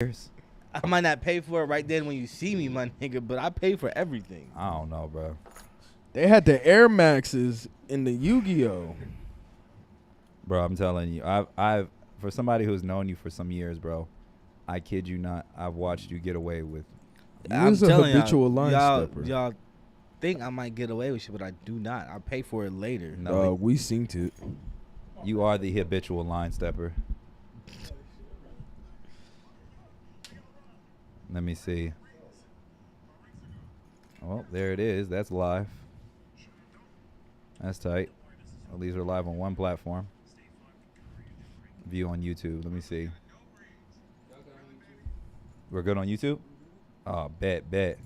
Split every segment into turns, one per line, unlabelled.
years.
I might not pay for it right then when you see me, my nigga, but I pay for everything.
I don't know, bro.
They had the Air Maxes in the Yu-Gi-Oh.
Bro, I'm telling you, I've for somebody who's known you for some years, bro, I kid you not, I've watched you get away with.
You was a habitual line stepper.
Y'all think I might get away with shit, but I do not. I pay for it later.
No,
we seen it.
you are the habitual line stepper. Let me see. Oh, there it is. That's live. That's tight. At least we're live on one platform. View on YouTube. Let me see. We're good on YouTube? Oh, bet.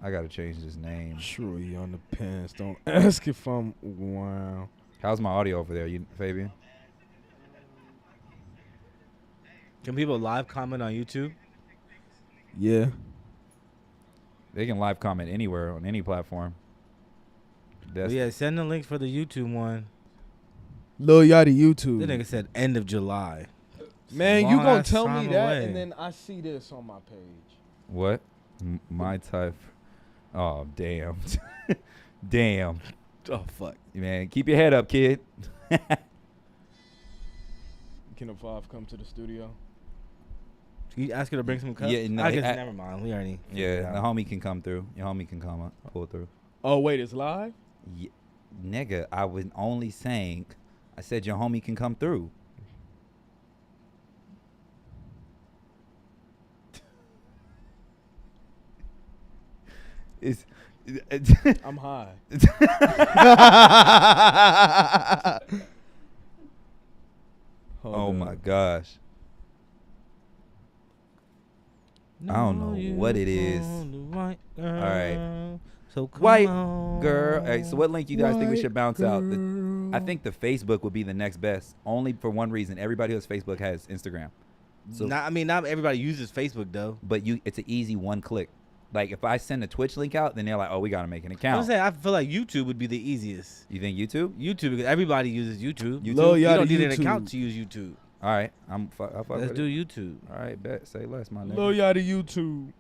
I gotta change this name.
Sure, you on the pants. Don't ask if I'm. Wow.
How's my audio over there, Fabian?
Can people live comment on YouTube?
Yeah.
They can live comment anywhere on any platform.
Yeah, send the link for the YouTube one.
Lil Yachty YouTube.
That nigga said end of July.
Man, you gonna
Long-ass
tell me
time
that,
away.
and then I see this on my page.
What? My type. Oh, damn. Damn.
Oh, fuck.
Man, keep your head up, kid.
Can a Five come to the studio?
Can you ask her to bring some cups?
Yeah, no,
I guess never mind. We already.
Yeah, the homie can come through. Your homie can come up, pull through.
Oh, wait, it's live?
Yeah, nigga, I was only saying, I said your homie can come through. It's
I'm high.
Oh my gosh. I don't know what it is.
All
right.
So come
White
on.
girl. All right, so what link you guys think we should bounce out? I think the Facebook would be the next best. Only for one reason. Everybody who has Facebook has Instagram. So,
Not everybody uses Facebook though.
but it's an easy one click. Like if I send a Twitch link out, then they're like, "Oh, we gotta make an account."
I feel like YouTube would be the easiest.
You think YouTube?
YouTube, because everybody uses YouTube.
YouTube?
You
Yachty
don't need an
YouTube.
account to use YouTube.
All right, I'll fuck
Let's
with
do
it.
YouTube.
All right, bet. Say less, my nigga.
Lil Yachty YouTube.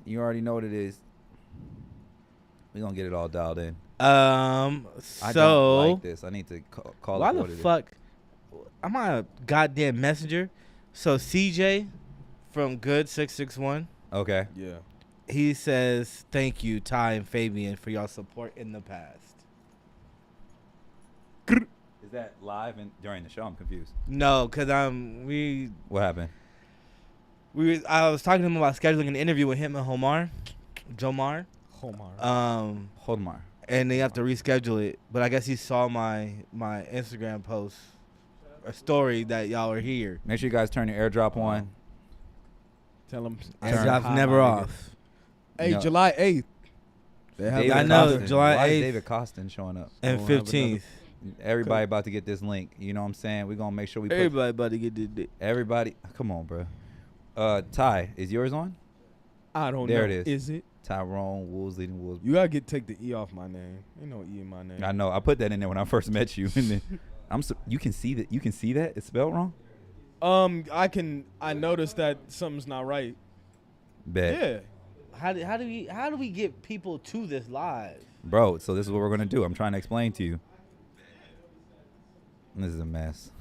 You already know what it is. We gonna get it all dialed in.
I
I don't like this. I need to call
why
it
the
what it is.
fuck? I'm on a goddamn messenger. So CJ from Good 661,
Okay.
Yeah.
he says thank you Ty and Fabian for y'all support in the past.
Is that live and during the show? I'm confused.
No, cause
What happened?
I was talking to him about scheduling an interview with him and Jomar.
Hodmar.
And they have to reschedule it. But I guess he saw my Instagram post, a story that y'all are here.
Make sure you guys turn your airdrop on.
Tell him.
Airdrop's never off.
Hey,
No.
July 8th. They have
David
I know,
Costin.
July
Why is
8th.
David Costin showing up?
And
We'll have
15th.
Everybody about to get this link. You know what I'm saying? We're gonna make sure we put
Everybody about to get this dick.
everybody. Come on, bro. Ty, is yours on?
I don't
There
know.
it is.
Is it?
Tyrone Woolsey and Woolsey.
You gotta take the E off my name. Ain't no E in my name.
I know. I put that in there when I first met you. And then you can see that. You can see that it's spelled wrong.
I noticed that something's not right.
Bet.
Yeah.
How do we get people to this live?
Bro, so this is what we're gonna do. I'm trying to explain to you. This is a mess.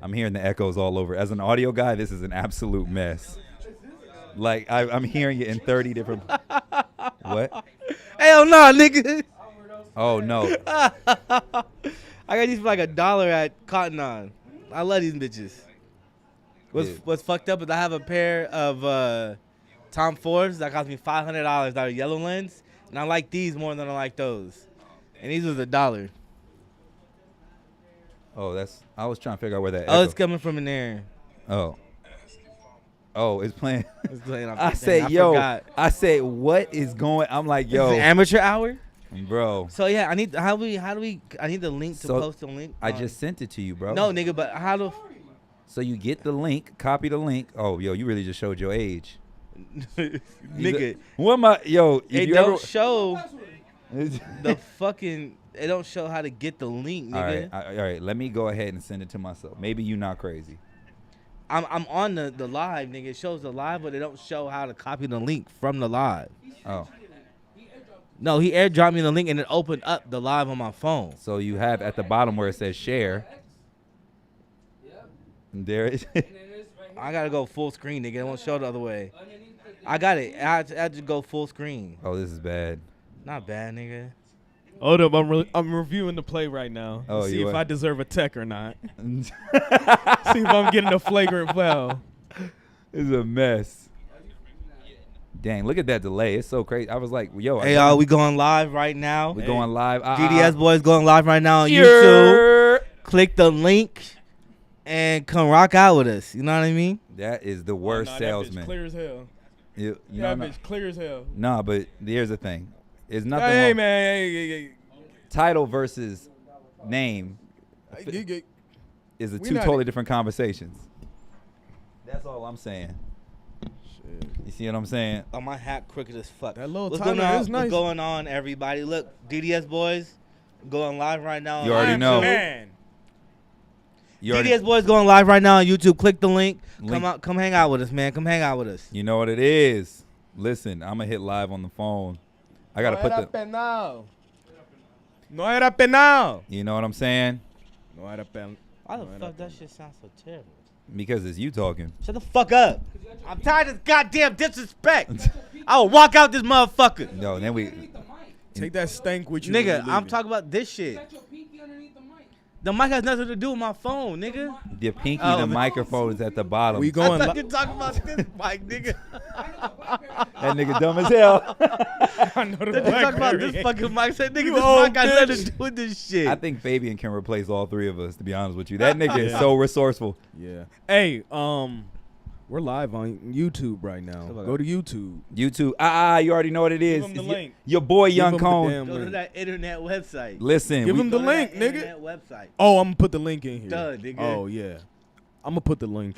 I'm hearing the echoes all over. As an audio guy, this is an absolute mess. Like I'm hearing it in 30 different. What?
Hell no, nigga.
Oh no.
I got these for like $1 at Cotton On. I love these bitches. What's fucked up is I have a pair of Tom Fords that cost me $500 that are yellow lens, and I like these more than I like those. And these was $1.
Oh, I was trying to figure out where that.
Oh,
echo-
it's coming from in there.
Oh, it's playing.
It's playing on
I say, yo.
forgot.
I say, what is going? I'm like, yo,
It's the amateur hour.
bro.
So yeah, I need I need the link to
So,
post the link.
I just sent it to you, bro.
No, nigga, but how do?
So you get the link, copy the link. Oh, yo, you really just showed your age.
Nigga,
What am I? Yo, if
it
you
don't
ever.
show the fucking. It don't show how to get the link, nigga.
All right. Let me go ahead and send it to myself. Maybe you not crazy.
I'm on the live, nigga. It shows the live, but it don't show how to copy the link from the live.
Oh,
No, he airdropped me the link and it opened up the live on my phone.
so you have at the bottom where it says share. And there it is.
I gotta go full screen, nigga. It won't show the other way. I got it. I had to go full screen.
Oh, this is bad.
Not bad, nigga.
Hold up, I'm reviewing the play right now.
Oh,
See
you
if
are?
I deserve a tech or not. See if I'm getting a flagrant foul.
This is a mess. Dang, look at that delay. It's so crazy. I was like, yo.
Hey, y'all, we going live right now.
we going live.
DDS Boys going live right now on YouTube. Click the link and come rock out with us. You know what I mean?
That is the worst salesman.
That bitch clear as hell.
That
Bitch clear as hell.
Nah, but here's the thing. It's nothing
Hey,
wrong.
man. Hey.
Title versus name is
We
two
not-
totally different conversations. That's all I'm saying.
Shit.
You see what I'm saying?
Oh, my hat crooked as fuck.
That little
What's
title
going on?
is nice.
What's going on, everybody? Look, DDS Boys going live right now.
You
on
already
YouTube.
know.
Man.
You already-
DDS Boys going live right now on YouTube. Click the link.
Link.
Come hang out with us, man. Come hang out with us.
You know what it is. Listen, I'm gonna hit live on the phone. I gotta put the.
penal. No era penal.
You know what I'm saying?
No era penal.
Why the fuck that shit sounds so terrible?
Because it's you talking.
Shut the fuck up. I'm tired of this goddamn disrespect. I will walk out this motherfucker.
No, then we.
Take that stank with you.
Nigga, I'm talking about this shit. The mic has nothing to do with my phone, nigga.
The pinky,
Oh,
the
man.
microphone is at the bottom.
We
I
going
thought you talking about this mic, nigga.
That nigga dumb as hell.
I know the
Thought you talking about
Blackberry.
this fucking mic. Said, nigga,
You
this
old
mic got nothing
bitch.
to do with this shit.
I think Fabian can replace all three of us. To be honest with you, that nigga is so resourceful.
Yeah. Hey, we're live on YouTube right now.
Come on.
Go to YouTube.
YouTube. You already know what it is.
Give him the
It's
link.
your boy
Give
Young
him the
Cone.
damn
Go to
link.
that internet website.
Listen,
Give
we-
him the
Go to
link,
that
nigga.
internet website.
Oh, I'm gonna put the link in here.
Duh, nigga.
Oh yeah. I'm gonna put the link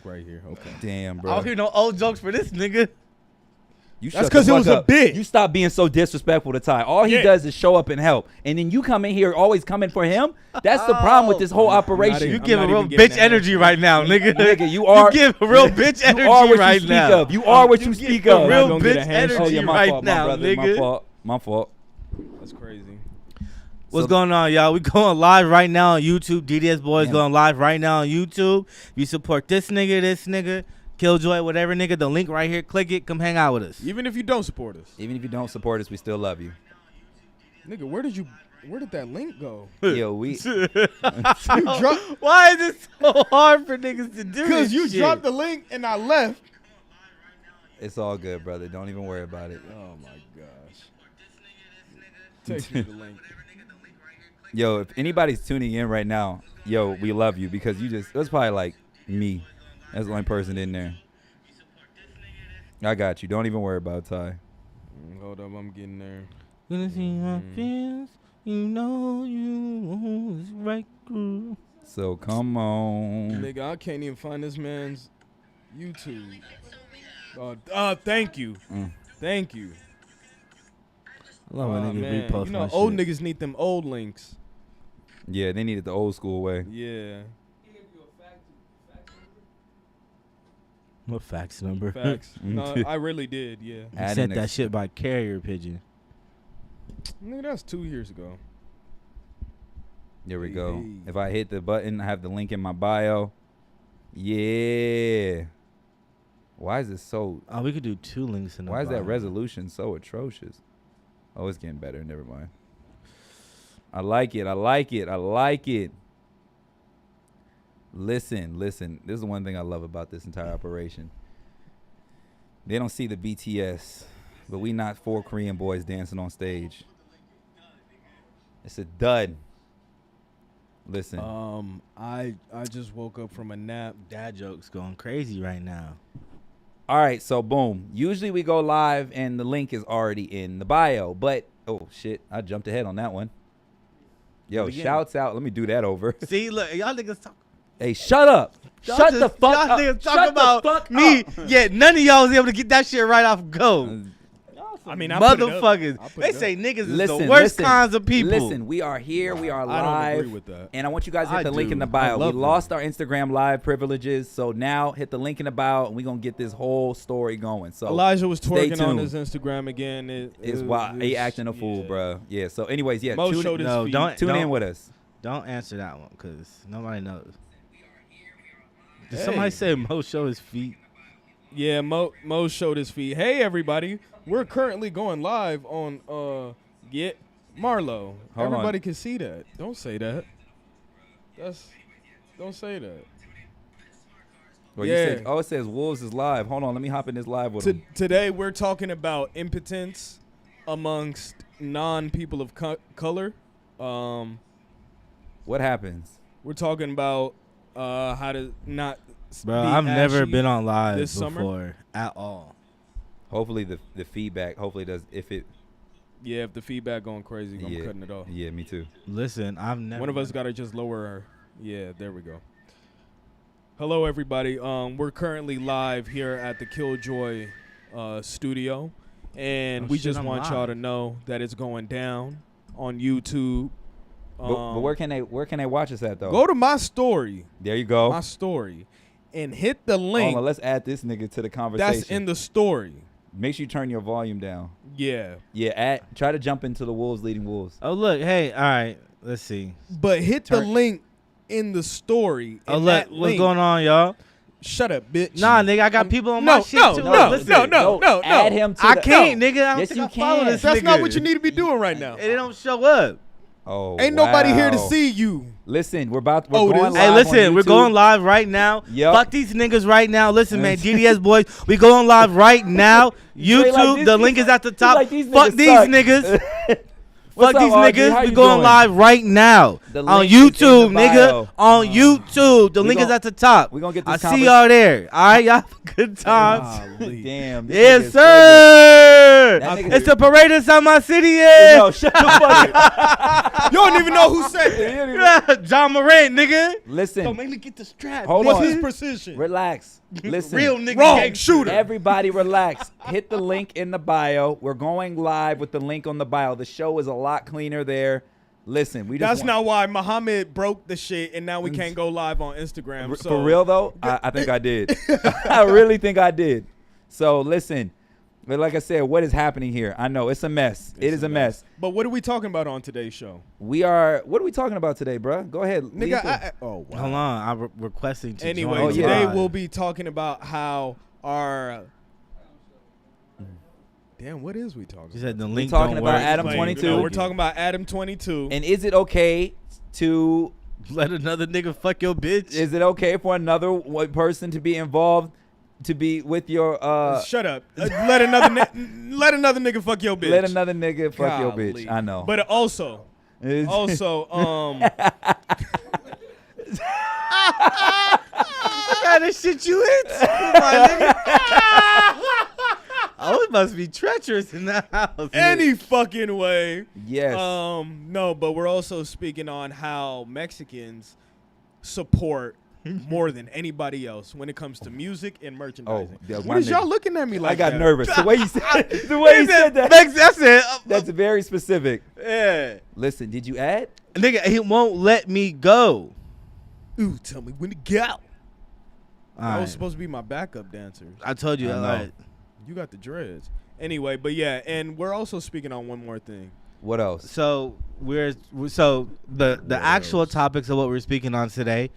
right here. Okay.
Damn,
I
bro.
don't hear no old jokes for this nigga.
You
That's
shut the
'cause it
fuck
was a
up.
bit.
You stop being so disrespectful to Ty. All he
Yeah.
does is show up and help, and then you come in here always coming for him. That's the problem with this whole operation.
You
I'm
give a
not
real
even getting
bitch
that
energy right now, nigga.
Nigga, you are.
You give a real bitch energy
You are what
right
you speak
now.
of. You are what you speak
give
of.
a real
gonna get a
bitch
handshake.
energy
my
right
fault,
now,
my brother.
nigga.
My fault. My fault.
That's crazy.
What's
So-
going on, y'all? We going live right now on YouTube. DDS Boys
Damn.
going live right now on YouTube. If you support this nigga, Killjoy, whatever nigga, the link right here. Click it. Come hang out with us.
Even if you don't support us,
Even if you don't support us, we still love you.
nigga, where did that link go?
Yo, we.
You dropped
Why is it so hard for niggas to do
because
this
you
shit?
dropped the link and I left.
It's all good, brother. Don't even worry about it.
Oh my gosh. Text me the link.
Yo, if anybody's tuning in right now, yo, we love you because you just. That's probably like me. That's the only person in there. I got you. Don't even worry about Ty.
Hold up, I'm getting there.
Gonna see my feels. You know you was right through.
So come on.
Nigga, I can't even find this man's YouTube. Thank you. Thank you.
I love when
Aw,
niggas
man.
repost
You know,
my
old
shit.
niggas need them old links.
Yeah, they need it the old school way.
Yeah.
What fax number?
Facts. No, I really did, yeah.
You
Add
sent
an
that
ex-
shit by carrier pigeon.
Nigga, that's 2 years ago.
There we go.
Hey.
If I hit the button, I have the link in my bio. Yeah. Why is it so?
Oh, we could do 2 links in the
Why is that
bio.
resolution so atrocious? Oh, it's getting better. Never mind. I like it. I like it. I like it. Listen. This is the one thing I love about this entire operation. They don't see the BTS, but we not 4 Korean boys dancing on stage. It's a dud. Listen.
I just woke up from a nap.
Dad jokes going crazy right now.
All right, so boom. Usually we go live and the link is already in the bio, but oh shit, I jumped ahead on that one. Yo,
Do it again.
shouts out. Let me do that over.
See, look, y'all niggas talk.
Hey, shut up.
Y'all
Shut
just-
the fuck
y'all
up.
niggas
Shut
talk about
the fuck
me.
up.
Yeah, none of y'all was able to get that shit right off go.
Y'all
I mean, I put it up.
Motherfuckers.
I put
They
it up.
say niggas is
Listen,
the worst
listen,
kinds of people.
Listen, we are here. We are
I
live.
don't agree with that.
And I want you guys to hit
I
the link in
do.
the bio.
I
We
love
lost our Instagram live privileges, so now hit the link in the bio, and we're gonna get this whole story going. So
Elijah was
stay
twerking on
tuned.
his Instagram again.
It's why he acting a fool,
yeah.
bro. Yeah. So, anyways, yeah.
Mo
Tune,
showed his
No,
feet.
don't-
tune in with us.
Don't answer that one because nobody knows. Did
Hey.
somebody say Mo show his feet?
Yeah, Mo showed his feet. Hey, everybody. We're currently going live on Marlo.
Hold on.
Everybody can see that. Don't say that. Don't say that.
Well,
Yeah.
you said, it says Wolves is live. Hold on, let me hop in this live with him.
Today we're talking about impotence amongst non-people of color.
What happens?
We're talking about how to not
Bro,
be
I've never
ashy
been on live
this
before
summer.
at all.
Hopefully the feedback. Hopefully does if it.
Yeah, if the feedback going crazy, I'm
Yeah.
cutting it off.
Yeah, me too.
Listen, I've never.
One of us got to just lower our. Yeah, there we go. Hello, everybody. We're currently live here at the Killjoy studio, and
Oh,
we
shit,
just
I'm
want y'all
live.
to know that it's going down on YouTube.
But where can they watch us at though?
Go to my story,
There you go.
my story, and hit the
Hold
link
on, let's add this nigga to the conversation.
that's in the story.
Make sure you turn your volume down.
Yeah,
Yeah, try to jump into the Wolves leading Wolves.
Oh look, hey, all right, let's see.
but hit the
Turn-
link in the story.
Oh
and
look,
that
what's
link-
going on, y'all?
Shut up, bitch.
Nah, nigga, I got people on
no,
my shit
no,
too.
no,
Look, listen.
no.
Add him to
I
the,
can't,
no.
nigga. I don't
Yes,
think
you
I follow
can.
this
That's
nigga.
not what you need to be doing right now.
It don't show up.
Oh,
Ain't nobody here to
wow.
see you.
Listen, we're
Oh,
going
it
live
is?
Hey,
on
listen, we're
YouTube.
going live right now.
Yep.
Fuck these niggas right now. Listen, man, GDS boys, we going live right now.
You like
YouTube,
these-
the link is at the
you
top.
like these
Fuck
niggas
these
suck.
niggas.
What's
Fuck these
up, RG? How
niggas. We
you
going
doing?
live right now.
The
On
link is in the
YouTube,
bio.
nigga. On YouTube. The
We
link is
gon-
at the top.
we gonna get
I
this
see y'all there. All right, y'all have a good time.
Golly.
Damn. this
Yes,
nigga's
sir.
That nigga-
It's the parade inside my city.
crazy.
Yeah.
No, shut the fuck up.
You don't even know who said that.
John Morant, nigga.
Listen,
Don't make me get the strap.
Hold
What's
on.
his precision?
relax. Listen.
Real nigga.
Wrong
gang
shooter.
Everybody relax. Hit the link in the bio. We're going live with the link on the bio. The show is a lot cleaner there. Listen, we just
That's
want-
not why Mohammed broke the shit, and now we can't go live on Instagram. So
for real though. I think I did. I really think I did. So listen, but like I said, what is happening here? I know it's a mess. It is a mess.
But what are we talking about on today's show,
We are. What are we talking about today, bro? Go ahead. lead
nigga?
the-
Oh wow.
Hold on, I'm requesting to
Anyway,
join.
Oh, yeah.
today
live.
we'll be talking about how our. Damn, what is we talking?
You said the
We're
link
talking
don't
about
work.
Adam
Like,
22.
no, we're talking about Adam 22.
And is it okay to?
Let another nigga fuck your bitch.
Is it okay for another person to be involved, to be with your?
Shut up. Let another nigga fuck your bitch.
Let another nigga fuck your
Golly.
bitch. I know.
But also,
What kind of shit you into, my nigga? Oh, it must be treacherous in the house.
any fucking way.
yes.
No, but we're also speaking on how Mexicans support more than anybody else when it comes to music and merchandising.
yeah,
What
my
is y'all
nigga.
looking at me like
I got
that?
nervous. The way you said. The way you said that.
That's it.
That's very specific.
Yeah.
Listen, did you add?
Nigga, he won't let me go.
Ooh, tell me when to go.
All
I was
right.
supposed to be my backup dancer.
I told you.
I
All
know.
right.
You got the dreads. Anyway, but yeah, and we're also speaking on one more thing.
What else?
So the actual topics of what we're speaking on today,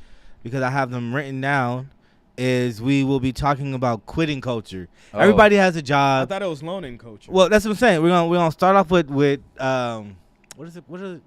because I have them written down, is we will be talking about quitting culture.
Oh.
Everybody has a
I
job.
thought it was loaning culture.
Well, that's what I'm saying. We're gonna start off with what is it? What are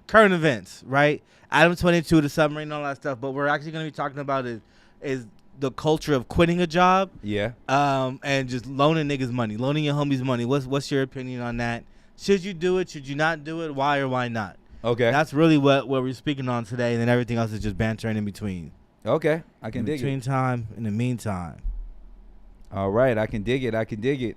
current events, right? Adam 22, the submarine, and all that stuff. But we're actually gonna be talking about is the culture of quitting a job,
Yeah.
and just loaning niggas money, loaning your homies money. What's your opinion on that? Should you do it? Should you not do it? Why or why not?
Okay.
That's really what we're speaking on today, and then everything else is just bantering in between.
Okay. I can
In
dig
between
it.
time, in the meantime.
All right. I can dig it. I can dig it.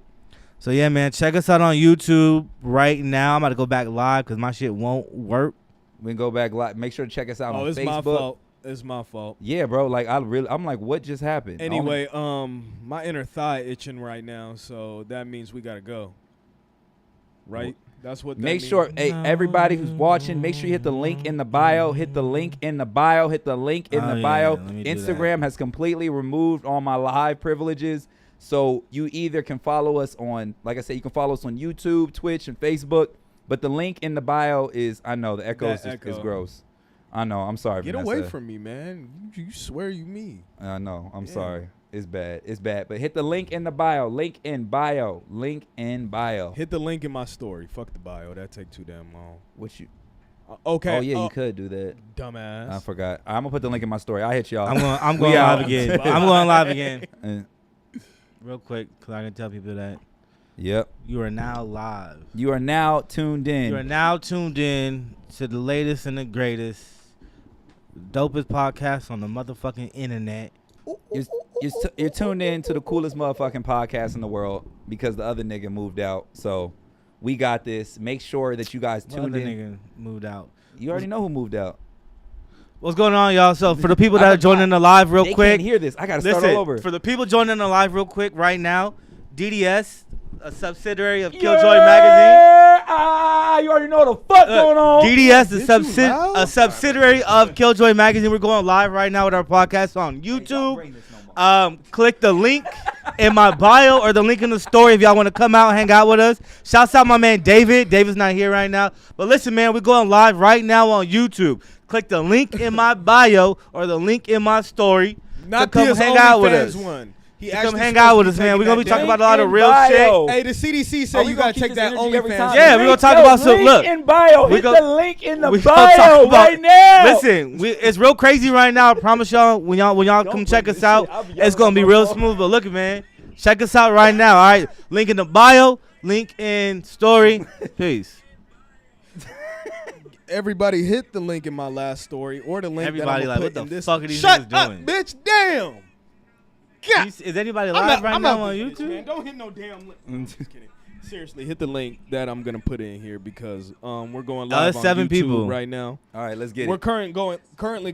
So yeah, man, check us out on YouTube right now. I'm about to go back live because my shit won't work.
We can go back live. Make sure to check us out on
it's
Facebook.
my fault. It's my fault.
Yeah, bro. Like I'm like, what just happened?
Anyway, my inner thigh itching right now, so that means we gotta go. right? That's what.
Make
that
sure,
means.
hey, everybody who's watching, make sure you hit the link in the bio. Hit the link in the bio. Hit the link in the bio.
let me do
Instagram has completely removed all my live privileges. So you either can follow us on, like I said, you can follow us on YouTube, Twitch, and Facebook. But the link in the bio is, I know, the echo is gross. I know. I'm sorry,
Get
Vanessa.
away from me, man. You swear you me.
I know. I'm sorry. It's bad. It's bad. But hit the link in the bio. Link in bio. Link in bio.
Hit the link in my story. Fuck the bio. That take too damn long.
What you?
Okay.
Oh yeah, you could do that.
Dumbass.
I forgot. I'm gonna put the link in my story. I hit y'all.
I'm going live again. I'm going live again.
Uh,
Real quick, because I can tell people that
Yep.
you are now live.
You are now tuned in.
You are now tuned in to the latest and the greatest, dopest podcast on the motherfucking internet.
You're tuned in to the coolest motherfucking podcast in the world because the other nigga moved out. So we got this. Make sure that you guys
What
tuned
other
in.
nigga moved out?
You already know who moved out.
What's going on, y'all? So for the people that are joining the live real
They
quick,
can't hear this. I gotta start
listen,
all over.
for the people joining the live real quick right now, DDS, a subsidiary of Killjoy Magazine.
You already know the fuck going on.
DDS,
Is you loud?
a subsidiary of Killjoy Magazine. We're going live right now with our podcast on YouTube. Click the link in my bio or the link in the story if y'all want to come out and hang out with us. Shouts out my man David. David's not here right now. But listen, man, we're going live right now on YouTube. Click the link in my bio or the link in my story
Not
to come
this
hang out with
OnlyFans
us.
One. He
To come
actually
hang
supposed
out
to
with
be
us, man.
taking
We're going to
that
be talking
down.
about a lot of real
bio.
shit.
Hey, the CDC
Are
said
we
you
gonna
gotta
keep
take
this
that
energy every
OnlyFans.
time?
Yeah, we're gonna talk about some.
Link
Look,
in bio.
we
Hit
go-
the link in the
we gonna talk
bio
about-
right now.
Listen, it's real crazy right now. I promise y'all, when y'all
Don't
come check
bring
us
this
out,
shit. I'll be
it's
yelling
gonna
at
be
my
real
phone.
smooth. But look, man, check us out right now. All right, link in the bio, link in story. Peace.
Everybody hit the link in my last story or the link
Everybody
that
like,
I'm
what
put in
the
this.
fuck are these
Shut
niggas
up,
doing?
bitch! Damn. God.
Is anybody
I'm
live
not-
right
I'm
now
not
on
doing this,
YouTube?
man. Don't hit no damn link. I'm just kidding. Seriously, hit the link that I'm gonna put in here because we're going live
that's
on
7
YouTube
people.
right now.
All right, let's get
We're
it.
currently going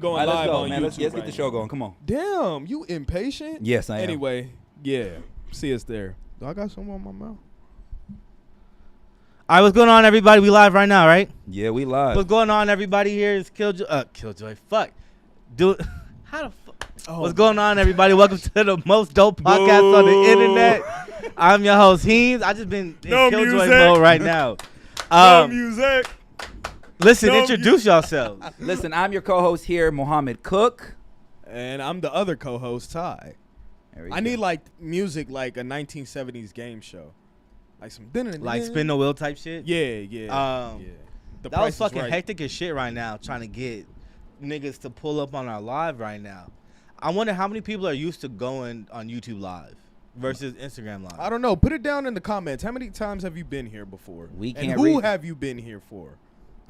All right, let's
live
go,
on
man.
YouTube.
Let's get
right
the show
now.
going. Come on.
Damn, you impatient?
Yes, I am.
Anyway, yeah. See us there. Do I got something on my mouth?
All right, what's going on, everybody? We live right now, right?
Yeah, we live.
What's going on, everybody? Here is Killjoy. Fuck. How the fuck? What's going on, everybody? Welcome to the most dope podcast on the internet. I'm your host, Heens. I just been in
No
Killjoy
music.
mode right now.
Music.
Listen,
No
introduce yourselves.
Listen, I'm your co-host here, Mohammed Cook.
And I'm the other co-host, Ty.
There we
I
go.
need like music like a 1970s game show. Like some
Like spin the wheel type shit.
Yeah, yeah.
Um,
yeah. The
That
Price
was
is
fucking
Right.
hectic as shit right now, trying to get niggas to pull up on our live right now. I wonder how many people are used to going on YouTube live versus Instagram live.
I don't know. Put it down in the comments. How many times have you been here before?
We
and
can't
who
read-
have you been here for?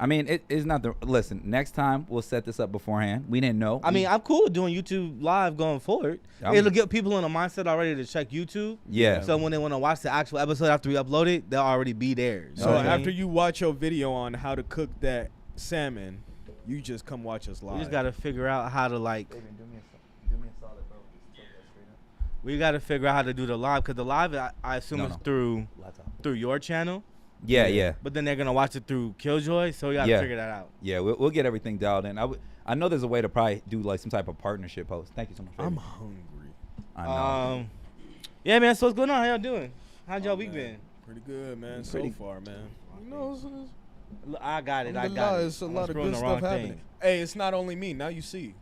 I mean, it's not the. Listen, next time we'll set this up beforehand. We didn't know.
I mean, I'm cool with doing YouTube live going forward. It'll get people in a mindset already to check YouTube.
Yeah.
So when they want to watch the actual episode after we upload it, they'll already be there.
So
Okay.
after you watch your video on how to cook that salmon, you just come watch us live.
we just got to figure out how to we got to figure out how to do the live, because the live, I assume
No,
is
no.
through your channel.
Yeah.
But then they're going to watch it through Killjoy, so we got to
Yeah.
figure that out.
Yeah, we'll get everything dialed in. I know there's a way to probably do like some type of partnership post. Thank you so much.
I'm
baby.
hungry.
I know.
Yeah, man, so what's going on? How y'all doing? How'd y'all week
Man, pretty good, man.
Pretty-
So far, man. You know,
been? I got it.
alhamdulillah, it's a
I'm
lot of
scrolling
good
the
stuff
wrong
happening.
thing.
Hey, it's not only me. Now you see.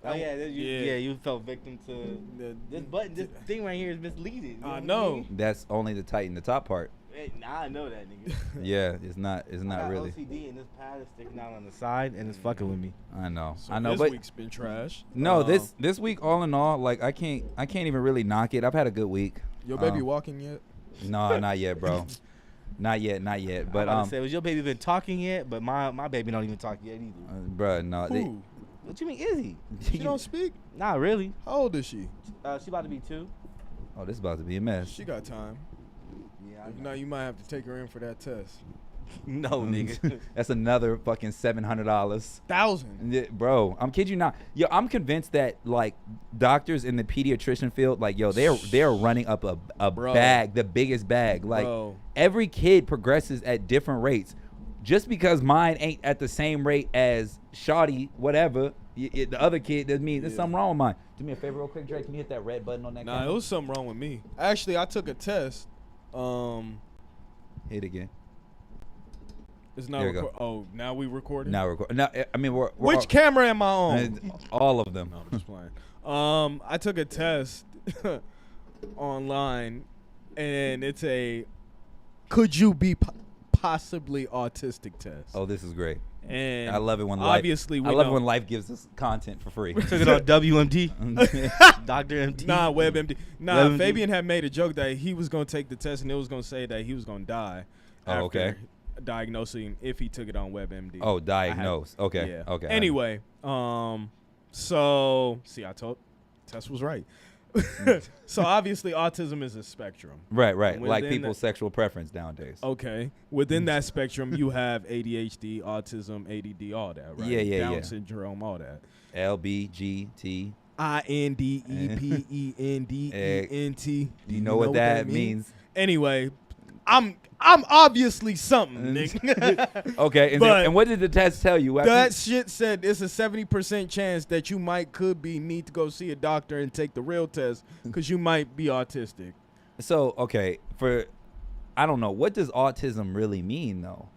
Oh yeah,
Yeah.
you fell victim to this button. This thing right here is misleading. You
I
what
know.
mean?
That's only to tighten the top part.
Hey, nah, I know that nigga.
Yeah, it's not
I
not
got
really.
OCD and this pad is sticking out on the side and it's fucking with me.
I know.
So
I know,
this
but
week's been trash.
no, this week all in all, like I can't even really knock it. I've had a good week.
Your baby walking yet?
No, not yet, bro. Not yet.
But
But
was your baby been talking yet? But my baby don't even talk yet either.
bruh, no.
Who?
What you mean, is he?
She don't speak?
Not really.
How old is she?
She about to be 2.
Oh, this is about to be a mess.
She got time.
Yeah,
If not, you might have to take her in for that test.
No, nigga.
That's another fucking $700.
1,000.
Bro, I'm kidding you not. Yo, I'm convinced that like doctors in the pediatrician field, like yo, they're running up a
Bro.
bag, the biggest bag. Like
Bro.
every kid progresses at different rates. Just because mine ain't at the same rate as Shawty, whatever, the other kid doesn't mean there's something wrong with mine. Do me a favor real quick, Drake. Can you hit that red button on that
Nah,
camera?
it was something wrong with me. Actually, I took a test.
Hit again.
It's not.
There you go.
Oh, now we recording.
Now record. Now, I mean, we're
Which camera am I on?
all of them.
No, I'm just playing. I took a test online, and it's a could you be possibly autistic test.
Oh, this is great.
And
I love it when
obviously
life. I love it when life gives us content for free.
Took it on WMD. Dr. MD.
Nah, WebMD. Nah,
WebMD.
Fabian had made a joke that he was gonna take the test and it was gonna say that he was gonna die.
Oh, okay.
After diagnosing if he took it on WebMD.
Oh, diagnose. Okay.
Yeah.
Okay.
Anyway, so see, I told test was right. So obviously, autism is a spectrum.
Right. Like
Within
people's sexual preference nowadays.
Okay, within that spectrum, you have ADHD, autism, ADD, all that, right?
Yeah,
Down syndrome, all that.
LBGT.
INDEPENDENT.
Do you know what that means?
Anyway, I'm obviously something, nigga.
Okay. And what did the test tell you?
That shit said it's a 70% chance that you need to go see a doctor and take the real test because you might be autistic.
So, okay, I don't know, what does autism really mean though?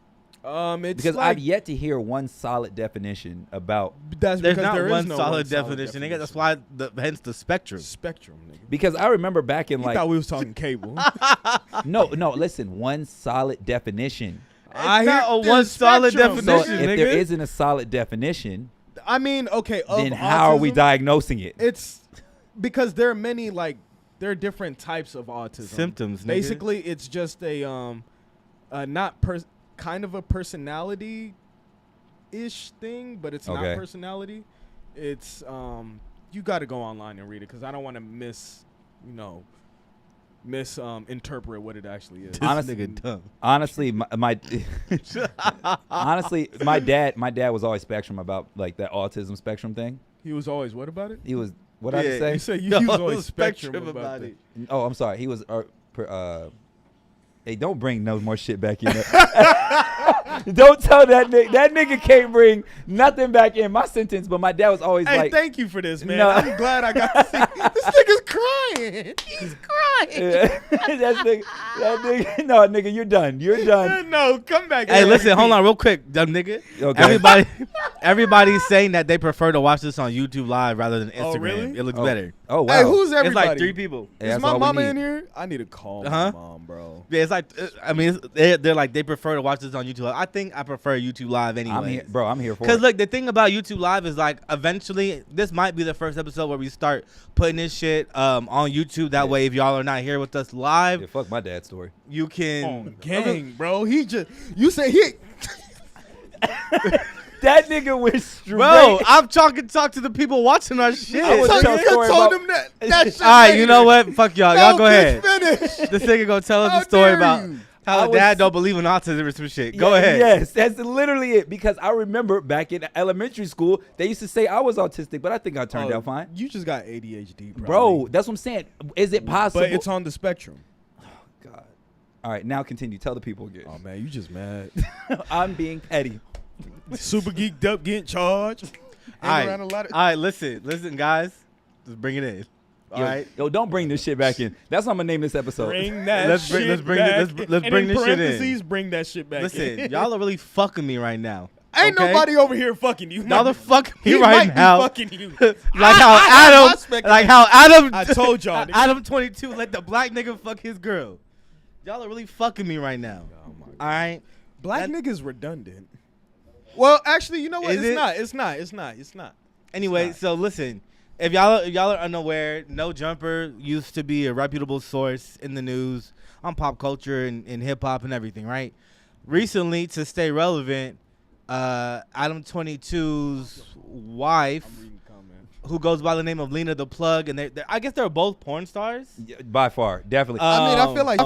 It's
because
like,
I've yet to hear one solid definition about.
That's
There's
because
not
there is
one
no
solid definition, nigga. That's why hence the spectrum.
Spectrum, nigga.
Because I remember back in
You
like
thought we was talking cable.
no, listen, one solid definition.
I
not
hear
a
the
one solid
spectrum.
So
definition,
if
nigga.
there isn't a solid definition,
I mean, okay.
then how are we
autism,
diagnosing it?
It's because there are many there are different types of autism.
Symptoms, nigga.
Basically, it's just a kind of a personality ish thing, but it's not
Okay.
personality. It's you got to go online and read it because I don't want to misinterpret what it actually is.
Honestly,
Nigga dumb.
honestly, my dad was always spectrum about like that autism spectrum thing.
He was always what about it?
He was what I
You
say?
said you
Yo,
was always spectrum about it.
Oh, I'm sorry. He was hey, don't bring no more shit back in. Don't tell that nigga. That nigga can't bring nothing back in my sentence. But my dad was always
Hey,
like,
thank you for this, man.
No.
I'm glad I got to see. This nigga's crying. He's crying.
that nigga. No, nigga, you're done. You're done.
No, come back.
Hey,
here.
listen, hold on real quick, dumb nigga.
Okay.
Everybody's saying that they prefer to watch this on YouTube Live rather than Instagram.
Oh, really?
It looks
Oh.
better.
Oh wow.
Hey, who's everybody?
It's like 3 people.
Hey,
Is
that's
my
all we
mama
need.
in here? I need to call my
Uh-huh.
mom, bro.
Yeah, it's like they're like they prefer to watch this on YouTube. I think I prefer YouTube Live anyway.
I'm here, bro. I'm here for
Because
it.
look, the thing about YouTube Live is like eventually this might be the first episode where we start putting this shit on YouTube. That way, if y'all are not here with us live,
Yeah, fuck my dad's story.
you can.
On gang, bro. You say he.
That nigga was straight.
Bro, I'm talk to the people watching our shit.
I was
All
tell a story
told
about-
him that shit.
right, you know what? Fuck y'all. Y'all go ahead.
Finish.
This nigga gonna tell us
How
a story
dare
about
you.
how
I
his dad
was-
don't believe in autism or some shit. Go
Yeah,
ahead.
Yes, that's literally it. Because I remember back in elementary school, they used to say I was autistic, but I think I turned out fine.
You just got ADHD, probably.
Bro, that's what I'm saying. Is it possible?
But it's on the spectrum.
God. All right, now continue. Tell the people again.
Oh man, you just mad.
I'm being petty.
Super geeked up, getting charged.
All right,
Around a lot of-
all right. Listen, guys. Just bring it in. All
Yo,
right.
yo, don't bring this shit back in. That's what I'm gonna name this episode.
Bring that
Let's
shit
bring- let's bring
back.
it- let's
And
bring this shit in.
parentheses, bring that shit back.
Listen,
in.
y'all are really fucking me right now.
Ain't
okay?
nobody over here fucking you.
Y'all are fucking me
He
right
might
now.
Be fucking you.
like how
I have my
Adam,
spectrum.
like how Adam,
I told y'all, nigga.
Adam 22 let the black nigga fuck his girl. Y'all are really fucking me right now.
Oh my God.
All right.
Black
That-
niggas redundant. Well, actually, you know what?
Is it?
It's not.
Anyway,
It's
so listen, if y'all are unaware, No Jumper used to be a reputable source in the news on pop culture and hip hop and everything, right? Recently, to stay relevant, Adam 22's wife,
I'm reading comments.
who goes by the name of Lena the Plug, and I guess they're both porn stars.
Yeah, by far, definitely.
I mean, I feel like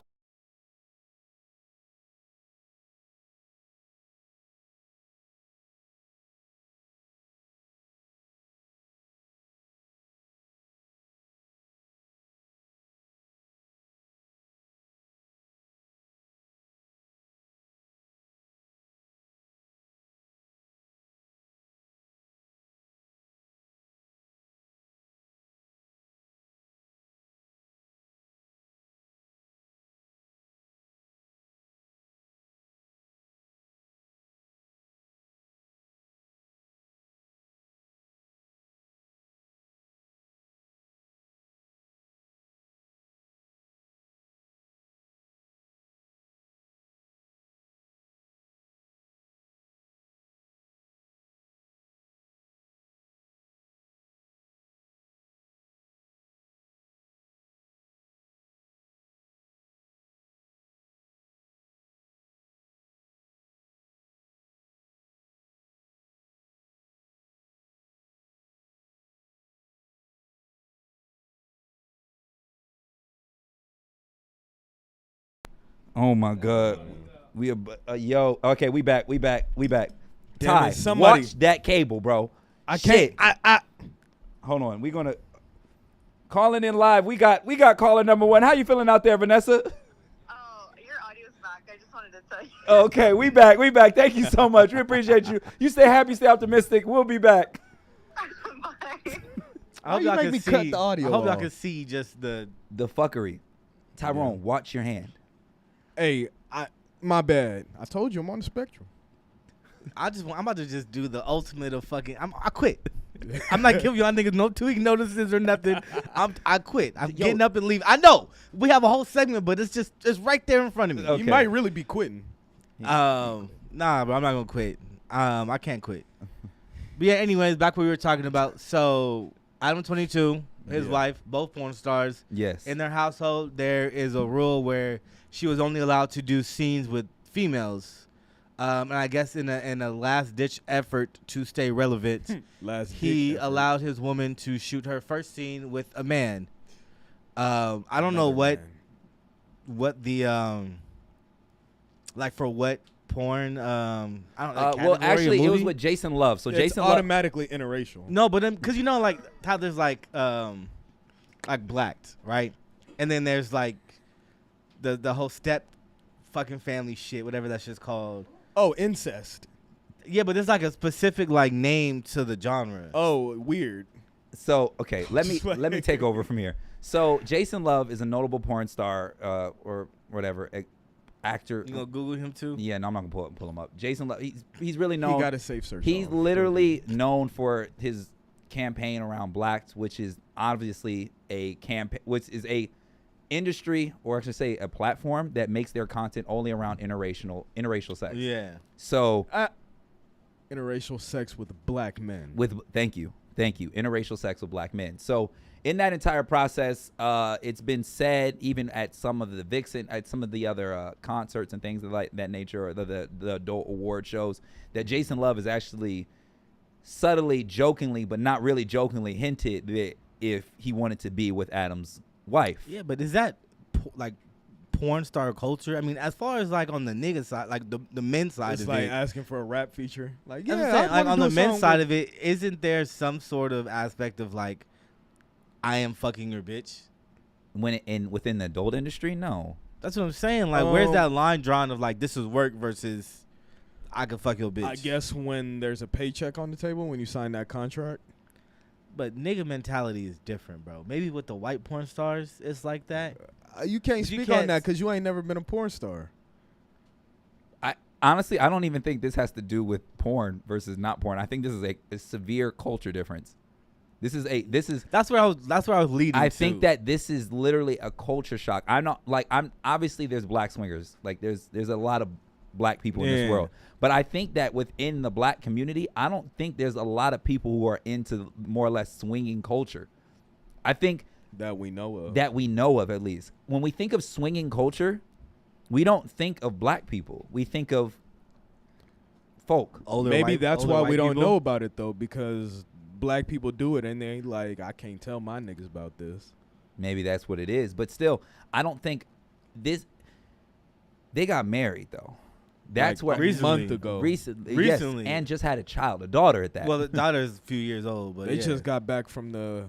Oh my God. We yo. Okay, we back.
Damn
Ty,
it, somebody-
watch that cable, bro.
I
Shit.
can't. I
Hold on. We're gonna calling in live. We got caller number 1. How you feeling out there, Vanessa?
Oh, your audio's back. I just wanted to tell you.
Okay, we back. Thank you so much. We appreciate you. You stay happy, stay optimistic. We'll be back.
Bye.
I hope
you
y'all
make
can
me
see.
cut the audio
I hope y'all
off?
can see just the.
The fuckery. Tyrone, watch your hand.
hey, my bad. I told you I'm on the spectrum.
I'm about to just do the ultimate of fucking. I quit. I'm not giving y'all niggas no 2-week notices or nothing. I quit. I'm getting up and leaving. I know we have a whole segment, but it's right there in front of me.
Okay.
You might really be quitting.
Nah, but I'm not gonna quit. I can't quit. But yeah, anyways, back what we were talking about. So Adam 22, his
Yeah.
wife, both porn stars.
Yes.
In their household, there is a rule where she was only allowed to do scenes with females. And I guess in a last ditch effort to stay relevant, he allowed his woman to shoot her first scene with a man. I don't know what the like for what porn. I don't know.
well, actually, it was with Jason Love. So
It's
Jason Love.
automatically interracial.
No, but because you know, like how there's like blacked, right? And then there's like the whole step fucking family shit, whatever that shit's called.
Oh, incest.
Yeah, but there's like a specific like name to the genre.
Oh, weird.
So okay, let me take over from here. So Jason Love is a notable porn star or whatever actor.
You gonna Google him too?
Yeah, no, I'm not gonna pull him up. Jason Love, he's really known.
He got a safe search.
He's
off.
literally known for his campaign around blacks, which is obviously a campaign, which is a industry, or I should say a platform that makes their content only around interracial sex.
Yeah.
So
interracial sex with black men.
thank you, interracial sex with black men. So in that entire process, it's been said, even at some of the Vixen, at some of the other concerts and things of like that nature, or the adult award shows, that Jason Love is actually subtly, jokingly, but not really jokingly hinted that if he wanted to be with Adam's wife.
Yeah, but is that like porn star culture? I mean, as far as like on the nigga side, like the men's side
It's
of
like
it.
asking for a rap feature. Like,
That's
yeah,
what I'm saying,
I
like
wanna
on
do
the
a
men's
song
side
with-
of it, isn't there some sort of aspect of like, I am fucking your bitch?
Within the adult industry, no.
That's what I'm saying. Like, where's that line drawn of like this is work versus I could fuck your bitch?
I guess when there's a paycheck on the table when you sign that contract.
But nigga mentality is different, bro. Maybe with the white porn stars, it's like that.
You can't
But you
speak on
can't
that because you ain't never been a porn star.
Honestly, I don't even think this has to do with porn versus not porn. I think this is a severe culture difference. This is
That's where I was leading.
I
to.
think that this is literally a culture shock. I'm obviously there's black swingers. Like there's a lot of black people in this
Yeah.
world. But I think that within the black community, I don't think there's a lot of people who are into more or less swinging culture. I think
That we know of.
at least. When we think of swinging culture, we don't think of black people. We think of folk.
Maybe that's why we don't
people.
know about it though, because black people do it and they like, I can't tell my niggas about this.
Maybe that's what it is. But still, I don't think they got married though. That's
Like,
what
a month ago.
Recently,
Recently.
yes, and just had a daughter at that.
Well, the daughter's a few years old, but
They
yeah.
just got back from the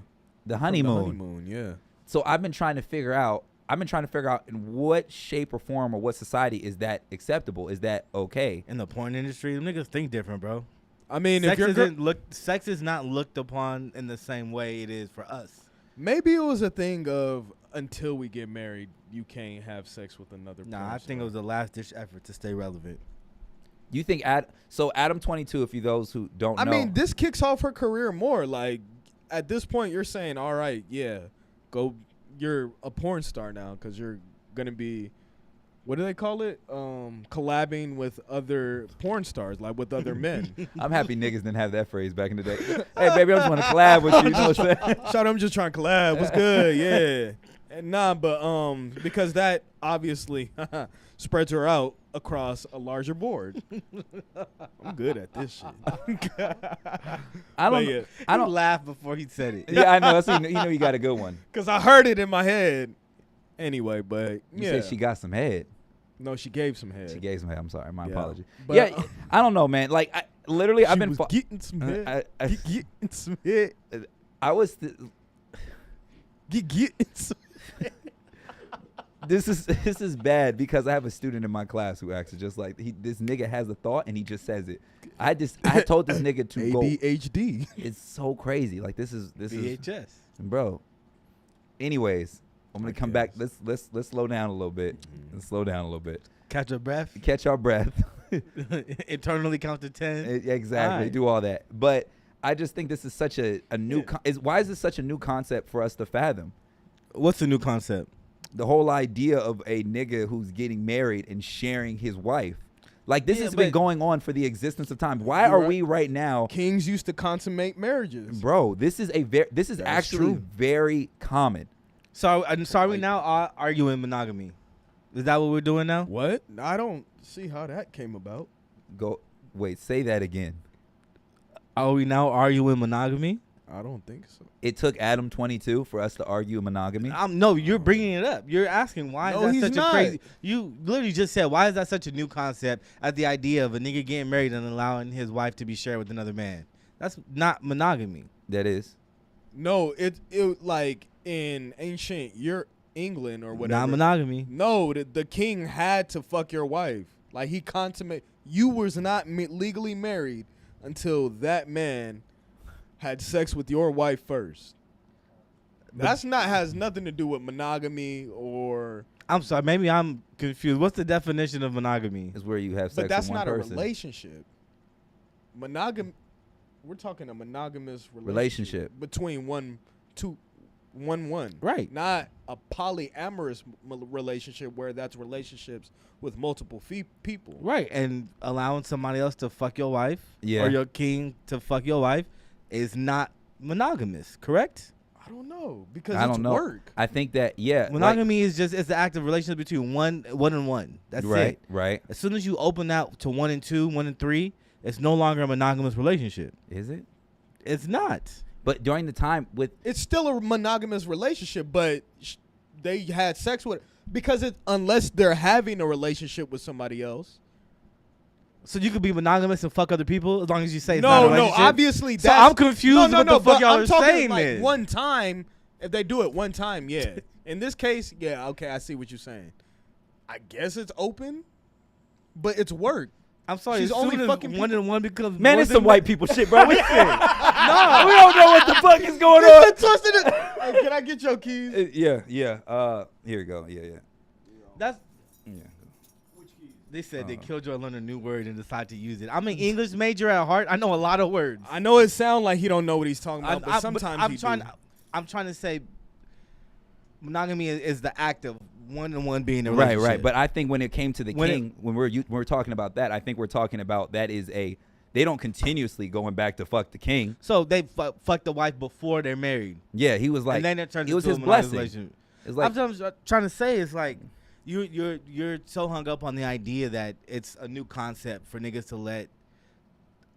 honeymoon.
Yeah.
So I've been trying to figure out in what shape or form or what society is that acceptable? Is that okay?
in the porn industry, them niggas think different, bro.
I mean,
Sex
if you're
sex is not looked upon in the same way it is for us.
maybe it was a thing of until we get married, you can't have sex with another person.
Nah, I think it was a last ditch effort to stay relevant.
You think Adam 22? If you those who don't know,
I mean, this kicks off her career more. Like, at this point, you're saying, all right, yeah, go. You're a porn star now because you're gonna be, what do they call it? Collabing with other porn stars, like with other men.
I'm happy niggas didn't have that phrase back in the day. Hey, baby, I just want to collab with you. You know what I'm saying?
Shout out, I'm just trying to collab. What's good? Yeah. And because that obviously spreads her out across a larger board. I'm good at this shit.
I don't.
yeah.
I don't.
laugh before he said it.
Yeah, I know. You know, you got a good one.
Because I heard it in my head. Anyway, but
You
yeah.
said she got some head.
No, she gave some head.
She gave some head. I'm sorry. My apology.
But,
Yeah, I don't know, man. Like, I've been
getting some head. Getting some head.
I was.
Getting some.
This is bad because I have a student in my class who acts just like this nigga has a thought and he just says it. I told this nigga to go.
ADHD.
It's so crazy. Like this is
VHS.
bro. Anyways, I'm gonna come back. Let's slow down a little bit. Let's slow down a little bit.
Catch your breath.
Catch our breath.
Internally count to 10.
Exactly.
All right.
Do all that. But I just think this is such a new. Why is this such a new concept for us to fathom?
What's the new concept?
The whole idea of a nigga who's getting married and sharing his wife. Like this has been going on for the existence of time. Why are we right now?
Kings used to consummate marriages.
Bro, this is actually
true.
very common.
So we now arguing monogamy. Is that what we're doing now?
What? I don't see how that came about.
Say that again.
Are we now arguing monogamy?
I don't think so.
It took Adam 22 for us to argue monogamy.
No, you're bringing it up. You're asking why
No,
is
he's
that such
not.
a crazy. You literally just said why is that such a new concept at the idea of a nigga getting married and allowing his wife to be shared with another man. That's not monogamy.
That is.
No, it like in ancient England or whatever.
Not monogamy.
No, the king had to fuck your wife. Like he consummate. You was not legally married until that man had sex with your wife first. That's has nothing to do with monogamy or.
I'm sorry, maybe I'm confused. What's the definition of monogamy?
Is where you have sex
But that's
with one
not
person.
a relationship. We're talking a monogamous
Relationship.
between one.
Right.
Not a polyamorous relationship where that's relationships with multiple people.
Right, and allowing somebody else to fuck your wife
Yeah.
or your king to fuck your wife is not monogamous, correct?
I don't know because
I
it's
don't know.
work.
I think that
Monogamy is just it's the active relationship between one and one. That's
right,
it.
right.
As soon as you open out to 1 and 2, 1 and 3, it's no longer a monogamous relationship.
Is it?
It's not.
But during the time with
It's still a monogamous relationship, but they had sex with because unless they're having a relationship with somebody else.
So you could be monogamous and fuck other people as long as you say it's
No,
not a
no,
relationship?
obviously
So
that's
I'm confused what the fuck
but
y'all
I'm
are
talking
saying
like
then.
one time. If they do it one time, yeah. In this case, yeah, okay, I see what you're saying. I guess it's open, but it's work.
I'm sorry,
She's
as
only
soon as
fucking
1 and 1 becomes
man,
more
it's
than
some white people shit, bro. We don't
No,
know what the fuck is going on.
Twisted it. Hey, can I get your keys?
Yeah. Here we go. Yeah.
that's
Yeah.
they said they Killjoy learned a new word and decided to use it. I'm an English major at heart. I know a lot of words.
I know it sounds like he don't know what he's talking about, but sometimes
I'm trying to say monogamy is the act of 1 and 1 being a
Right,
relationship.
right. But I think when it came to the king, when we're talking about that, I think we're talking about that is they don't continuously going back to fuck the king.
So they fuck the wife before they're married.
Yeah, he was like,
and then it turns
it was
into
his
a monogamous
blessing.
relationship.
It's like,
I'm trying to say it's like you're so hung up on the idea that it's a new concept for niggas to let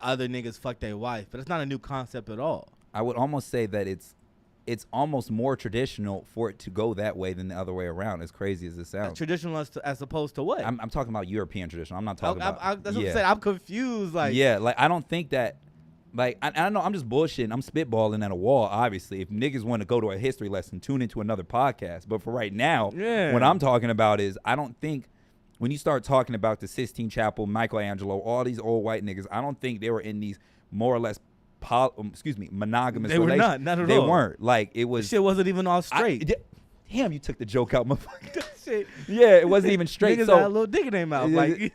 other niggas fuck their wife, but it's not a new concept at all.
I would almost say that it's almost more traditional for it to go that way than the other way around. As crazy as it sounds,
Traditional as opposed to what?
I'm talking about European tradition. I'm not talking about.
That's what I'm saying. I'm confused. Like
I don't think that. Like I know I'm just bullshitting. I'm spitballing at a wall. Obviously, if niggas want to go to a history lesson, tune into another podcast. But for right now, what I'm talking about is I don't think when you start talking about the Sistine Chapel, Michelangelo, all these old white niggas, I don't think they were in these more or less monogamous
They were
relations.
not at
they
all.
They weren't. Like it was.
Shit wasn't even all straight.
Damn, you took the joke out, motherfucker.
Shit.
Yeah, it wasn't even straight.
Niggas
So
got a little dick in their mouth. Like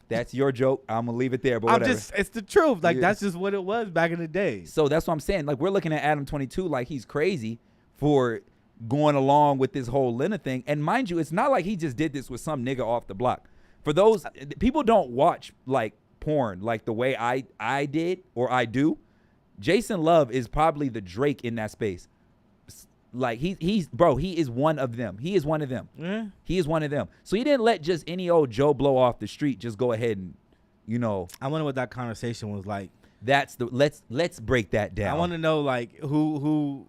that's your joke. I'm gonna leave it there. But whatever.
it's the truth. Like
Yeah.
that's just what it was back in the day.
So that's what I'm saying. Like we're looking at Adam 22 like he's crazy for going along with this whole Lena thing. And mind you, it's not like he just did this with some nigga off the block. For those people don't watch like porn like the way I did or I do. Jason Love is probably the Drake in that space. Like he is one of them. He is one of them.
Yeah.
He is one of them. So he didn't let just any old Joe Blow off the street just go ahead and,
I wonder what that conversation was like.
That's the let's break that down.
I want to know like who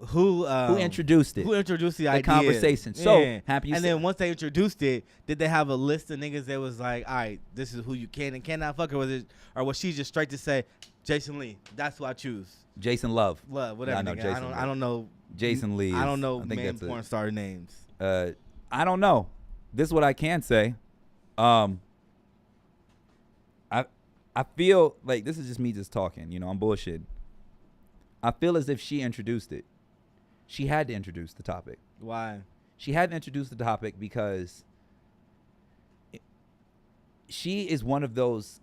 who
introduced it?
Who introduced the idea?
Conversation. So happy you
and
said.
then once they introduced it, did they have a list of niggas that was like, all right, this is who you can and cannot fuck, or was she just straight to say, Jason Lee, that's who I choose?
Jason Love.
Whatever.
I know
nigga.
Jason
I don't know.
Jason Lee.
I don't know
I think
man
that's
porn star names.
I don't know. This is what I can say. I feel like this is just me just talking. You know, I'm bullshit. I feel as if she introduced it. She had to introduce the topic.
Why?
She had to introduce the topic because she is one of those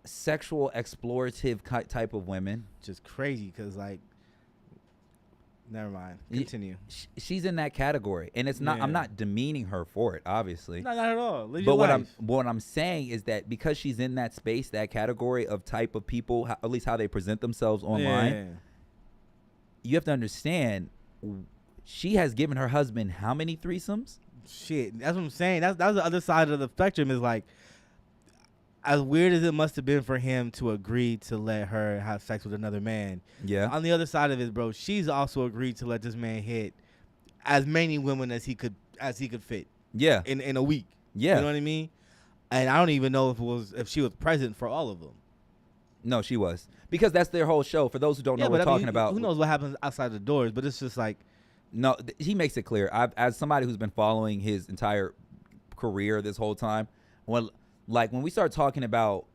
sexual explorative type of women.
Just crazy, because like, never mind. Continue.
She's in that category, and it's not. I'm not demeaning her for it, obviously.
No, not at all.
But what I'm saying is that because she's in that space, that category of type of people, at least how they present themselves online, you have to understand. She has given her husband how many threesomes?
Shit, that's what I'm saying. That's the other side of the spectrum. Is like, as weird as it must have been for him to agree to let her have sex with another man. Yeah. On the other side of it, bro, she's also agreed to let this man hit as many women as he could fit.
Yeah.
In a week.
Yeah.
You know what I mean? And I don't even know if she was present for all of them.
No, she was, because that's their whole show. For those who don't know, what we're talking about.
Who knows what happens outside the doors? But it's just like,
no, he makes it clear. As somebody who's been following his entire career this whole time, when we start talking about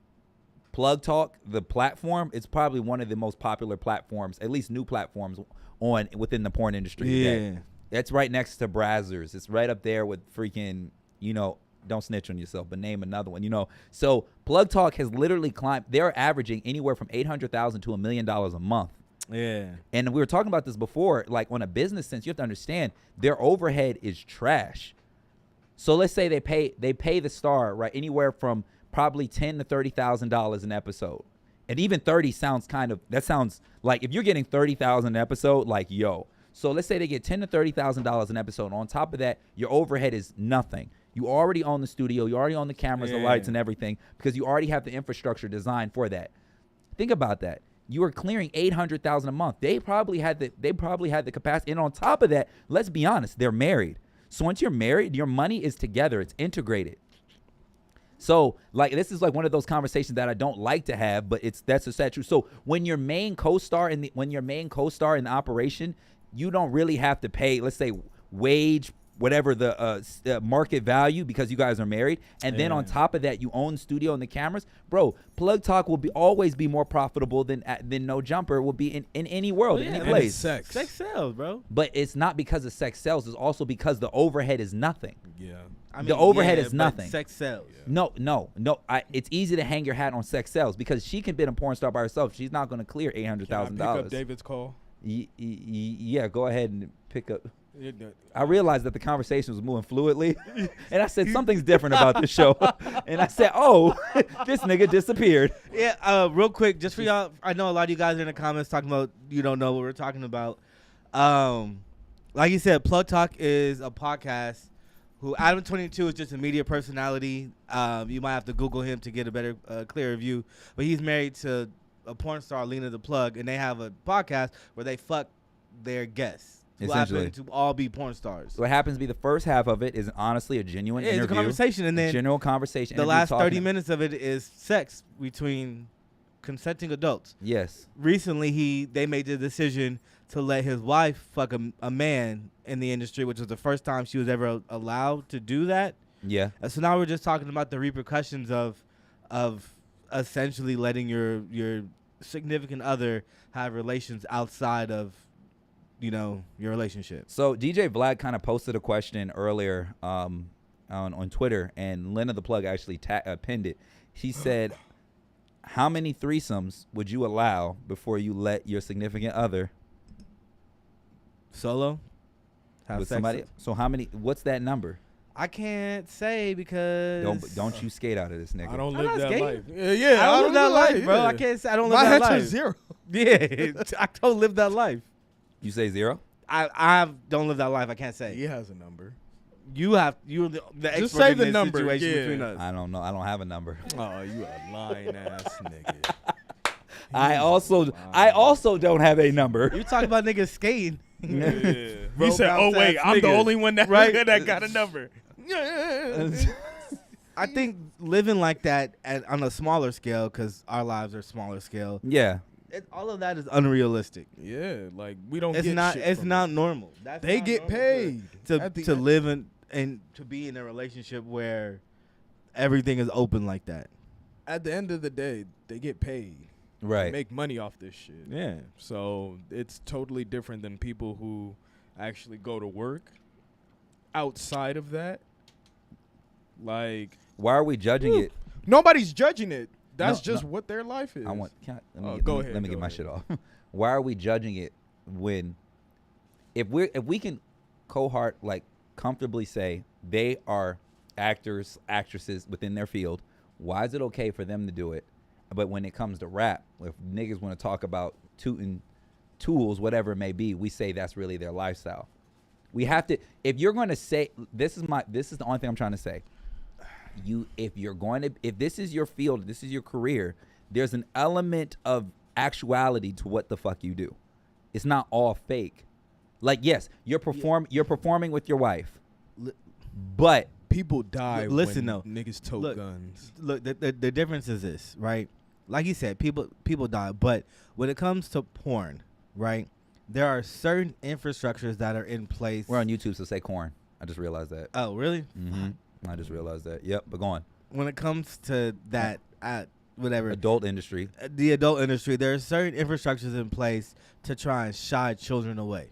Plug Talk, the platform, it's probably one of the most popular platforms, at least new platforms within the porn industry.
Yeah,
today. That's right next to Brazzers. It's right up there with freaking, don't snitch on yourself, but name another one. So Plug Talk has literally climbed. They're averaging anywhere from $800,000 to $1 million a month.
Yeah. And
we were talking about this before. Like, on a business sense, you have to understand their overhead is trash. So let's say they pay the star, right, anywhere from probably $10,000 to $30,000 an episode. And even 30 sounds that sounds like, if you're getting $30,000 an episode, like, yo. So let's say they get $10,000 to $30,000 an episode. On top of that, your overhead is nothing. You already own the studio, you already own the cameras, the lights, and everything, because you already have the infrastructure designed for that. Think about that. You are clearing $800,000 a month. They probably had the capacity. And on top of that, let's be honest, they're married. So once you're married, your money is together. It's integrated. So this is like one of those conversations that I don't like to have, but that's just that true. So when your main co-star in the operation, you don't really have to pay, let's say, wage, whatever the market value, because you guys are married. And then on top of that, you own the studio and the cameras. Bro, Plug Talk will always be more profitable than No Jumper will be in any world, in any place.
Sex
sells, bro.
But it's not because of sex sells. It's also because the overhead is nothing.
Yeah.
The overhead is nothing.
Sex sells.
Yeah. No. It's easy to hang your hat on sex sells, because she can be a porn star by herself. She's not going to clear $800,000.
Can I pick up David's call?
Yeah, go ahead and pick up. I realized that the conversation was moving fluidly, and I said something's different about this show. And I said, "Oh, this nigga disappeared."
Yeah, real quick, just for y'all. I know a lot of you guys are in the comments talking about you don't know what we're talking about. Like you said, Plug Talk is a podcast. Who Adam22 is just a media personality. You might have to Google him to get a better, clearer view. But he's married to a porn star, Lena the Plug, and they have a podcast where they fuck their guests.
Essentially,
to all be porn stars.
What happens to be the first half of it is honestly a genuine interview.
It's a conversation, and then
general conversation.
The last 30 minutes of it is sex between consenting adults.
Yes.
Recently, they made the decision to let his wife fuck a man in the industry, which was the first time she was ever allowed to do that.
Yeah.
So now we're just talking about the repercussions of essentially letting your significant other have relations outside of your relationship.
So DJ Vlad kind of posted a question earlier on Twitter, and Lena the Plug actually pinned it. He said, how many threesomes would you allow before you let your significant other
solo have
with
sex
somebody? So how many? What's that number?
I can't say because
don't you skate out of this, nigga.
I don't live that life.
Yeah, I don't live that life, bro.
Yeah.
I can't say I don't live that life.
My answer is 0.
Yeah, I don't live that life.
You say 0?
I don't live that life. I can't say.
He has a number.
You're the expert
Just say
in
the
this
number.
situation
Yeah.
between us.
I don't know. I don't have a number.
Oh, you a lying ass nigga.
I also don't have a number.
You talking about niggas skating?
Yeah. He
Roll
said, "Oh
bounce
wait,
ass
I'm the
niggas."
only one that
Right.
that got a number."
I think living like that on a smaller scale, because our lives are smaller scale.
Yeah.
All of that is unrealistic.
Yeah, like we don't.
It's
get
not.
shit
It's
from
not
it.
normal. That's
They
not
get
normal
paid
to
at the
to
end.
live in and to be in a relationship where everything is open like that.
At the end of the day, they get paid. They
Right.
make money off this shit.
Yeah.
So it's totally different than people who actually go to work outside of that. Like,
Why are we judging it?
nobody's judging it. That's
No,
just
no.
what their life is.
Let me,
Go
let
ahead,
me
go
get my
ahead.
shit off. Why are we judging it when if we can cohort like comfortably say they are actors, actresses within their field, why is it okay for them to do it? But when it comes to rap, if niggas want to talk about tooting tools, whatever it may be, we say that's really their lifestyle. We have to, if you're going to say, this is the only thing I'm trying to say. If this is your field, this is your career, there's an element of actuality to what the fuck you do. It's not all fake. Like, yes, you're performing with your wife, but
People die
Listen,
when
though.
niggas tote
Look,
guns.
Look, the difference is this, right? Like you said, people die, but when it comes to porn, right? There are certain infrastructures that are in place.
we're on YouTube, so say corn. I just realized that.
Oh, really?
I just realized that. Yep, but go on.
When it comes to that, whatever,
Adult industry.
the adult industry, there are certain infrastructures in place to try and shy children away.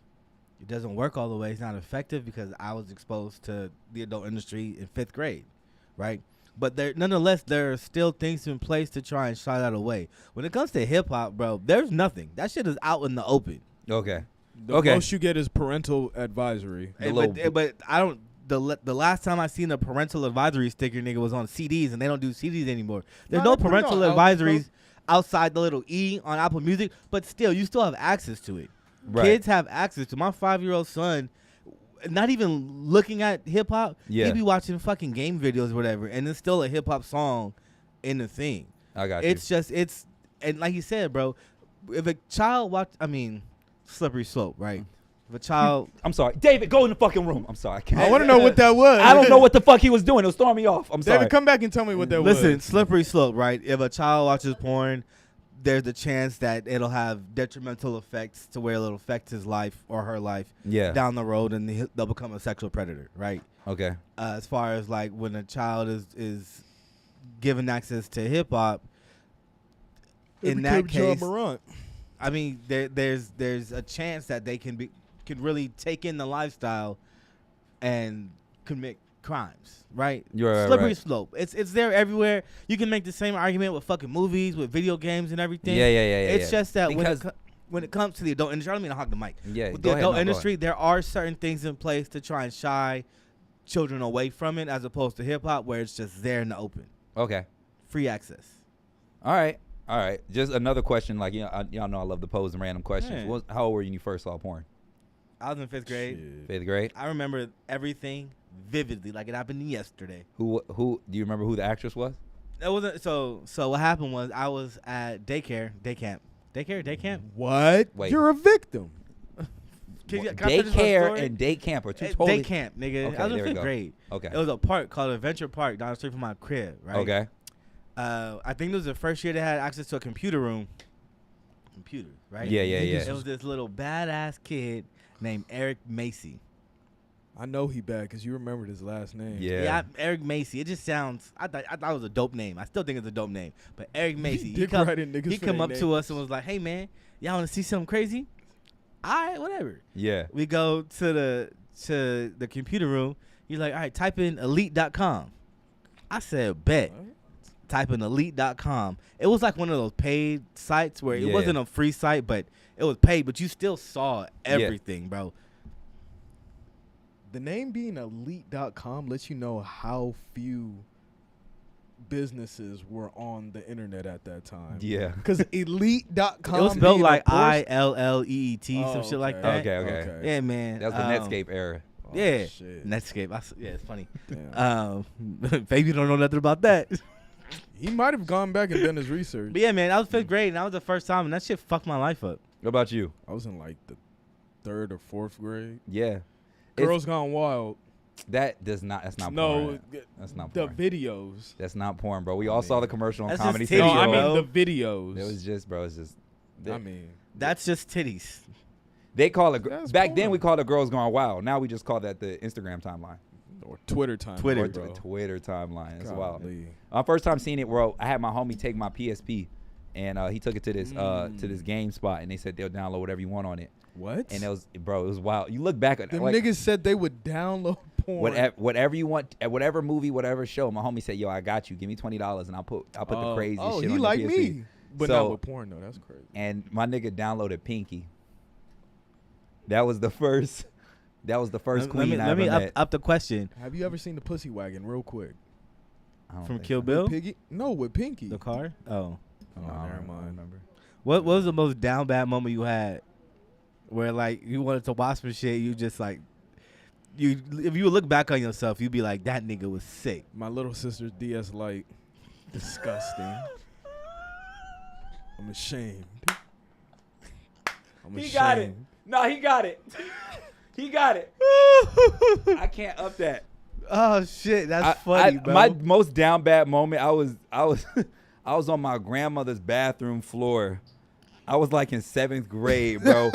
It doesn't work all the way. It's not effective because I was exposed to the adult industry in 5th grade, right? But nonetheless, there are still things in place to try and shy that away. When it comes to hip hop, bro, there's nothing. That shit is out in the open.
Okay.
The
Okay.
most you get is parental advisory.
But I don't. The last time I seen a parental advisory sticker, nigga, was on CDs, and they don't do CDs anymore. There's
No,
no
they put it
parental
on
advisories outside the little E on Apple Music, but still, you still have access to it.
Right.
Kids have access to. My 5-year-old son, not even looking at hip hop,
Yeah.
he be watching fucking game videos or whatever, and it's still a hip hop song in the thing.
I got
It's just and like you said, bro, if a child slippery slope, right? If a child,
I'm sorry. David, go in the fucking room. I'm sorry. I can't.
I want to know what that was.
I don't know what the fuck he was doing. It was throwing me off. I'm sorry.
David, come back and tell me what that was.
listen, slippery slope, right? If a child watches porn, there's a chance that it'll have detrimental effects to where it'll affect his life or her life
Yeah.
down the road, and they'll become a sexual predator, right?
Okay.
As far as like when a child is given access to hip hop, in that case, I mean, there's a chance that they can really take in the lifestyle and commit crimes, right?
You're right,
Slippery
right.
slope. It's there everywhere. You can make the same argument with fucking movies, with video games and everything.
Yeah.
It's just that
Because-
when it comes to the adult industry, I don't mean to hog the mic.
Yeah.
With
go
the
ahead.
adult
No, go
industry,
ahead.
there are certain things in place to try and shy children away from it, as opposed to hip hop, where it's just there in the open,
Okay.
free access.
All right. Just another question. Like, y'all know I love to pose random questions.
Yeah.
How old were you when you first saw porn?
I was in 5th grade.
Fifth grade.
I remember everything vividly, like it happened yesterday.
Who do you remember who the actress was?
It wasn't so. What happened was I was at day camp.
What?
Wait.
You're a victim.
Can I finish my
Daycare
story?
and day camp are two totally.
Day camp, nigga.
Okay,
I was
there
in
we
5th
go.
grade.
Okay.
It was a park called Adventure Park down the street from my crib, right?
Okay.
I think it was the first year they had access to a computer room. Right?
Yeah.
It was this little badass kid named Eric Macy.
I know he bad because you remembered his last name.
Yeah.
Eric Macy. It just sounds. I thought it was a dope name. I still think it's a dope name. But Eric Macy.
Dick riding niggas
He
for
come
their
up to
names.
us and was like, "Hey man, y'all want to see something crazy? All right, whatever."
Yeah.
We go to the computer room. He's like, "All right, type in elite.com." I said, "Bet."
What?
Type in elite.com. It was like one of those paid sites where
Yeah.
it wasn't a free site, but it was paid, but you still saw everything, bro.
The name being elite.com lets you know how few businesses were on the internet at that time.
Yeah.
Because elite.com.
It was spelled
being a
like
portion-
ILLEET, some
Oh,
shit like
okay.
that.
Okay.
Yeah, man.
That was the Netscape era.
Oh,
Yeah,
shit.
Netscape. Yeah, it's funny.
Damn.
Baby don't know nothing about that.
He might have gone back and done his research.
But yeah, man, that was 5th grade, and that was the first time, and that shit fucked my life up.
What about you?
I was in like the 3rd or 4th grade.
Yeah.
Girls Gone Wild.
That's not
No,
porn. That's not
the
porn.
videos.
That's not porn, bro. We all saw the commercial on
That's
Comedy
just titties,
Central.
No, I
bro.
mean the videos.
It was just, bro. It's just.
I mean,
That's just titties.
They call it
That's
back then.
porn.
We called it Girls Gone Wild. Now we just call that the Instagram timeline
or Twitter time.
Twitter.
or
bro.
Twitter timeline. It's wild.
Golly.
First time seeing it, bro. I had my homie take my PSP, and he took it to this game spot, and they said they'll download whatever you want on it.
What?
And it was wild. You look back at
Them
like,
niggas said they would download porn.
whatever you want, at whatever movie, whatever show. My homie said, "Yo, I got you. Give me $20, and I'll put the craziest shit
he
on
like
your PSP."
me, but
So-
not with porn though. That's crazy.
And my nigga downloaded Pinky. That was the first. That was the first queen I
let
ever
me
met.
up the question
Have you ever seen the Pussy Wagon? Real quick.
I don't
from
think
Kill
so.
Bill.
Piggy? No, with Pinky.
The car. Oh,
Oh,
No, I
never
don't
mind.
remember.
what was the most down bad moment you had, where like you wanted to watch some shit, you just like, if you would look back on yourself, you'd be like, that nigga was sick.
My little sister's DS Lite. Disgusting. I'm ashamed. I'm
He
ashamed.
got it. No, he got it. He got it. I can't up that.
Oh shit, that's funny, bro.
My most down bad moment. I was I was on my grandmother's bathroom floor. I was like in 7th grade, bro,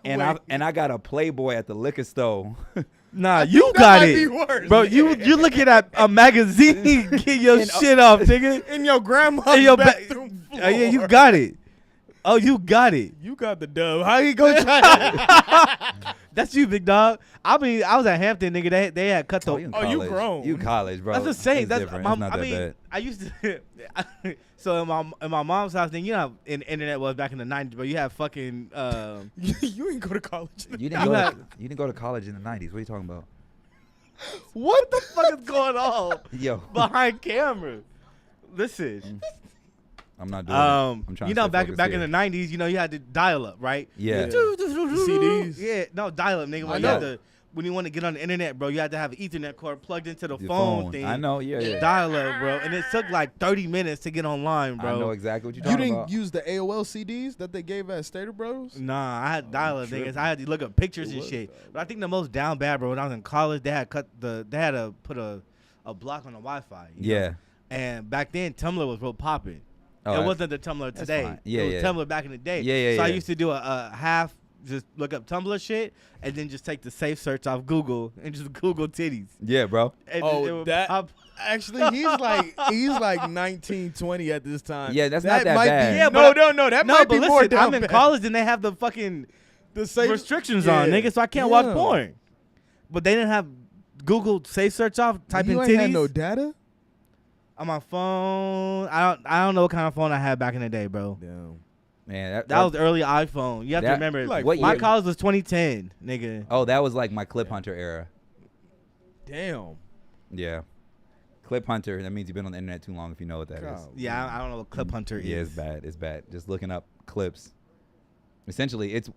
and I got a Playboy at the liquor store.
Nah, you
That
got
might
it,
be worse.
bro. You looking at a magazine, get your shit off, nigga.
In your grandma's
In your
bathroom floor.
Yeah, you got it. Oh, you got it.
You got the dub. How you gonna try that?
That's you, big dog. I mean, I was at Hampton, nigga. They had cut the.
in
Oh, you
college.
grown.
You college, bro.
That's the same.
It's
That's
different.
my,
It's not
I
that
mean,
bad.
I used to. So in my mom's house, then you know how in internet was back in the 90s, but you had fucking.
You ain't go to college.
You didn't go to college in the 90s. What are you talking about?
What the fuck is going on
Yo,
behind camera? Listen.
I'm not doing it. I'm trying
You
to
know,
stay
back
focused
in
here.
the 90s, you know, you had to dial up, right?
Yeah.
CDs?
Yeah, no, dial up, nigga.
I
When you had
know.
to, when you want to get on the internet, bro, you had to have an Ethernet cord plugged into the
Your
phone thing.
I know. Yeah.
Dial up, bro, and it took like 30 minutes to get online, bro.
I know exactly what you're
You
talking
didn't
about.
use the AOL CDs that they gave at Stater Bros?
Nah, I had dial up,
tripping.
niggas. I had to look up pictures
It
and
was
shit.
dial-up.
But I think the most down bad, bro, when I was in college, they had to put a block on the Wi-Fi. you know?
Yeah.
And back then, Tumblr was real popping.
Oh,
It wasn't the Tumblr today.
fine. Yeah,
it was
yeah.
Tumblr back in the day.
Yeah,
So I
yeah.
used to do a half, just look up Tumblr shit, and then just take the safe search off Google and just Google titties.
Yeah, bro.
And
Oh,
it would
that-
pop.
Actually, he's like 19, 20 at this time.
Yeah, that's not that
might
bad.
Be,
Yeah,
no,
but
no, that
No,
might
but
be more
listen,
down
I'm in
bad.
college and they have the fucking
The safe
restrictions on,
yeah.
nigga, so I can't watch
Yeah.
porn. But they didn't have Google safe search off, type
you
in
ain't
titties.
had no data.
On my phone, I don't know what kind of phone I had back in the day, bro.
Damn.
Man,
That was the early iPhone. You have to
That-
remember.
like
what
my
year?
college was 2010, nigga.
Oh, that was like my Clip Hunter era.
Damn.
Yeah. Clip Hunter, that means you've been on the internet too long if you know what that is.
God.
Yeah, I don't know what Clip Hunter
Yeah,
is.
it's bad. It's bad. Just looking up clips. Essentially, it's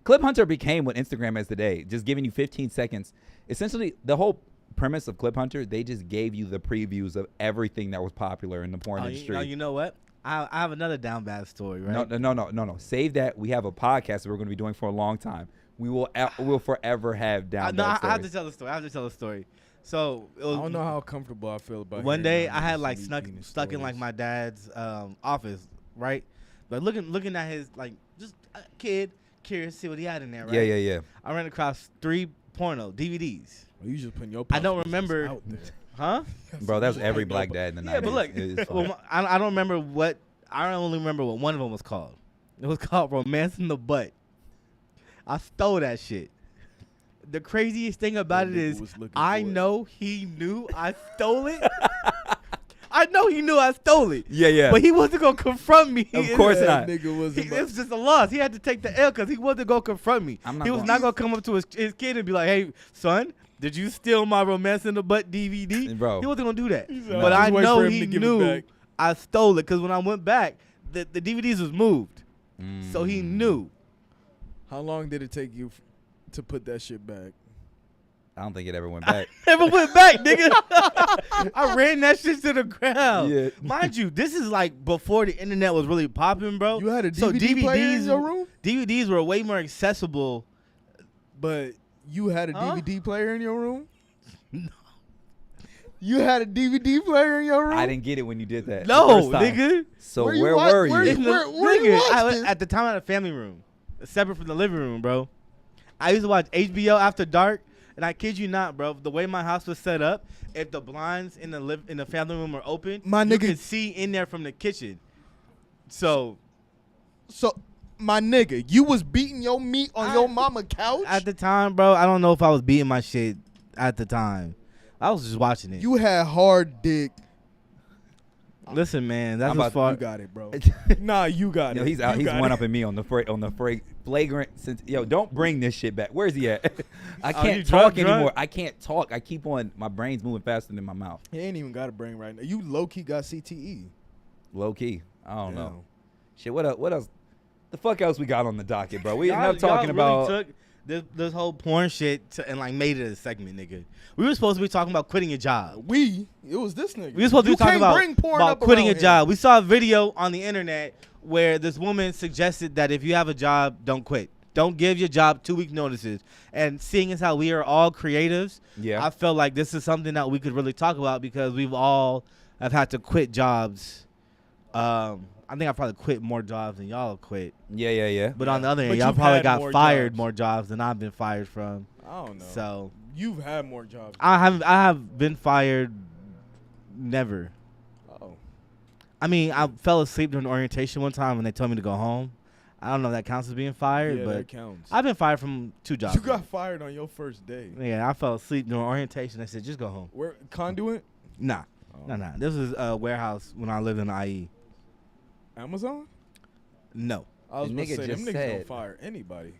Clip Hunter became what Instagram is today, just giving you 15 seconds. Essentially, the whole premise of Clip Hunter, they just gave you the previews of everything that was popular in the porn industry.
You know what? I have another down bad story, right?
No. Save that. We have a podcast that we're going to be doing for a long time. We'll forever have down bad
I have
stories.
to tell the story. So it was
I don't know how comfortable I feel about.
one
hearing
day
all
I had
these
like
sneaky penis
stuck in like
stories.
my dad's office, right? But looking at his like just a kid, curious to see what he had in there, right?
Yeah.
I ran across 3 porno DVDs.
Well, you just putting your.
I don't
puff business
remember-
out there.
Huh?
Bro, that was every black dad in the 90s.
Yeah, but look,
It's
well,
fine.
I don't remember what. I only remember what one of them was called. It was called Romance in the Butt. I stole that shit. The craziest thing about
That
it
nigga
is,
was looking
I
for it.
know he knew I stole it. I know he knew I stole it.
Yeah.
But he wasn't gonna confront me.
Of course
That
not.
nigga was.
It was just a loss. He had to take the L because he wasn't gonna confront me.
I'm not
He was
gonna-
not gonna come up to his kid and be like, "Hey, son, did you steal my Romance in the Butt DVD?"
Bro.
He wasn't gonna do that.
said,
But
"I'll
I
just wait
know
for him
he
to give it
knew
back."
I stole it because when I went back, the DVDs was moved, so he knew.
How long did it take you to put that shit back?
I don't think it ever went back.
Never went back, nigga. I ran that shit to the ground.
Yeah.
Mind you, this is like before the internet was really popping, bro.
You had a DVD player in your room?
DVDs were way more accessible.
But you had a
Huh?
DVD player in your room?
No.
You had a DVD player in your room?
I didn't get it when you did that.
No,
the first time.
nigga.
So
Where you
where
wa-
were
where
you?
you-
In the-
where you
nigga,
watched it?
at the time I had a family room, separate from the living room, bro. I used to watch HBO after dark, and I kid you not, bro. The way my house was set up, if the blinds in the family room were open,
My
you
nigga-
could see in there from the kitchen. So
So, my nigga, you was beating your meat on your mama couch?
at the time, bro, I don't know if I was beating my shit at the time. I was just watching it.
You had hard dick.
Listen, man, that's
I'm
as
about-
far.
You got it, bro. Nah, you got
Yo,
it.
he's out.
You
He's
got
one
it.
up in me on the flagrant. Yo, don't bring this shit back. Where's he at? I
you
can't
drunk,
talk anymore. I can't talk. I keep on. My brain's moving faster than my mouth.
He ain't even got a brain right now. You low key got CTE.
Low key. I don't know.
Damn.
Shit. What else? What else? The fuck else we got on the docket, bro? We
Y'all-
ended up talking
y'all
about.
really took this whole porn shit and like made it a segment, nigga. We were supposed to be talking about quitting your job.
It was this nigga.
We were supposed to
You
be talking
can't
about,
bring porn
about
up
quitting a
around here.
job. We saw a video on the internet where this woman suggested that if you have a job, don't quit. Don't give your job 2-week notices. And seeing as how we are all creatives,
Yeah.
I felt like this is something that we could really talk about because we've all have had to quit jobs. I think I probably quit more jobs than y'all have quit.
Yeah.
But on the other hand,
But
y'all
you've
probably
had
got
more
fired
jobs.
more jobs than I've been fired from.
I don't know.
So
You've had more jobs.
I have been fired. Never.
Oh.
I mean, I fell asleep during orientation one time when they told me to go home. I don't know if that counts as being fired,
Yeah,
but
that counts.
I've been fired from 2 jobs.
You got fired on your first day.
Yeah, I fell asleep during orientation. They said just go home.
Where conduit?
Nah,
Oh.
nah. This was a warehouse when I lived in the IE.
Amazon?
No,
I was
The
about to
nigga
say them
just
niggas don't
said-
fire anybody.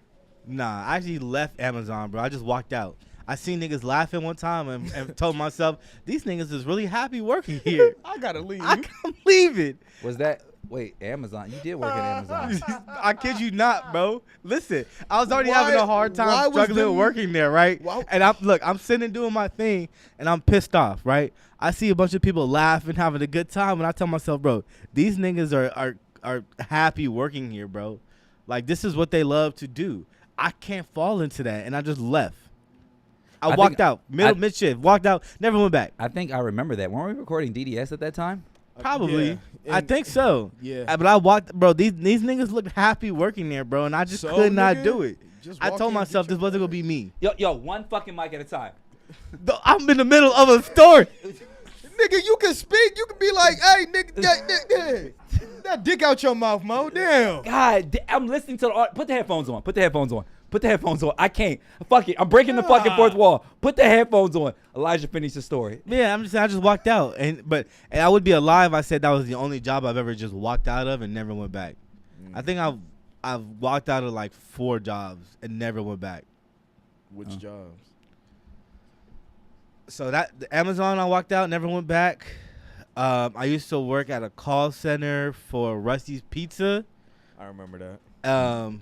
nah. I actually left Amazon, bro. I just walked out. I seen niggas laughing one time and told myself these niggas is really happy working here.
I gotta leave.
I can't believe it.
Was that? Wait, Amazon. You did work at Amazon.
I kid you not, bro. Listen, I was already
Why-
having a hard
why
time
was
struggling
them-
working there, right?
Why-
And I'm sitting doing my thing, and I'm pissed off, right? I see a bunch of people laughing, having a good time, and I tell myself, bro, these niggas are happy working here, bro. Like this is what they love to do. I can't fall into that, and I just left. I
I
walked
think-
out mid shift, walked out, never went back.
I think I remember that. Weren't we recording DDS at that time?
Probably,
Yeah,
I
and-
think so.
Yeah.
But I walked, bro. These niggas looked happy working there, bro, and I just
So,
could not
nigga,
do it.
just
I
walk
told
in,
myself
get
this
your
wasn't gonna
bag.
be me.
Yo, one fucking mic at a time.
I'm in the middle of a story.
Nigga, you can speak. You can be like, hey, nigga, that dick out your mouth, Mo. Damn.
I'm listening to the. Put the headphones on. Put the headphones on. Put the headphones on. I can't. Fuck it. I'm breaking the fucking fourth wall. Put the headphones on. Elijah, finish the story.
Yeah, I just walked out, and I would be alive. I said that was the only job I've ever just walked out of and never went back. I think I've walked out of like 4 jobs and never went back.
Which jobs?
So the Amazon, I walked out, never went back. I used to work at a call center for Rusty's Pizza.
I remember that.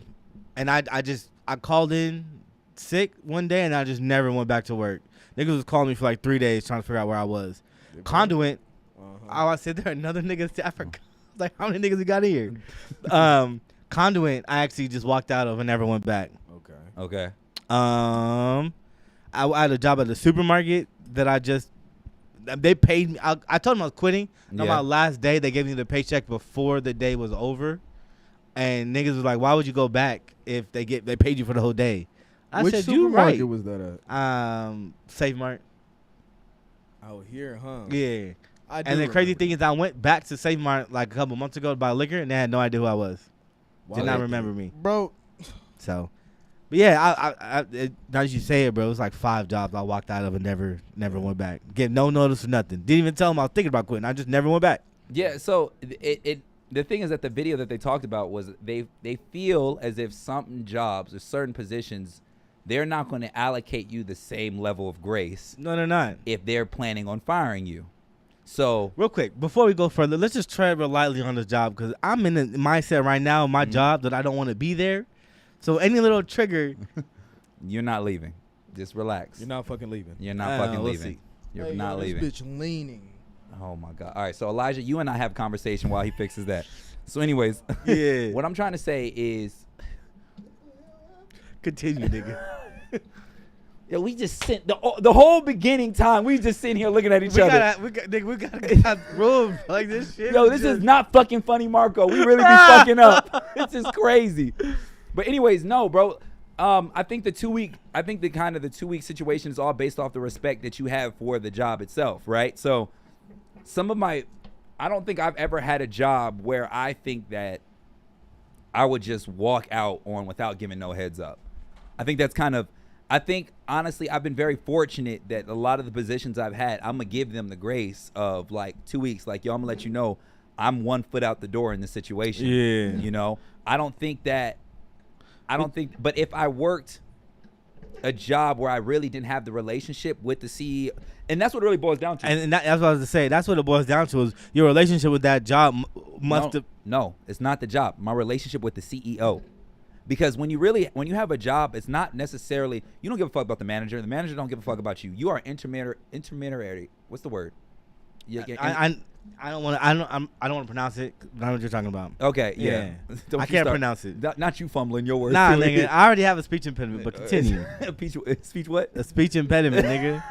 And I called in sick one day, and I just never went back to work. Niggas was calling me for like 3 days trying to figure out where I was. Conduit. I said there are another niggas. I forgot. Like how many niggas we got here? Conduit. I actually just walked out of and never went back.
Okay.
Okay.
I had a job at the supermarket that they paid me. I told them I was quitting. On
Yeah.
my last day, they gave me the paycheck before the day was over. And niggas was like, why would you go back if they paid you for the whole day? I
Which
said, you
supermarket
right.
was that at?
Save Mart.
Out here, huh?
Yeah.
I do
And the crazy
remember
thing is I went back to Save Mart like a couple months ago to buy liquor, and they had no idea who I was.
that.
Did
Why
not
they-
remember me.
Bro,
So, but yeah, now that you say it, bro, it was like 5 jobs I walked out of and never went back. Get no notice or nothing. Didn't even tell them I was thinking about quitting. I just never went back.
Yeah. So the thing is that the video that they talked about was they feel as if certain jobs or certain positions, they're not going to allocate you the same level of grace
No, they're not.
if they're planning on firing you. So
Real quick, before we go further, let's just tread real lightly on this job because I'm in the mindset right now in my job that I don't want to be there. So any little trigger,
you're not leaving. Just relax.
You're not fucking leaving.
You're not fucking
we'll
leaving.
see.
You're
Hey,
not
yo,
leaving.
This bitch leaning.
Oh my God. All right. So Elijah, you and I have a conversation while he fixes that. So anyways,
Yeah.
what I'm trying to say is,
Continue, nigga.
yeah, we just sit the whole beginning time. We just sitting here looking at each other.
We gotta get out the room like this shit.
Yo, this is not fucking funny, Marco. We really be fucking up. This is crazy. But anyways, no, bro. I think the 2 week, I think the kind of the 2 week situation is all based off the respect that you have for the job itself, right? So I don't think I've ever had a job where I think that I would just walk out on without giving no heads up. I think that's kind of, I think honestly, I've been very fortunate that a lot of the positions I've had, I'm gonna give them the grace of like 2 weeks, like, yo, I'm gonna let you know I'm 1 foot out the door in this situation.
Yeah.
You know, but if I worked a job where I really didn't have the relationship with the CEO, and that's what it really boils down to.
And that's what I was to say. That's what it boils down to is your relationship with that job must have.
No, it's not the job. My relationship with the CEO. Because when you have a job, it's not necessarily, you don't give a fuck about the manager. The manager don't give a fuck about you. You are intermediary. What's the word?
I don't want to pronounce it. But I know what you're talking about.
Okay, yeah.
I can't pronounce it.
Not you fumbling your words.
Nah,
too.
nigga. I already have a speech impediment, but continue.
Speech what?
A speech impediment, nigga.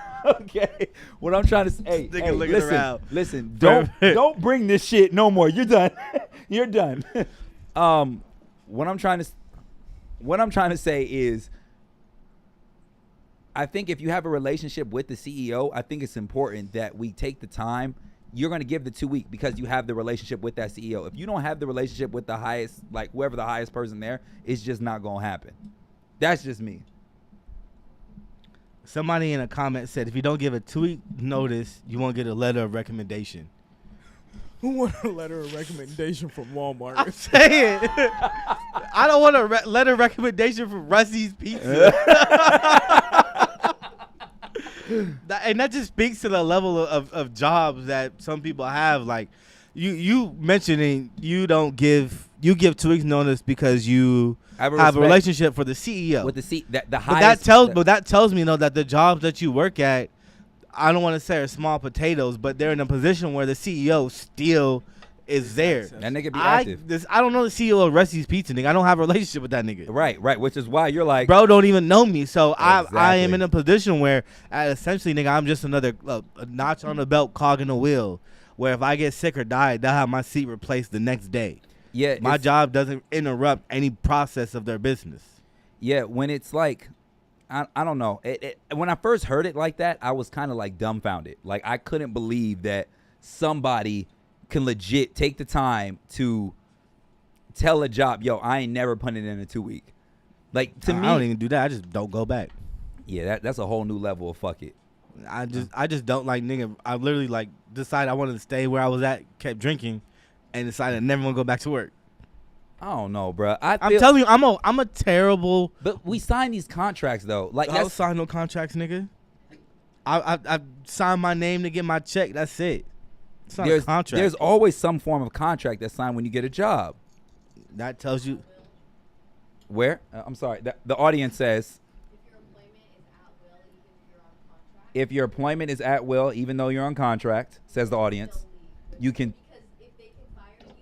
Okay. What I'm trying to say, hey,
looking around.
listen, don't bring this shit no more. You're done. You're done. What I'm trying to say is, I think if you have a relationship with the CEO, I think it's important that we take the time. You're going to give the 2 week because you have the relationship with that CEO. If you don't have the relationship with the highest, like whoever the highest person there, it's just not going to happen. That's just me.
Somebody in a comment said, if you don't give a 2 week notice, you won't get a letter of recommendation.
Who want a letter of recommendation from Walmart?
I'm saying, I don't want a letter of recommendation from Rusty's Pizza. And that just speaks to the level of jobs that some people have. Like you mentioning you give 2 weeks notice because you have a relationship for the CEO
with the
highest.
highest.
But that tells me, that the jobs that you work at, I don't want to say are small potatoes, but they're in a position where the CEO still is there.
That nigga be active.
I don't know the CEO of Rusty's Pizza, nigga. I don't have a relationship with that nigga.
Right. Which is why you're like,
bro, don't even know me. So I am
Exactly.
in a position where, essentially, nigga, I'm just another a notch on the belt, cog in the wheel. Where if I get sick or die, they'll have my seat replaced the next day.
yeah,
My job doesn't interrupt any process of their business.
Yeah, when it's like, I don't know. When I first heard it like that, I was kind of like dumbfounded. Like I couldn't believe that somebody can legit take the time to tell a job, yo, I ain't never putting it in a 2 week. Like to me,
I don't even do that. I just don't go back.
Yeah, that's a whole new level of fuck it.
I just don't like, nigga. I literally like decided I wanted to stay where I was at, kept drinking, and decided I never want to go back to work.
I don't know, bro.
I'm telling you, I'm a terrible.
But we signed these contracts though. Like
I don't sign no contracts, nigga. I signed my name to get my check. That's it. It's not a contract.
There's always some form of contract that's signed when you get a job.
That tells you.
Where? I'm sorry. The audience says, if your employment is at will, even though you're on contract, says the audience, you can.
Because if they can fire you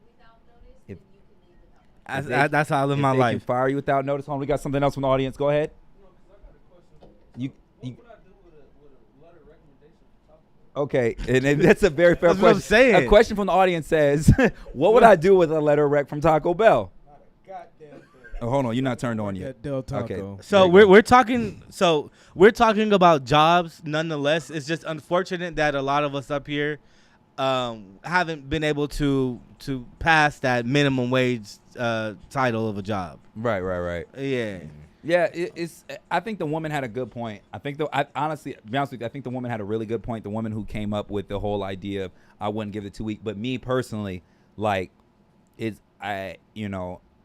without notice, then you can leave without notice.
That's how I live my
They
life.
can fire you without notice. Hold on, we got something else from the audience. Go ahead. You okay? And that's a very fair
That's what I'm
question.
saying.
A question from the audience says, "What would I do with a letter of rec from Taco Bell?" Oh, hold on, you're not turned on yet.
Del Taco.
Okay.
So we're talking. So we're talking about jobs. Nonetheless, it's just unfortunate that a lot of us up here haven't been able to pass that minimum wage title of a job.
Right.
Yeah.
Yeah, it's. I think the woman had a good point. Honestly, to be honest with you, I think the woman had a really good point. The woman who came up with the whole idea of I wouldn't give it 2 weeks, but me personally, like,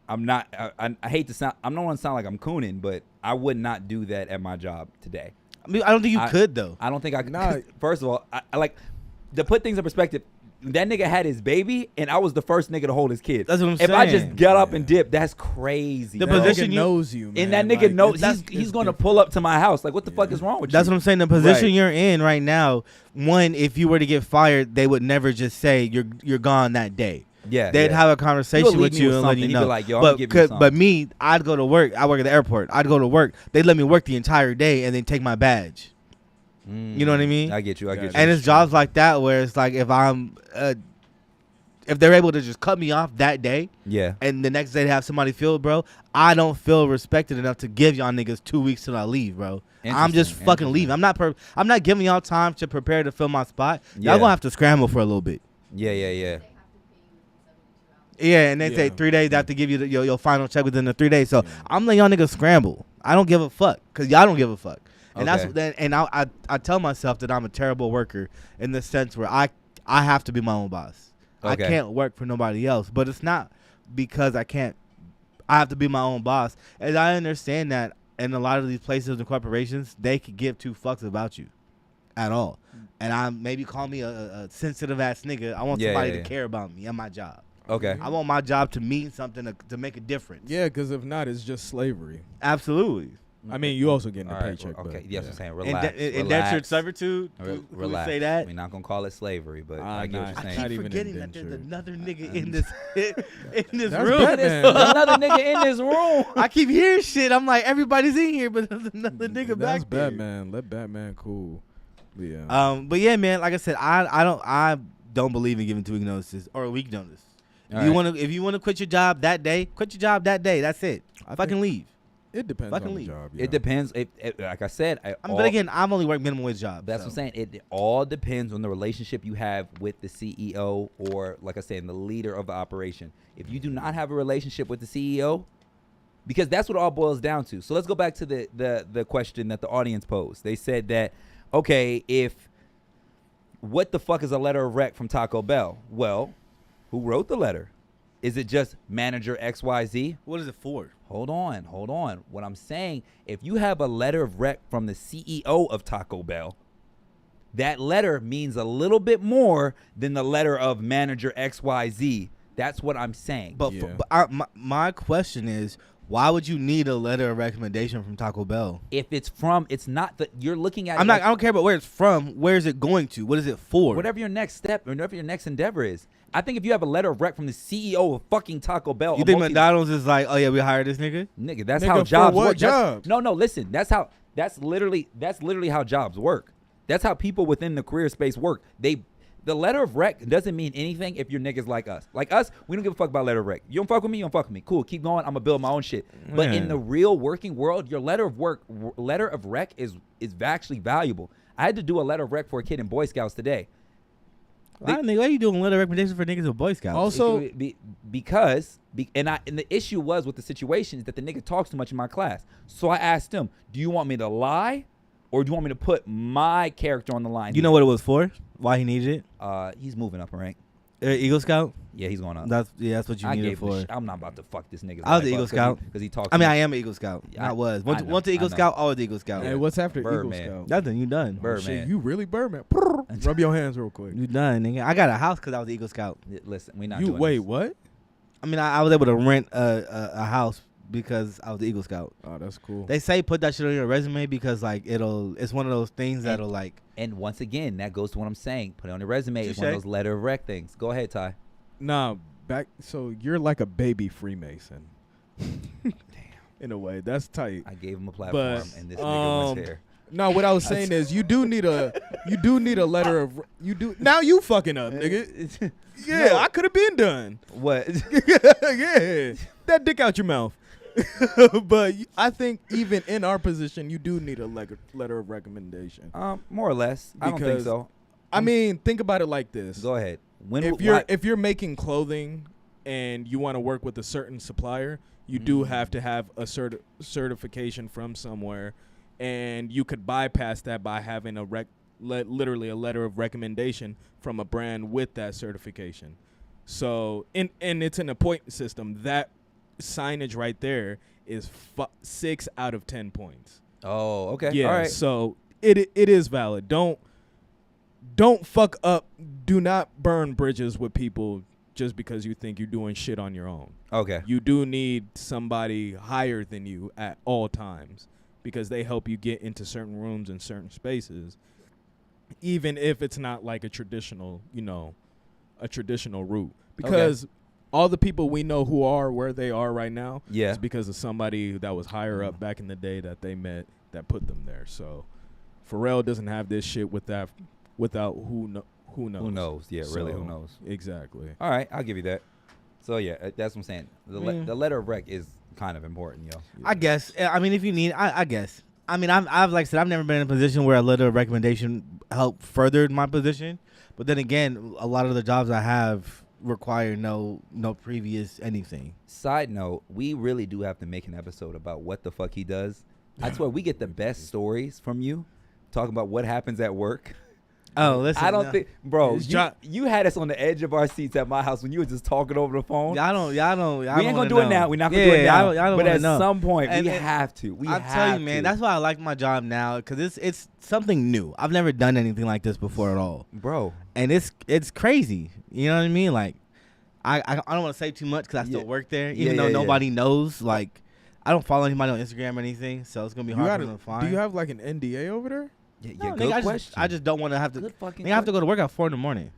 I'm not. I hate to sound. I don't want to sound like I'm cooning, but I would not do that at my job today.
I mean, I don't think you could though.
I don't think I could.
Nah.
First of all, I like to put things in perspective. that nigga had his baby, and I was the first nigga to hold his kid.
That's what I'm
if
saying.
I just got up and dip, that's crazy.
The
bro.
position
nigga
you-
knows you, man.
And that nigga
Like,
knows
it's-
he's
it's
gonna
different.
pull up to my house. Like, what the fuck is wrong with
That's
you?
what I'm saying. The position
Right.
you're in right now, one, if you were to get fired, they would never just say you're gone that day.
Yeah,
They'd
yeah.
have a
You'll
conversation
leave
with
me
you
with
and let
something.
you
He'd be
know.
like, yo, I'ma give you
but
something.
me, I'd go to work. I work at the airport. I'd go to work. They'd let me work the entire day and then take my badge. You know what I mean?
I get you. I get you.
And it's jobs like that where it's like if they're able to just cut me off that day
yeah.
and the next day they have somebody fill, bro, I don't feel respected enough to give y'all niggas 2 weeks till I leave, bro. I'm just
Interesting,
fucking
interesting.
leaving. I'm not giving y'all time to prepare to fill my spot.
Yeah.
Y'all gonna have to scramble for a little bit.
Yeah.
They have to pay you in 72 hours.
Yeah, and they say
Yeah.
3 days. They have to give you your final check within the 3 days. So I'm letting y'all niggas scramble. I don't give a fuck because y'all don't give a fuck. And
Okay.
I tell myself that I'm a terrible worker in the sense where I have to be my own boss. I
Okay.
can't work for nobody else. But it's not because I can't. I have to be my own boss. And I understand that in a lot of these places and corporations, they could give two fucks about you at all. And I maybe call me a sensitive ass nigga. I want
Yeah,
somebody
yeah,
to
yeah.
care about me and my job.
Okay.
I want my job to mean something to make a difference.
Yeah, because if not, it's just slavery.
Absolutely.
I mean, you also getting a
All right,
paycheck.
okay.
but,
Yes, I'm saying
Inde-
relax.
indentured
relax.
servitude.
Re-
Who
relax.
say that?
We're not gonna call it slavery, but
Ah,
I get
nah,
what
I
you're
not
saying.
keep
even
forgetting that there's
indentured.
another nigga in this in this
That's
room.
Batman.
There's another nigga in this room.
I keep hearing shit. I'm like, everybody's in here, but there's another nigga
That's
back there.
Batman. Let Batman cool. Yeah.
But yeah, man. Like I said, I don't believe in giving 2 week notices or a week notice.
All right.
If you wanna quit your job that day, quit your job that day. That's it.
I
Fucking
think
leave.
it depends
fucking
on the
leave.
job.
It depends. Like I said,
But again, I've only worked minimum wage jobs.
that's what I'm saying. It all depends on the relationship you have with the CEO or, like I said, the leader of the operation. If you do not have a relationship with the CEO, because that's what it all boils down to. So let's go back to the question that the audience posed. They said that, okay, what the fuck is a letter of rec from Taco Bell? Well, who wrote the letter? Is it just manager XYZ?
What is it for?
Hold on. What I'm saying, if you have a letter of rec from the CEO of Taco Bell, that letter means a little bit more than the letter of manager XYZ. That's what I'm saying.
But,
Yeah.
my question is, why would you need a letter of recommendation from Taco Bell?
if it's not that you're looking at,
I
it
don't care about where it's from. Where is it going to? What is it for?
whatever your next step, whatever your next endeavor is. I think if you have a letter of rec from the CEO of fucking Taco Bell,
You
a
think
multi-
McDonald's is like, oh yeah, we hired this nigga?
nigga, that's
Nigga,
how
for
jobs
what
work.
jobs?
No, listen. That's literally how jobs work. That's how people within the career space work. The letter of rec doesn't mean anything if you're niggas like us. Like us, we don't give a fuck about letter of rec. You don't fuck with me, you don't fuck with me. Cool, keep going. I'm gonna build my own shit. But in
Yeah.
the real working world, your letter of rec is actually valuable. I had to do a letter of rec for a kid in Boy Scouts today.
Why are you doing letter of recommendation for niggas with Boy Scouts?
Also-
Because the issue was with the situation is that the nigga talks too much in my class. So I asked him, do you want me to lie or do you want me to put my character on the line?
you know what it was for? Why he needed it?
He's moving up in rank.
Eagle Scout.
Yeah, he's going up.
That's what you
I
needed
gave
for.
I'm not about to fuck this nigga.
I was the Eagle Scout.
because he talks.
I mean,
too
I am an Eagle Scout.
Yeah,
I was.
I
Went
know,
to Eagle
I know.
Scout. Always Eagle Scout.
Hey, what's after
Birdman.
Eagle Scout?
Nothing. You done.
much. Bird,
Shit,
man.
you really Birdman? Rub your hands real quick.
You done, nigga. I got a house because I was the Eagle Scout.
Listen, we not.
You
doing
wait,
this.
what?
I mean, I was able to rent a house because I was the Eagle Scout.
Oh, that's cool.
They say put that shit on your resume because like it's one of those things that'll like.
And once again, that goes to what I'm saying. Put it on your resume. It's one
Touche.
of those letter of rec things. Go ahead, Ty.
Nah, back. So you're like a baby Freemason.
Damn.
In a way, that's tight.
I gave him a platform,
But,
and this nigga was here.
No, what I was saying is you do need a letter of now you fucking up, nigga. Yeah,
No.
I could have been done.
What?
Yeah, that dick out your mouth. But I think even in our position, you do need a letter of recommendation.
More or less. I don't think
Because-
so.
I mean, think about it like this:
Go ahead.
if you're making clothing and you want to work with a certain supplier, you do have to have a certification from somewhere, and you could bypass that by having literally a letter of recommendation from a brand with that certification. So, and it's an appointment system. That signage right there is 6 out of 10 points.
Oh, okay.
Yeah,
All right.
so it is valid. don't fuck up. Do not burn bridges with people just because you think you're doing shit on your own.
Okay.
You do need somebody higher than you at all times because they help you get into certain rooms and certain spaces, even if it's not like a traditional, a traditional route. Because all the people we know who are where they are right now is because of somebody that was higher up back in the day that they met that put them there. So Pharrell doesn't have this shit without who knows.
Who knows? Yeah, really, who knows?
Exactly.
All right, I'll give you that. So, yeah, that's what I'm saying. The letter of rec is kind of important, yo.
I guess. I mean, if you need, I guess. I mean, I've like I said, I've never been in a position where a letter of recommendation helped further my position. But then again, a lot of the jobs I have require no previous anything.
Side note, we really do have to make an episode about what the fuck he does. I swear, we get the best stories from you talking about what happens at work.
Oh, listen.
I don't think, bro. You had us on the edge of our seats at my house when you were just talking over the phone.
I don't.
We ain't gonna do it now. We're not gonna do it now. But at some point, we have to.
I'll tell you, man. That's why I like my job now because it's something new. I've never done anything like this before at all,
bro.
And it's crazy. You know what I mean? Like, I don't want to say too much because I still work there, even though nobody knows. Like, I don't follow anybody on Instagram or anything, so it's gonna be hard for them to find.
Do you have like an NDA over there?
Yeah, good question.
I just don't want to have to.
Good fucking.
I have to go to work at 4 a.m.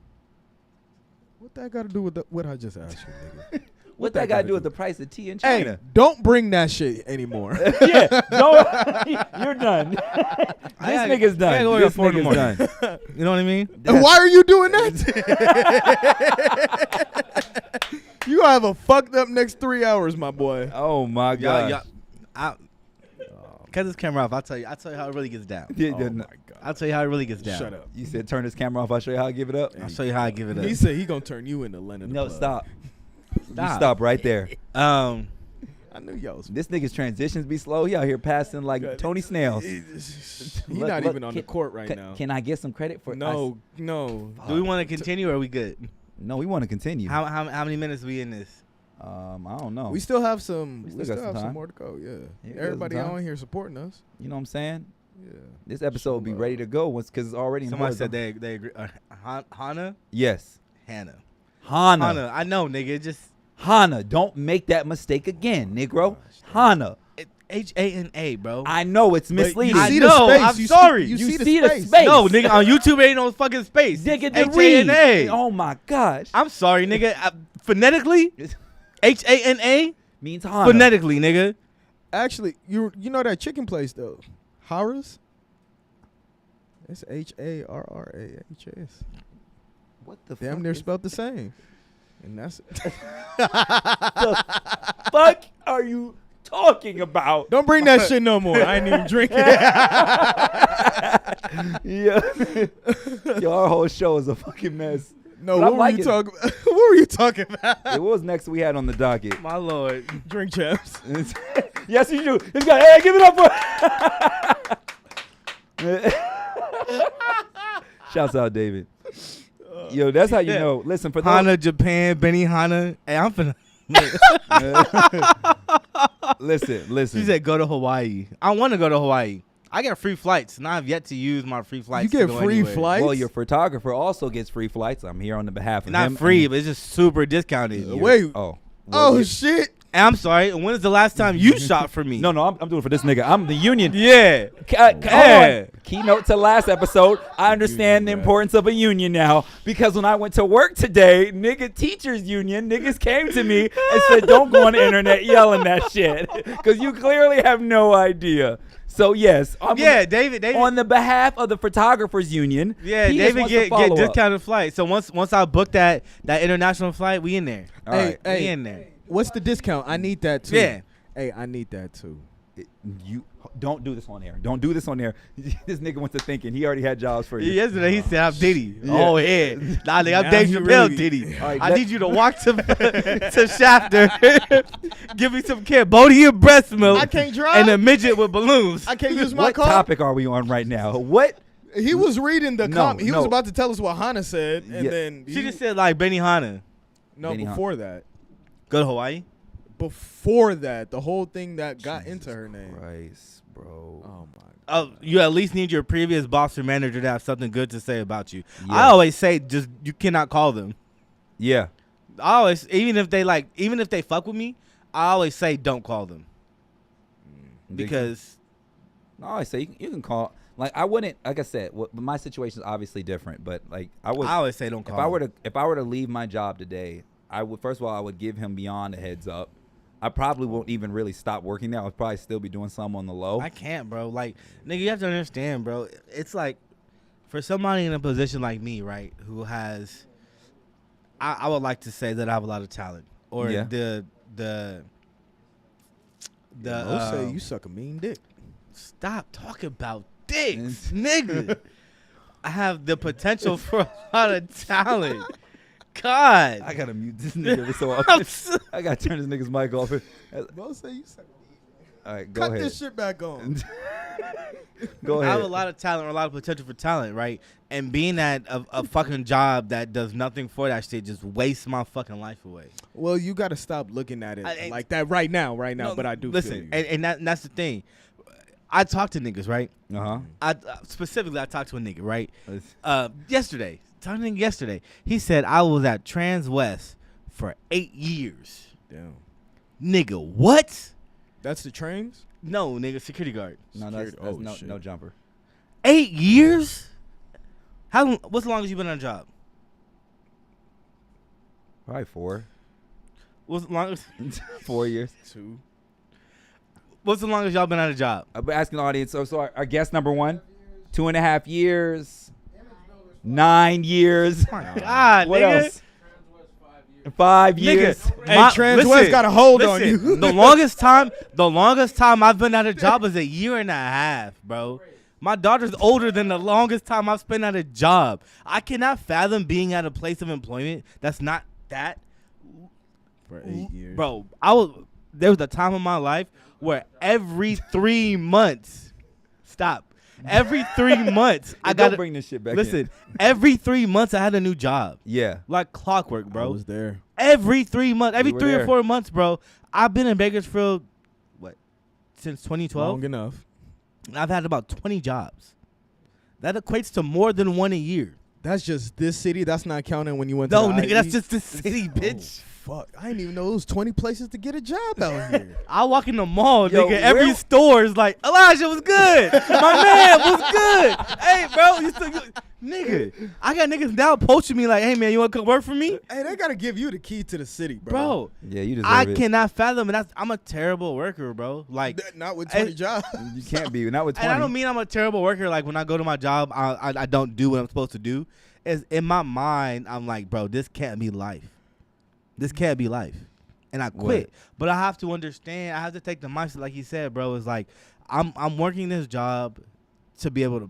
What that got to do with what I just asked you, nigga?
What that got to do with the price of tea in China?
Hey, don't bring that shit anymore.
Yeah, don't. You're done. This nigga's done.
I go
This
at 4
nigga's done.
You know what I mean?
And why are you doing that? You gonna have a fucked up next 3 hours, my boy.
Oh my god.
Cut this camera off. I'll tell you how it really gets down.
Yeah,
Oh my god.
I'll tell you how it really gets down.
Shut up.
You said turn this camera off. I'll show you how I give it up.
I'll show you how I give it up.
He said he gonna turn you into Lennon.
No, stop.
Stop.
You stop right there.
I knew y'all was.
This nigga's transitions be slow. He out here passing like Tony Snails.
He's not even on the court right now.
Can I get some credit for?
No.
Do we want to continue or are we good?
No, we want to continue.
How many minutes we in this?
I don't know.
We still have some.
We
We
still
still
got some
have some
time.
more to go. Yeah.
Yeah, we got
Everybody
some time.
on here supporting us.
You know what I'm saying?
Yeah.
This episode will be ready to go because it's already in
Somebody
horizontal.
said they agree. Hannah?
Yes.
Hannah.
Hana.
I know, nigga. Just
Hana. Don't make that mistake again, Negro. Hana.
Hana, bro.
I know it's misleading.
You
I
see
know,
the space.
I'm
You
sorry.
You,
You
see
see the
the space.
space.
No, nigga, on YouTube ain't no fucking space.
Nigga, the read.
Hana.
Oh my gosh.
I'm sorry, nigga. Phonetically, Hana.
Means Hana.
Phonetically, nigga.
Actually, you know that chicken place though, Harris. It's Harrahs.
What the
Damn
fuck?
near spelled the same. And that's
fuck are you talking about?
Don't bring that shit no more. I ain't even drinking.
Yeah. Yo, our whole show is a fucking mess.
No,
But
what were you talking about? What were you talking about?
What was next we had on the docket?
My lord.
Drink champs.
Yes, you do. This guy, hey, give it up for. Shouts out, David. Yo, that's how you know. Listen, for those,
Hana, Japan, Benny Hana. Hey, I'm finna.
listen.
She said go to Hawaii. I want to go to Hawaii. I get free flights, and I've yet to use my free flights.
You get
to go
free
anywhere.
flights?
Well, your photographer also gets free flights. I'm here on the behalf of
Not
him.
free, but it's just super discounted.
Wait.
Oh.
Oh, shit.
And I'm sorry. When is the last time you shot for me?
No, I'm doing it for this nigga. I'm the union.
Yeah.
Hold
Yeah.
on. Keynote to last episode. I understand the importance of a union now because when I went to work today, nigga teachers union, niggas came to me and said, don't go on the internet yelling that shit because you clearly have no idea. So, yes.
David.
On the behalf of the photographers union.
Yeah,
he just
David
wants to
get
follow up.
discounted flight. So once I book that international flight, we in there.
All right.
Hey,
We in there.
what's the discount? I need that too.
Yeah.
Hey, I need that too.
You don't do this on air. Don't do this on air. This nigga went to thinking he already had jobs for you.
Yesterday he said I'm Diddy.
Yeah.
Oh yeah. Nah, nigga, I'm
Now
Dave
you
Chappelle
really-
Diddy.
All right,
I need you to walk to Shafter. Give me some Cambodia breast milk.
I can't drive.
And a midget with balloons.
I can't use my
What
car.
topic are we on right now? What?
He was reading the
No,
comment. He was
no.
about to tell us what Hana said, and
Yeah.
then
She just said like Benny Hanna.
no.
Benny
Before that,
Go to Hawaii.
before that, the whole thing that got into her name.
Christ, bro.
Oh my
you at least need your previous boss or manager to have something good to say about you.
Yeah.
I always say just you cannot call them.
Yeah.
I always even if they fuck with me, I always say don't call them because
I always say you can call. Like I wouldn't. Like I said, my situation is obviously different. But like I
always say don't call.
If I were to leave my job today, I would first of all I would give him beyond a heads up. I probably won't even really stop working there. I'll probably still be doing something on the low.
I can't, bro. Like, nigga, you have to understand, bro. It's like, for somebody in a position like me, right, who has, I would like to say that I have a lot of talent, or
Yeah.
the
Most say you suck a mean dick.
Stop talking about dicks, nigga. I have the potential for a lot of talent. God,
I gotta mute this nigga every so often. I gotta turn this nigga's mic off.
Most say you suck.
All right, go
Cut
ahead.
this shit back on.
Go
I
ahead.
have a lot of talent or a lot of potential for talent, right? And being at a fucking job that does nothing for that shit just wastes my fucking life away.
Well, you got to stop looking at it
I-
like that right now.
No,
But I do
listen,
feel you.
and that's the thing. I talk to niggas, right?
Uh
Specifically, I talked to a nigga, right?
huh.
Yesterday, talking to him yesterday, he said I was at Trans West for 8 years.
Damn.
Nigga, what?
That's the trains?
No, nigga, security guard.
No, that's
Security- oh, shit.
no jumper.
8 years? How long? What's the longest you been on a job?
Probably 4.
What's the longest?
4 years.
2.
What's the longest y'all been on a job?
I've been asking the audience. So our guest number 1, 2.5 years, 9 years.
God,
What
nigga.
else? 5 years.
Nigga,
Hey, Trans West got a hold on
listen,
you.
the longest time I've been at a job is 1.5 years, bro. My daughter's older than the longest time I've spent at a job. I cannot fathom being at a place of employment that's not that.
For 8 years.
Bro, there was a time in my life where every 3 months, every 3 months I
Don't
got
bring this shit back.
listen. Every 3 months I had a new job,
Yeah.
like clockwork,
I
bro.
was there.
Every 3 months, every
You were
3 or
there.
4 months, bro. I've been in Bakersfield, since 2012.
Long enough.
I've had about 20 jobs. That equates to more than one a year.
That's just this city. That's not counting when you went
No,
to the
nigga, that's
IE.
just the city, bitch.
Fuck. I didn't even know it was 20 places to get a job out here.
I walk in the mall,
Yo,
nigga. Every
where-
store is like, Elijah was good. My man was good. Hey, bro, nigga. I got niggas now poaching me like, hey, man, you want to come work for me?
Hey, they got to give you the key to the city, bro.
Bro,
Yeah, you deserve
I
it.
cannot fathom it. I'm a terrible worker, bro. Like,
Not with 20 jobs.
You can't be. Not with 20.
and I don't mean I'm a terrible worker. Like, when I go to my job, I don't do what I'm supposed to do. Is in my mind, I'm like, bro, this can't be life. This can't be life. And I quit.
What?
But I have to understand. I have to take the mindset, like he said, bro. It's like I'm working this job to be able to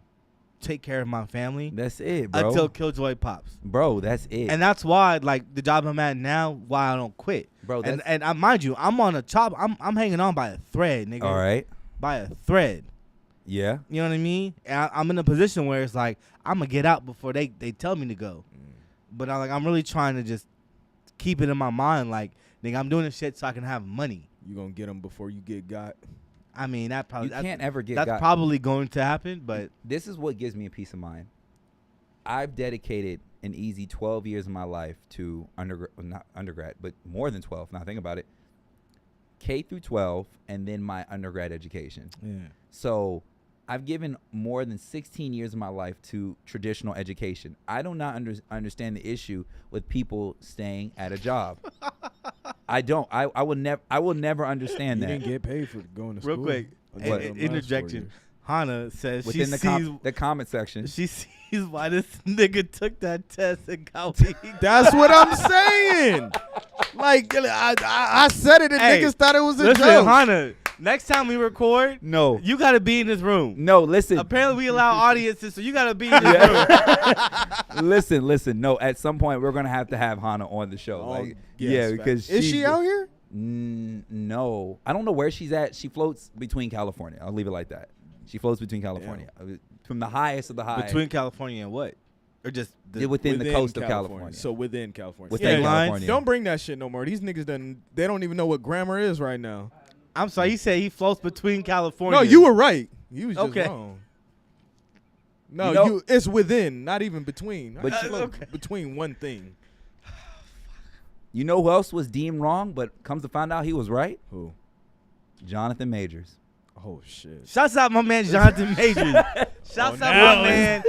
take care of my family
That's it, bro.
until Killjoy pops.
Bro, that's it.
And that's why, like, the job I'm at now, why I don't quit.
Bro,
And
that's
mind you, I'm on a chop. I'm hanging on by a thread, nigga.
all right.
By a thread.
Yeah.
You know what I mean? And I'm in a position where it's like I'm gonna get out before they tell me to go. But I'm really trying to just keep it in my mind, like, nigga, I'm doing this shit so I can have money.
You going to get them before you get got.
I mean, that probably
You can't ever get
that's
got.
probably going to happen, but
This is what gives me a peace of mind. I've dedicated an easy 12 years of my life to not undergrad, but more than 12. Now think about it. K through 12, and then my undergrad education.
yeah.
So I've given more than 16 years of my life to traditional education. I do not understand the issue with people staying at a job. I don't. I will never understand
You
that.
didn't get paid for going to school.
Real quick,
What?
interjection. Hannah says
Within the comment section.
she sees why this nigga took that test and got weak.
That's what I'm saying. Like, I said it and
Hey,
niggas thought it was a
Listen,
joke.
Hannah, next time we record,
No.
you gotta be in this room.
No, listen.
Apparently, we allow audiences, so you gotta be in this room.
listen. No, at some point we're gonna have to have Hannah on the show.
Oh,
Like,
yes,
yeah,
fact.
because
Is she out here?
No, I don't know where she's at. She floats between California. I'll leave it like that. She floats between California, from the highest of the high,
Between California and what? Or just
within the coast of California.
So within California.
Within
Yeah,
California.
Don't bring that shit no more. These niggas they don't even know what grammar is right now.
I'm sorry, he said he floats between California.
No, you were right. You was just
Okay.
wrong. No,
You know-
it's within, not even between.
But
It's
you-
like between one thing.
You know who else was deemed wrong, but comes to find out he was right?
Who?
Jonathan Majors.
Oh shit.
Shouts out my man Jonathan Majors. Shouts out
now
my man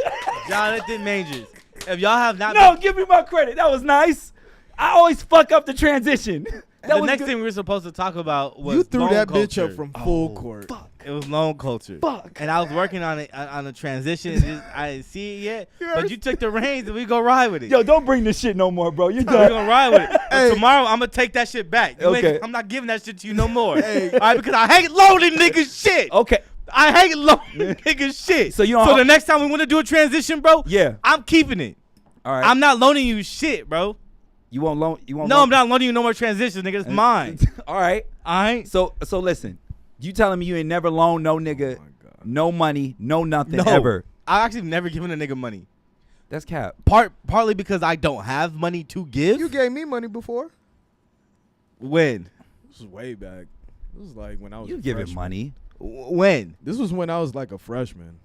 Jonathan Majors. If y'all have not
No, give me my credit. That was nice. I always fuck up the transition. That
the
was
next
good.
thing we were supposed to talk about was
You threw
loan
that
culture.
bitch up from full court.
Fuck.
It was loan culture.
Fuck.
And I was working on it on a transition. And just, I didn't see it yet. But you took the reins and we go ride with it.
Yo, don't bring this shit no more, bro. You're
We're
done.
gonna ride with it. But
Hey.
tomorrow I'm gonna take that shit back. You
Okay.
I'm not giving that shit to you no more.
Hey.
All right, because I hate loaning niggas shit.
Okay.
I hate loaning niggas shit.
So you don't
So
ho-
the next time we want to do a transition, bro,
Yeah.
I'm keeping it.
All right.
I'm not loaning you shit, bro.
You won't loan. You won't.
No,
loan-
I'm not loaning you no more transitions, nigga. It's mine.
All right.
All right.
So listen. You telling me you ain't never loaned no nigga,
Oh my God.
no money, no nothing
No.
ever?
I actually never given a nigga money.
That's cap.
Partly because I don't have money to give.
You gave me money before.
When?
This was way back. This was like when I was.
You
a
give it
freshman.
money.
When?
This was when I was like a freshman.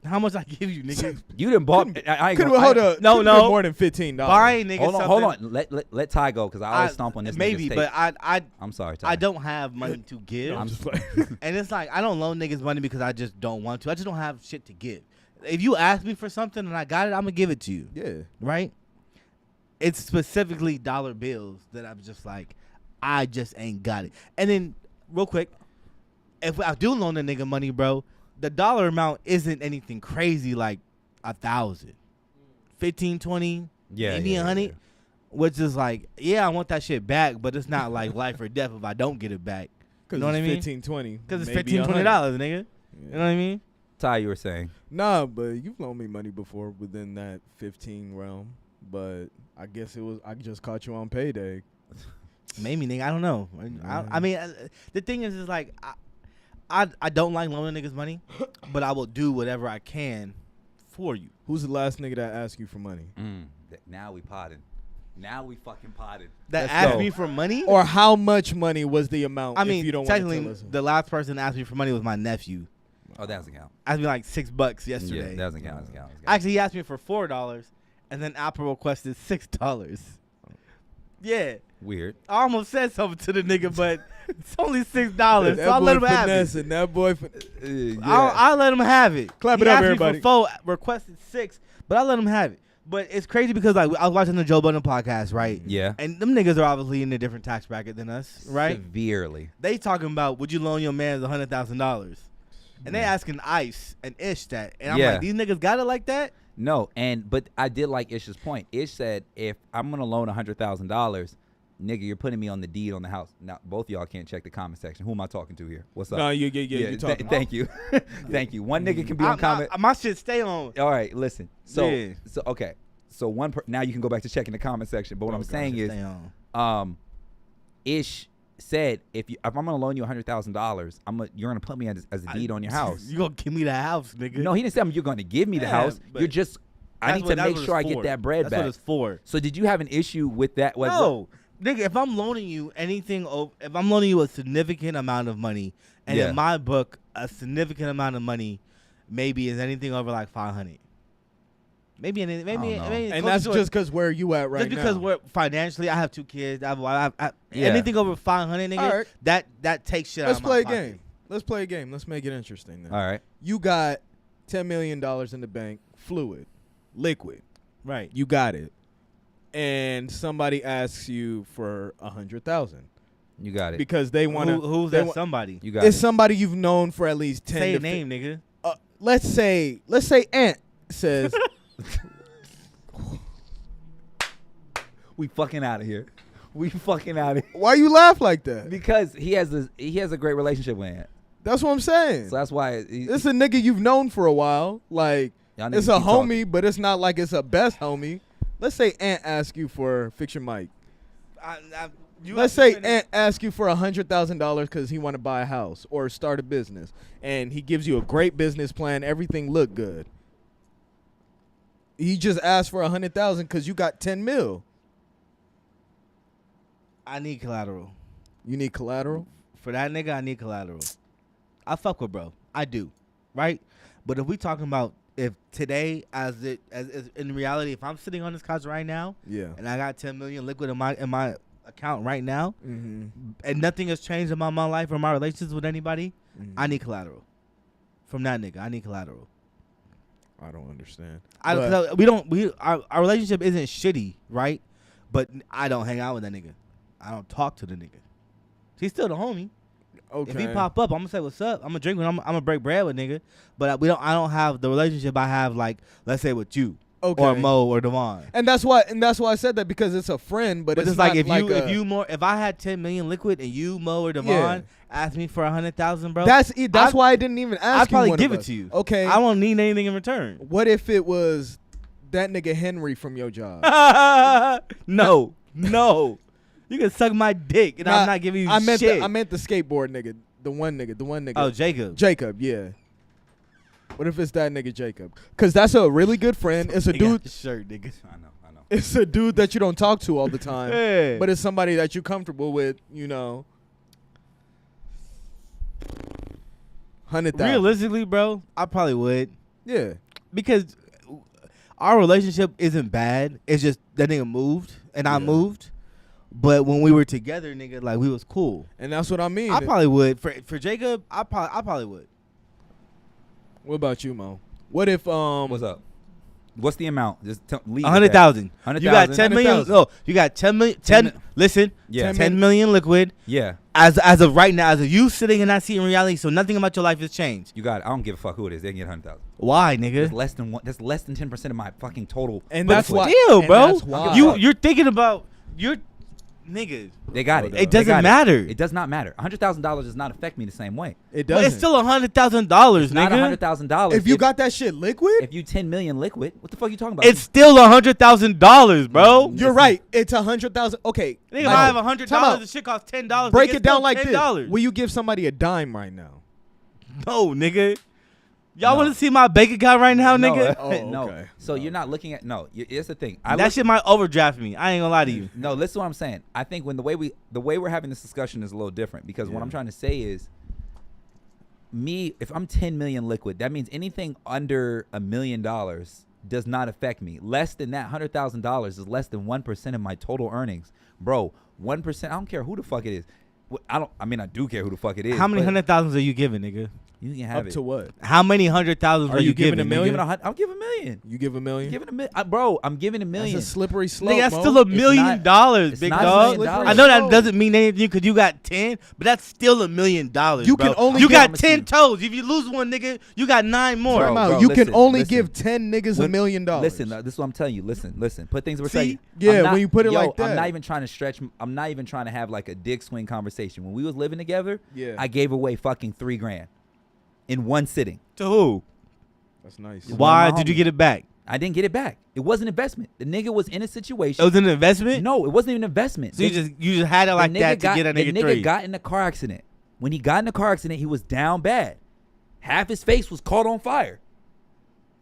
How much I give you, nigga?
You done bought. I ain't
Could
gonna,
hold up.
No, no.
more than $15.
Buying niggas
Hold on,
something.
hold on. Let Ty go because I always stomp on this.
Maybe,
nigga's
but
tape.
I
I'm sorry, Ty.
I don't have money to give.
I'm just like,
And it's like I don't loan niggas money because I just don't want to. I just don't have shit to give. If you ask me for something and I got it, I'm gonna give it to you.
yeah.
Right? It's specifically dollar bills that I'm just like, I just ain't got it. And then real quick, if I do loan a nigga money, bro, the dollar amount isn't anything crazy like 1,000, 15, 20,
Yeah,
maybe
yeah,
100.
yeah.
Which is like, yeah, I want that shit back, but it's not like life or death if I don't get it back. You know what I mean?
15, 20.
Because it's
maybe
$15, $20,
100.
nigga.
Yeah.
You know what I mean?
Ty, you were saying.
Nah, but you've loaned me money before within that 15 realm. But I guess I just caught you on payday.
Maybe, nigga. I don't know. I mean, the thing is like, I don't like loaning niggas money, but I will do whatever I can for you.
Who's the last nigga that asked you for money?
Now we potted. Now we fucking potted.
That
Let's
asked
go.
me for money?
Or how much money was the amount?
I
if
mean,
you don't want to
technically,
tell us?
the last person that asked me for money was my nephew.
Oh, that doesn't count.
Asked me like $6
Yeah,
yesterday.
that doesn't count. Doesn't count.
Actually, he asked me for $4, and then Apple requested $6. Yeah.
Weird.
I almost said something to the nigga, but it's only $6,
that
so I'll
boy
let him have it.
finessing, that boy.
I'll let him have it.
Clap
He
it up,
asked me
everybody.
for 4, requested 6, but I let him have it. But it's crazy because like I was watching the Joe Budden podcast, right?
Yeah.
And them niggas are obviously in a different tax bracket than us, right?
Severely.
They talking about would you loan your man $100,000, and they asking Ice and Ish that, and I'm
Yeah.
like, these niggas got it like that?
No, but I did like Ish's point. Ish said, if I'm gonna loan $100,000, nigga, you're putting me on the deed on the house. Now both of y'all can't check the comment section. Who am I talking to here? What's up?
No, you talking.
Thank you, thank you. One nigga can be on comment.
My shit stay on.
All right, listen. So
Yeah.
Okay. So now you can go back to checking the comment section. But what I'm saying is,
Stay on.
Ish said if I'm gonna loan you $100,000, you're gonna put me as a deed on your house.
You gonna give me the house, nigga?
No, he didn't say you're gonna give me the
Yeah,
house.
but
You're just I need to make sure I get that bread
That's
back.
what it's for.
So did you have an issue with that?
No, nigga, if I'm loaning you anything, if I'm loaning you a significant amount of money, and
Yeah.
in my book, a significant amount of money, maybe is anything over like 500. Maybe
don't know.
maybe
And
close
that's
to it.
just because where you at right
Just because
now.
we're financially, I have 2 kids. I
Yeah.
anything over 500, nigga.
All right.
That takes shit
Let's
out of
play a
my pocket.
game. Let's play a game. Let's make it interesting then.
All right.
You got $10 million in the bank, fluid, liquid.
Right.
You got it. And somebody asks you for 100,000
You got it.
because they want to.
Who's that somebody?
You got
It's
it.
somebody you've known for at least 10
Say
to
a name, nigga.
let's say Ant says
We fucking out of here. We fucking out of here.
why you laugh like that?
Because he has a great relationship with Ant.
That's what I'm saying.
So that's why
It's a nigga you've known for a while. Like
Y'all niggas
it's a
keep
homie,
talking.
but it's not like it's a best homie. Let's say Ant asks you for fix your mic. Let's say Ant asks you for $100,000 because he want to buy a house or start a business, and he gives you a great business plan. Everything look good. He just asked for 100,000 because you got 10 mil.
I need collateral.
You need collateral.
For that nigga, I need collateral. I fuck with bro. I do, right? But if we talking about if today, as in reality, if I'm sitting on this couch right now,
Yeah.
and I got 10 million liquid in my account right now,
Mm-hmm.
and nothing has changed about my life or my relationships with anybody,
Mm-hmm.
I need collateral from that nigga. I need collateral.
I don't understand.
I
But-
don't. Our relationship isn't shitty, right? But I don't hang out with that nigga. I don't talk to the nigga. He's still the homie.
Okay.
If he pop up, I'm gonna say what's up. I'm gonna drink with him. I'm gonna break bread with nigga. But I don't have the relationship I have, like, let's say with you
Okay.
or Mo or Devon.
And that's why I said that, because it's a friend, but it's
like
not
if I had 10 million liquid and you, Mo or Devon asked me for 100,000, bro,
that's why I didn't even ask
I'd
you
probably
one
give
of
it
us.
to you.
Okay.
I won't need anything in return.
What if it was that nigga Henry from your job?
No. You can suck my dick and I'm not giving you shit.
I meant the skateboard nigga. The one nigga.
Oh, Jacob.
Jacob, yeah. What if it's that nigga Jacob? Because that's a really good friend. It's a dude.
Shirt, nigga.
I know.
It's a dude that you don't talk to all the time.
Hey.
But it's somebody that you're comfortable with, 100,000.
Realistically, bro, I probably would.
Yeah.
Because our relationship isn't bad. It's just that nigga moved and I
Yeah.
moved. But when we were together, nigga, like, we was cool.
And that's what I mean.
I probably would. For Jacob, I probably would.
What about you, Mo? What if
What's up? What's the amount? Just leave it at
100,000.
that.
You got 10 million.
100,000.
No, you got 10 million. 10. Listen.
Yeah.
10 million liquid.
Yeah,
As of right now, as of you sitting in that seat in reality, so nothing about your life has changed.
you got it. I don't give a fuck who it is. They can get 100,000.
Why,
That's
nigga?
less than one. That's less than 10% of my fucking total.
And
But
that's why.
still,
and
bro.
that's why.
You're thinking about nigga.
They got it.
It
They
doesn't
got
matter.
It does not matter. $100,000 does not affect me the same way.
It
But
doesn't.
it's still $100,000,
Not
nigga.
$100,000.
if you got that shit liquid,
if you 10 million liquid, what the fuck you talking about?
It's still $100,000, bro.
you're right. It's 100,000. Okay.
Nigga, if
Mo,
I have
time
$100,
out.
the shit costs $10.
Break
nigga,
it down
it's
like
still
this.
$10.
Will you give somebody a dime right now?
No, nigga. Y'all
No.
want to see my bank account right now,
No,
nigga?
Oh,
no.
okay.
So you're not looking at Here's the thing.
That shit might overdraft me. I ain't gonna lie to you.
No, listen to what I'm saying. I think when the way we're having this discussion is a little different, because what
Yeah.
I'm trying to say is, if I'm 10 million liquid, that means anything under $1 million does not affect me. Less than that, $100,000 is less than 1% of my total earnings, bro. 1%. I don't care who the fuck it is. I mean, I do care who the fuck it is.
How many
but
100,000s are you giving, nigga?
You can have
Up
it.
to what?
How many 100,000s are
you
you
giving
giving?
a
nigga?
million?
I'll give $1 million.
You give $1 million?
Giving $1 million, bro. I'm giving $1 million.
That's a slippery slope.
Nigga, that's
Mo.
still $1 million,
it's
big
not $1
dog.
million.
I know that
No.
doesn't mean anything because you got 10, but that's still $1 million.
You
bro.
can only
you
give-
got 10 toes. If you lose one, nigga, you got 9 more.
Time out.
Bro,
You
listen,
can only
listen.
give 10 niggas $1 million.
Listen, this is what I'm telling you. Listen. Put things in
See?
perspective.
Yeah,
I'm not-
when you put it like
I'm
that.
not even trying to stretch. I'm not even trying to have like a dick swing conversation. When we was living together,
Yeah.
I gave away fucking $3,000 in one sitting.
To who?
That's nice.
One of
Why
my
did you
homies.
get it back?
I didn't get it back. It was an investment. The nigga was in a situation.
It was an investment?
No, it wasn't even an investment.
So you just had it like
the
that
nigga
to get a
the
nigga
nigga
3.
got in a car accident. When he got in a car accident, he was down bad. Half his face was caught on fire.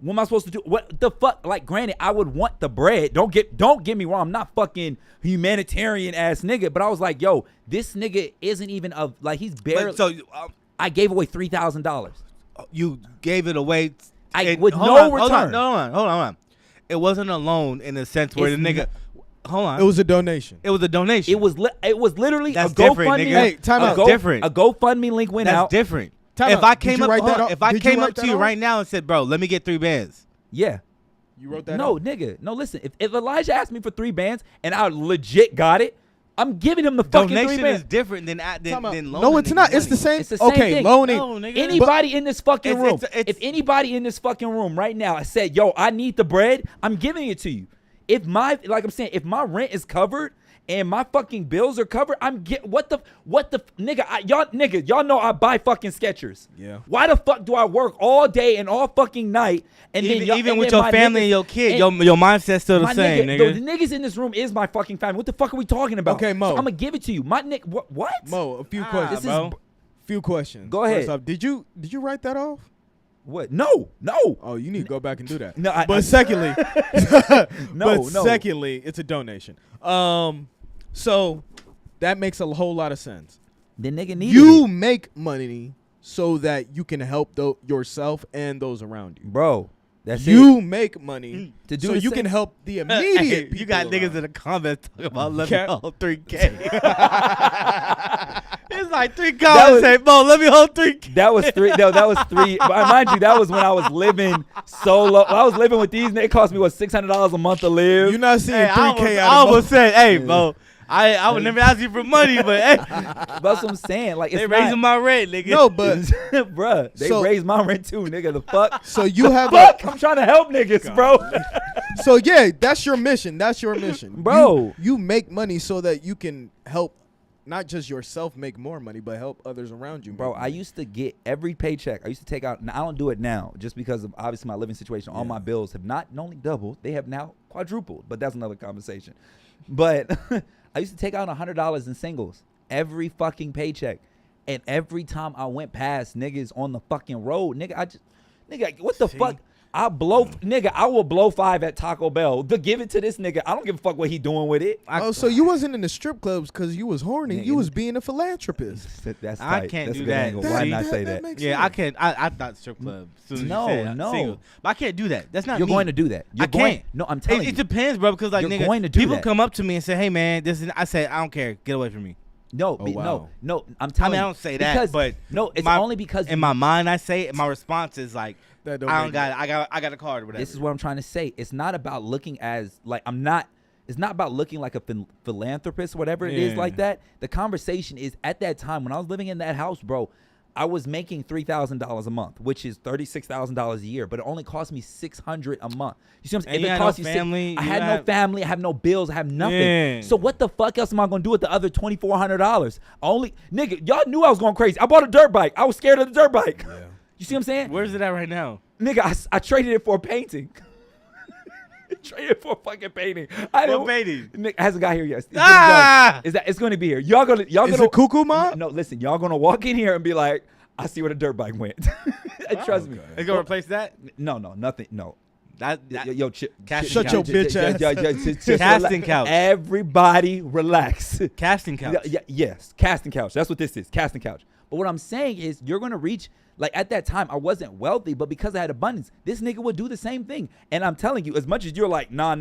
What am I supposed to do? What the fuck? Like, granted, I would want the bread. Don't get me wrong. I'm not fucking humanitarian ass nigga. But I was like, yo, this nigga isn't even he's barely.
So
I gave away $3,000.
you gave it away.
With
hold
no
on,
return.
Hold on. It wasn't a loan in the sense where
It's
the nigga. Hold on.
It was a donation.
It was a donation.
It was literally
That's
a
different,
GoFundMe.
nigga.
Hey, time out.
Different.
A GoFundMe link went
That's
out.
different.
Time
if
out.
I
Did
came
you
up,
write that
hold on.
off?
If I
Did you
came
write
up to
that
you
off?
right now and said, "Bro, let me get 3 bands,"
Yeah.
You wrote that
No,
out?
nigga. No, listen. If Elijah asked me for 3 bands and I legit got it, I'm giving him the fucking 3
donation
bands.
is different than
Time out.
loaning.
No, it's
niggas
not. It's
money.
the same.
It's the same
Okay,
thing.
loaning.
No, nigga.
Anybody in this fucking
It's-
room,
it's-
if anybody in this fucking room right now said, yo, I need the bread, I'm giving it to you. If my rent is covered and my fucking bills are covered, what the nigga, y'all know I buy fucking Skechers.
Yeah.
Why the fuck do I work all day and all fucking night and
even
then
even
and
with
then
your
my
family
niggas-
and your kid,
and-
your mindset's still the
my
same,
nigga.
nigga.
The niggas in this room is my fucking family. What the fuck are we talking about?
Okay, Mo.
So I'm gonna give it to you. My nigga, what?
Mo, a few
Ah,
questions.
This
bro.
is
Few questions.
Go ahead.
First off, did you write that off?
what? No.
Oh, you need to go back and do that.
No,
but secondly,
No.
secondly, it's a donation. So that makes a whole lot of sense.
The nigga needed
You
it.
make money so that you can help yourself and those around you.
Bro, that's
you make money
to do
so
the
you
same-
can help the immediate people
You got niggas
around.
in the comments talking about let
Cap-
me hold 3K. It's like 3
That
comments
was-
say, Bo, let me hold 3K.
That was three. No, that was three. But mind you, that was when I was living solo. I was living with these. It cost me what $600 a month to live.
You're not seeing
Hey,
3K
I
out of
almost said, hey, Bo, I would never ask you for money, but hey,
That's what I'm saying. Like it's
they raising my rent, nigga.
No, but
bruh, they
So-
raised my rent too, nigga. The fuck.
so you have
Fuck, I'm trying to help niggas, bro.
so yeah, that's your mission. That's your mission,
Bro.
You make money so that you can help not just yourself make more money, but help others around you.
Bro,
make
I
money.
used to get every paycheck. I used to take out. Now I don't do it now, just because of obviously my living situation. All my bills have not only doubled, they have now quadrupled. But that's another conversation. But I used to take out $100 in singles every fucking paycheck, and every time I went past niggas on the fucking road, nigga, what the fuck? I will blow 5 at Taco Bell to give it to this nigga. I don't give a fuck what he doing with it.
Oh, so you wasn't in the strip clubs because you was horny.
Nigga.
You was being a philanthropist.
That's
I
tight.
can't
That's
do
a good
that.
angle. Why
See?
not say that?
makes
Yeah,
sense.
I can't. I thought strip club. Soon as you
No,
said
no.
single. But I can't do that. That's not
You're
me.
going to do that. You're
I
going,
can't.
No, I'm telling
It
you.
depends, bro. Because like
You're
nigga,
going to do
people
that.
come up to me and say, "Hey, man, this is." I say, "I don't care. Get away from me."
No,
wow.
no. I'm
I
telling
mean, I
you.
don't say that,
because,
but
no, it's
my-
only because
in my mind I say it. And my response is like,
That
"I don't
make
got it. I got a card or whatever."
this is what I'm trying to say. It's not about looking as like I'm not. It's not about looking like a philanthropist, whatever it is
Yeah.
like that. The conversation is at that time when I was living in that house, bro. I was making $3,000 a month, which is $36,000 a year, but it only cost me $600 a month. You see what I'm saying?
And you
If it
had no
cost you
family,
I
you
had no
had-
family, I have no bills, I have nothing.
Yeah.
So what the fuck else am I gonna do with the other $2,400? Only nigga, y'all knew I was going crazy. I bought a dirt bike. I was scared of the dirt bike.
Yeah.
You see what I'm saying?
Where's it at right now?
Nigga, I traded it for a painting. Traded it for a fucking painting. I
What
didn't-
painting?
Nick hasn't got here yet. It's getting
Ah!
done. Is that it's going to be here? Y'all
Is
gonna
it Cuckoo Mob?
No, listen, y'all gonna walk in here and be like, I see where the dirt bike went. Trust me.
It's gonna replace that.
No, nothing. No.
That
Yo,
Casting
Shut your
couch.
bitch ass.
just
Casting
relax.
couch.
Everybody relax.
casting couch.
Yes, casting couch. That's what this is, casting couch. But what I'm saying is you're going to reach, like at that time, I wasn't wealthy, but because I had abundance, this nigga would do the same thing. And I'm telling you, as much as you're like, nah,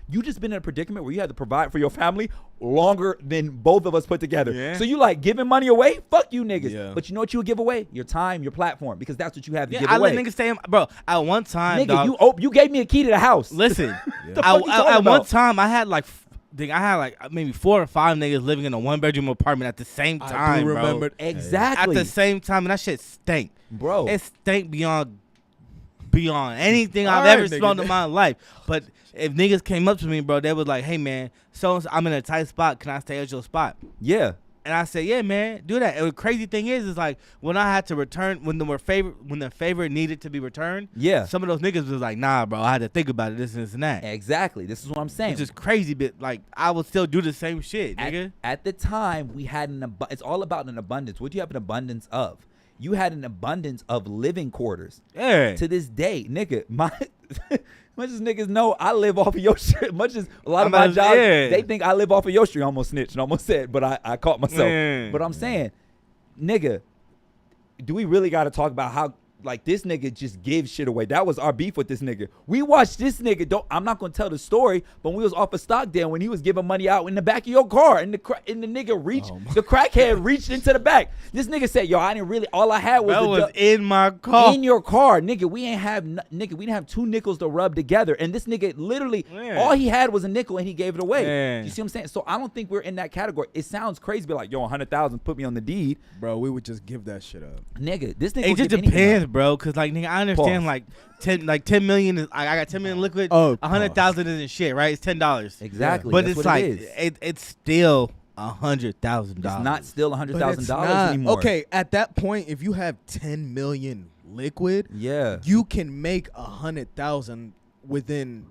you just been in a predicament where you had to provide for your family longer than both of us put together.
Yeah.
So you like giving money away? Fuck you niggas.
Yeah.
But you know what you would give away? Your time, your platform, because that's what you have to
Yeah,
give
I
away.
let niggas stay in, bro. At one time,
Nigga,
dog,
you gave me a key to the house.
listen.
The fuck you talking
At one
about?
time, I had like maybe 4 or 5 niggas living in a 1-bedroom apartment at the same time, bro.
remember.
Exactly.
At the same time, and that shit stank.
Bro.
It stank beyond anything I've
Alright,
ever
nigga.
smelled in my life. But if niggas came up to me, bro, they was like, "Hey, man, so I'm in a tight spot. Can I stay at your spot?"
Yeah.
And I said, "Yeah, man, do that." And the crazy thing is like when I had to return, when the favor needed to be returned,
Yeah.
some of those niggas was like, "Nah, bro, I had to think about it, this and that."
Exactly. This is what I'm saying.
It's just crazy, but like I would still do the same shit, nigga.
At the time, we had it's all about an abundance. What do you have an abundance of? You had an abundance of living quarters.
Yeah.
To this day, nigga, much as niggas know, I live off of your shit. Much as a lot of my jobs, they think I live off of your street. I almost snitched and almost said, but I caught myself.
Yeah.
But I'm saying, nigga, do we really got to talk about how like this nigga just gives shit away? That was our beef with this nigga. We watched this nigga. I'm not gonna tell the story, but when we was off of Stockdale when he was giving money out in the back of your car, and the nigga reached, the crackhead reached into the back. This nigga said, "Yo, I didn't really. All I had was
That
the
was in my car.
in your car, nigga. We ain't have we didn't have 2 nickels to rub together, and this nigga literally
Yeah.
all he had was a nickel, and he gave it away.
Yeah.
You see what I'm saying? So I don't think we're in that category. It sounds crazy, be like, yo, 100,000, put me on the deed,
Bro, we would just give that shit up.
nigga. This nigga
It
will
just
give anything
depends,
up.
bro. Cause like nigga, I understand
Pause.
like 10 million is I got 10 million liquid.
Oh,
100,000 isn't shit, right? It's $10.
Exactly,
But
that's
it's
what
like
it is.
it's still $100,000.
It's not still
But it's
$100,000
not.
anymore.
Okay, at that point, if you have 10 million liquid,
Yeah.
you can make 100,000 within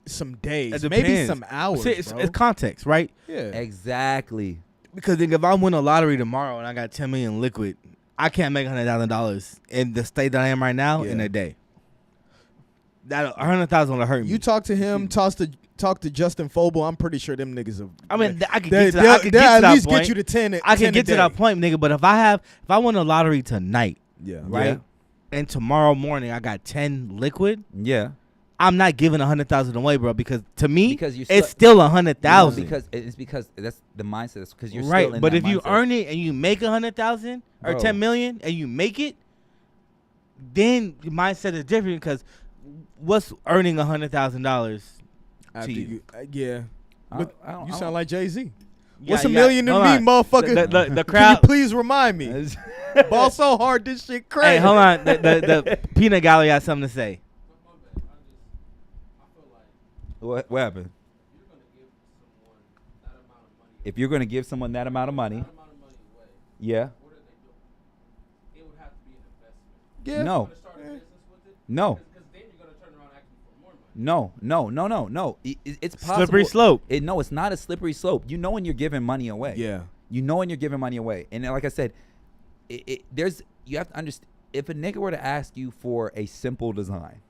some days,
It
maybe
depends.
some hours.
See, it's
bro.
context, right?
Yeah.
Exactly.
Because nigga, if I win a lottery tomorrow and I got 10 million liquid, I can't make $100,000 in the state that I am right now in
Yeah.
a day. That 100,000 will hurt me.
You talk to him, talk to Justin Foble. I'm pretty sure them niggas have.
I mean, I could
They,
get to that. I could get to
at
that
least
point.
get you to 10.
I
10
can get
a
to that
day.
point, nigga. But if I win a lottery tonight
Yeah.
right? And tomorrow morning I got 10 liquid.
Yeah.
I'm not giving 100,000 away, bro, because to me,
Because you're
it's
still-
still 100,000.
Because that's the mindset. Because you're
Right,
still in
but
that
if you
mindset.
earn it and you make 100,000 or
Bro.
10 million and you make it, then your mindset is different. Because what's earning $100,000
After
to you?
you, yeah. But
I don't-
you
I
sound
don't-
like Jay-Z.
Yeah,
What's a
yeah.
million to
Hold
me,
on.
motherfucker?
The
Can you
crowd.
please remind me? Ball so hard, this shit crazy.
Hey, hold on. The peanut gallery has something to say.
What happened? If you're going to give someone that amount of money, yeah.
Yeah.
No. No. No. It's possible.
Slippery slope.
No, it's not a slippery slope. You know when you're giving money away.
Yeah.
You know when you're giving money away. And then, like I said, you have to understand, if a nigga were to ask you for a simple design,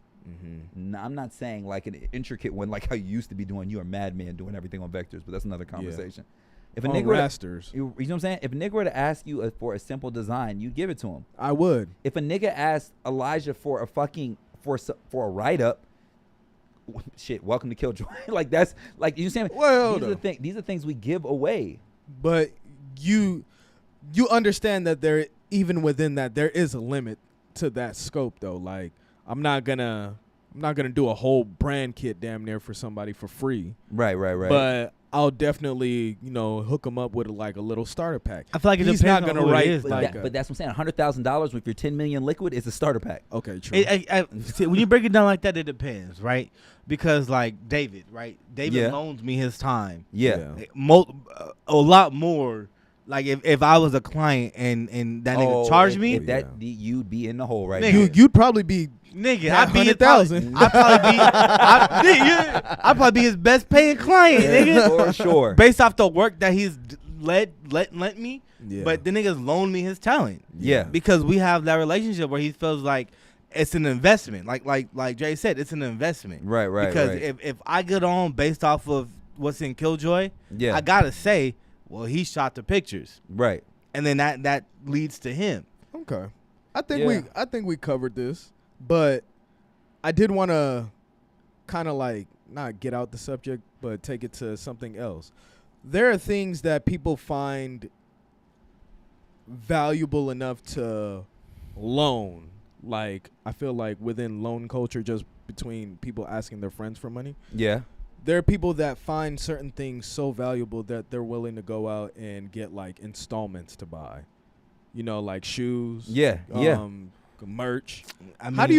I'm not saying like an intricate one like how you used to be doing. You're a madman doing everything on vectors, but that's another conversation. If a
On
nigga were to,
rasters.
you know what I'm saying? If a nigga were to ask you for a simple design, you give it to him.
I would.
If a nigga asked Elijah for a fucking for a write up, shit, welcome to Killjoy. Like that's like you saying.
Well,
These are things we give away.
But you understand that there, even within that, there is a limit to that scope, though. Like I'm not gonna do a whole brand kit damn near for somebody for free.
Right.
But I'll definitely, hook them up with like a little starter pack.
I feel like
he's not gonna write like.
but that's what I'm saying. $100,000 with your 10 million liquid is a starter pack.
Okay, true.
See, when you break it down like that, it depends, right? Because like David, right? David
Yeah.
loans me his time.
Yeah.
A lot more. Like if I was a client and that nigga charged me,
if you'd be in the hole right
Nigga.
now.
You'd probably be
nigga,
that
I'd be
100,000.
I'd probably be his best paying client, nigga.
For sure.
Based off the work that he's lent me.
Yeah.
But the niggas loaned me his talent.
Yeah.
Because we have that relationship where he feels like it's an investment. Like Jay said, it's an investment.
Right.
Because
right.
if I get on based off of what's in Killjoy,
Yeah.
I gotta say, well, he shot the pictures.
Right.
And then that leads to him.
Okay. I think we covered this, but I did want to kind of like not get out the subject, but take it to something else. There are things that people find valuable enough to loan. Like I feel like within loan culture, just between people asking their friends for money,
Yeah.
there are people that find certain things so valuable that they're willing to go out and get like installments to buy. Like shoes.
Yeah.
Merch.
I mean,
How do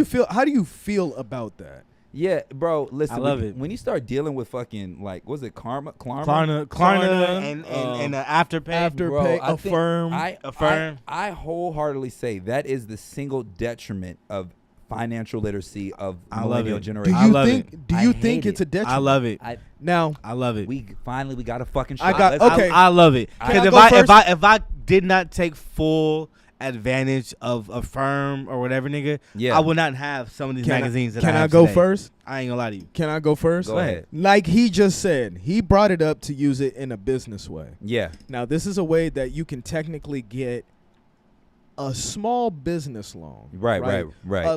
you feel about that?
Yeah, bro. Listen,
I love it.
When you start dealing with fucking like, was it Klarna?
Klarna and the Afterpay.
Bro,
Afterpay,
I think
Affirm.
Affirm.
I wholeheartedly say that is the single detriment of financial literacy of
I love
millennial
it.
Do
generation.
I
you
love
think?
it.
Do
I
you
hate
think
it.
it's a detriment?
I love it.
Now,
I love it.
We got a fucking shot.
I got-
Let's
okay.
go.
I love it.
Can I
Because
go first?
if I did not take full advantage of Affirm or whatever, nigga,
Yeah.
I would not have some of these magazines that I
can I
have
go
today.
first?
I ain't gonna lie to you.
Can I go first?
Go ahead.
Like he just said, he brought it up to use it in a business way.
Yeah.
Now, this is a way that you can technically get a small business loan.
Right.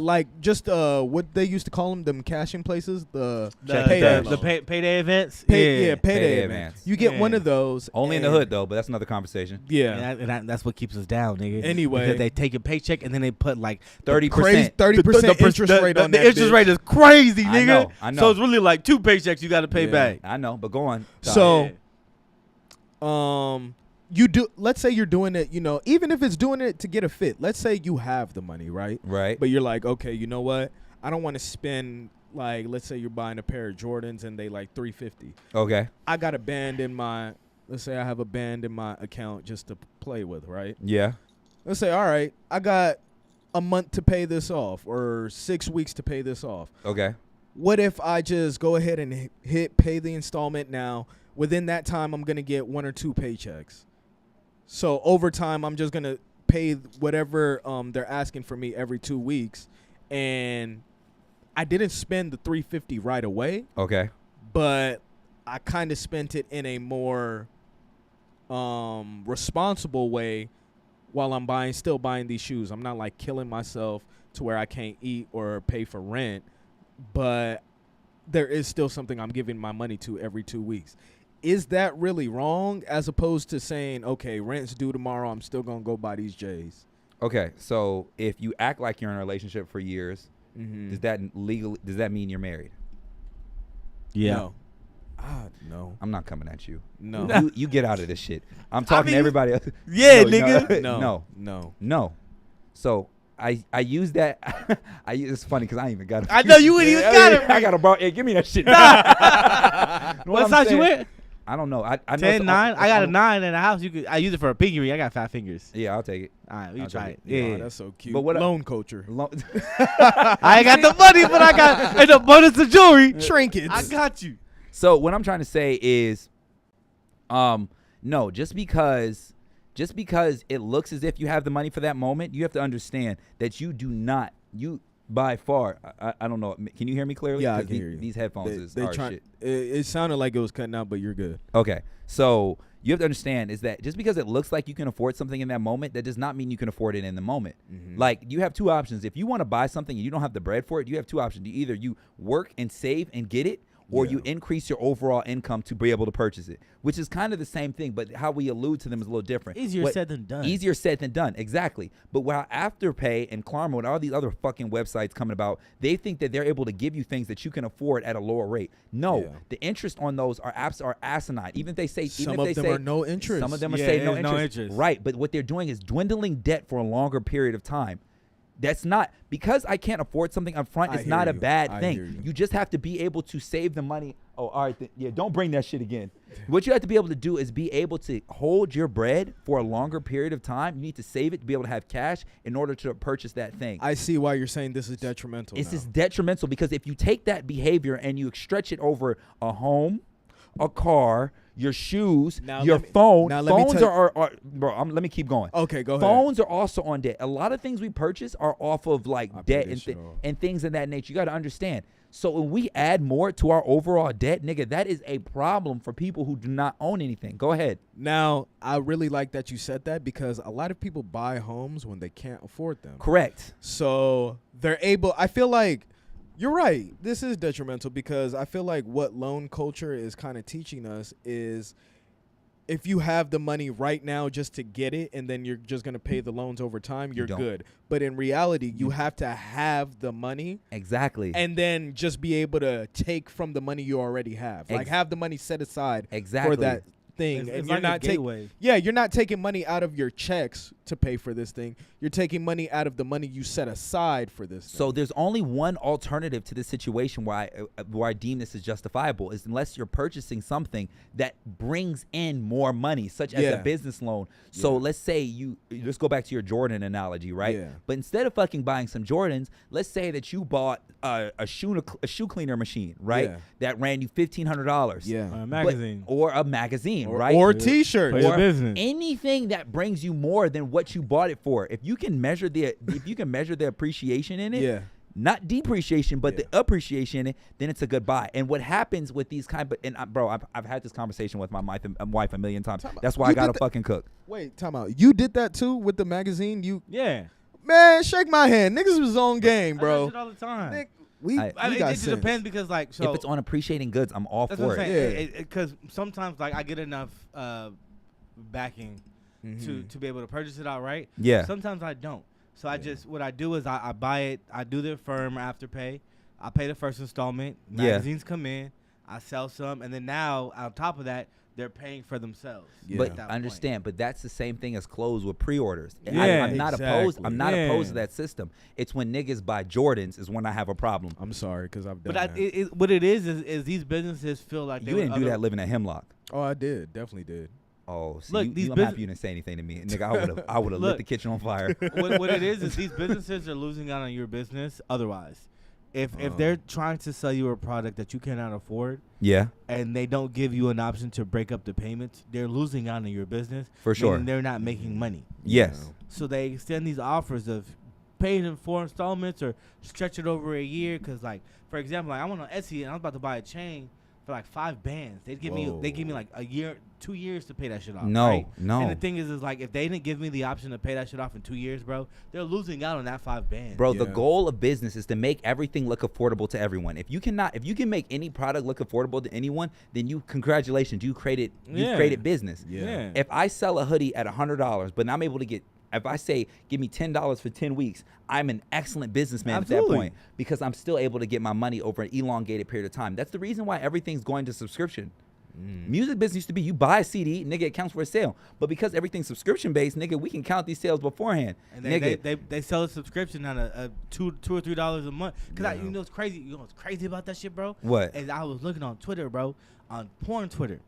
Like just what they used to call them cashing places, the
Check
payday
cash.
loan.
Payday events.
Payday
Payday
events.
advance.
You get
Yeah.
one of those.
Only in the
and-
hood though, but that's another conversation.
Yeah.
And that's what keeps us down, nigga.
Anyway.
Because they take a paycheck and then they put like
30%.
30% interest rate on
the
that
interest
bitch.
rate is crazy,
I
nigga.
know, I know.
So it's really like 2 paychecks you got to pay
Yeah.
back.
I know, but go on.
So, you do. Let's say you're doing it. Even if it's doing it to get a fit. Let's say you have the money, right?
Right.
But you're like, okay, you know what? I don't want to spend like, let's say you're buying a pair of Jordans and they like $350.
Okay.
I got a band in my. Let's say I have a band in my account just to play with, right?
Yeah.
Let's say, all right, I got a month to pay this off or 6 weeks to pay this off.
Okay.
What if I just go ahead and hit pay the installment now? Within that time, I'm going to get 1 or 2 paychecks. So over time, I'm just going to pay whatever they're asking for me every 2 weeks. And I didn't spend the $350 right away,
Okay.
but I kind of spent it in a more responsible way while I'm still buying these shoes. I'm not like killing myself to where I can't eat or pay for rent, but there is still something I'm giving my money to every 2 weeks. Is that really wrong, as opposed to saying, okay, rent's due tomorrow, I'm still going to go buy these J's?
Okay, so if you act like you're in a relationship for years, does that mean you're married?
Yeah.
No. No.
I'm not coming at you.
No.
You get out of this shit. I'm talking to
mean,
everybody else.
Yeah,
No,
nigga.
No. So I use that. It's funny because I ain't even got it.
I know you ain't even got it.
I got a bro. Hey, give me that shit.
What size you wear?
I don't know. I know
10, 9. I got a 9 in the house. I use it for a pinky ring. I got 5 fingers.
Yeah, I'll take it.
All right, we
I'll
try
take
it.
it.
Yeah.
Oh, that's so cute.
But what
Loan culture.
I ain't got the money, but I got an abundance of jewelry.
Trinkets.
I got you.
So what I'm trying to say is, no, just because it looks as if you have the money for that moment, you have to understand that you do not. You by far, I don't know. Can you hear me clearly?
Yeah, I
'Cause
can hear you.
These headphones are shit.
It sounded like it was cutting out, but you're good.
Okay, so you have to understand is that just because it looks like you can afford something in that moment, that does not mean you can afford it in the moment. Like, you have two options. If you want to buy something and you don't have the bread for it, you have two options. Either you work and save and get it, or you increase your overall income to be able to purchase it, which is kind of the same thing, but how we allude to them is a little different.
Easier said than done.
Easier said than done, exactly. But while Afterpay and Klarna and all these other fucking websites coming about, they think that they're able to give you things that you can afford at a lower rate. No, the interest on those are asinine. Even if they say
Some of them are no interest.
Some of them are saying no
no
interest.
interest.
Right, but what they're doing is dwindling debt for a longer period of time. That's not because I can't afford something up front. It's not a bad thing. You just have to be able to save the money. Oh, all right. Yeah, don't bring that shit again. What you have to be able to do is be able to hold your bread for a longer period of time. You need to save it to be able to have cash in order to purchase that thing.
I see why you're saying this is detrimental.
This is detrimental because if you take that behavior and you stretch it over a home, a car, your shoes, your phone. Phones are bro. Let me keep going.
Okay, go ahead.
Phones are also on debt. A lot of things we purchase are off of like debt and things of that nature. You got to understand. So when we add more to our overall debt, nigga, that is a problem for people who do not own anything. Go ahead.
Now, I really like that you said that because a lot of people buy homes when they can't afford them.
Correct.
So they're able. I feel like you're right. This is detrimental because I feel like what loan culture is kind of teaching us is if you have the money right now just to get it and then you're just going to pay the loans over time, you're good. But in reality, you have to have the money.
Exactly.
And then just be able to take from the money you already have. Like have the money set aside for that thing.
It's
and
like
you're not you're not taking money out of your checks to pay for this thing. You're taking money out of the money you set aside for this thing.
So there's only one alternative to this situation where I deem this as justifiable is unless you're purchasing something that brings in more money, such as a business loan. So let's say let's go back to your Jordan analogy, right?
Yeah.
But instead of fucking buying some Jordans, let's say that you bought a shoe cleaner machine, right?
Yeah.
That ran you $1,500.
Yeah.
A magazine.
Or a magazine, right?
Or T-shirts.
For your business.
Anything that brings you more than what you bought it for. If you can measure the appreciation in it, not depreciation, but the appreciation in it, then it's a good buy. And what happens with these I've had this conversation with my wife a million times. That's why I gotta fucking cook.
Wait, time out. You did that too with the magazine? Man, shake my hand. Niggas was on game, bro.
I do it all the time.
Nick,
it just depends because
if it's on appreciating goods, I'm all for
it. Because sometimes like I get enough backing to be able to purchase it outright.
Yeah.
Sometimes I don't. So what I do is I buy it. I do the firm Afterpay. I pay the first installment. Magazines come in. I sell some, and then now on top of that, they're paying for themselves.
But understand, but that's the same thing as clothes with pre-orders.
Yeah,
I'm not opposed. I'm not opposed to that system. It's when niggas buy Jordans is when I have a problem.
I'm sorry because I've done
that.
But
what it is these businesses feel like
you didn't do that living at Hemlock.
Oh, I did. Definitely did.
Oh, see, look, I'm happy you didn't say anything to me, nigga. I would have lit the kitchen on fire.
What it is these businesses are losing out on your business. Otherwise, if they're trying to sell you a product that you cannot afford, and they don't give you an option to break up the payments, they're losing out on your business.
For sure,
they're not making money.
Yes.
So they extend these offers of paying in 4 installments or stretch it over a year. Because, like, for example, like I went on Etsy and I was about to buy a chain for like 5 bands. They give me like a year, 2 years to pay that shit off.
No,
right?
no.
And the thing is like if they didn't give me the option to pay that shit off in 2 years, bro, they're losing out on that 5 bands.
Bro, the goal of business is to make everything look affordable to everyone. If you can make any product look affordable to anyone, then congratulations, you created business.
Yeah.
If I sell a hoodie at $100, but I'm able to get, if I say give me $10 for 10 weeks, I'm an excellent businessman at that point because I'm still able to get my money over an elongated period of time. That's the reason why everything's going to subscription. Music business used to be you buy a CD, nigga, it counts for a sale. But because everything's subscription based, nigga, we can count these sales beforehand.
And
nigga,
they sell a subscription on a $2 or $3 a month. Cause you know what's crazy? You know what's crazy about that shit, bro?
What?
And I was looking on Twitter, bro, on porn Twitter.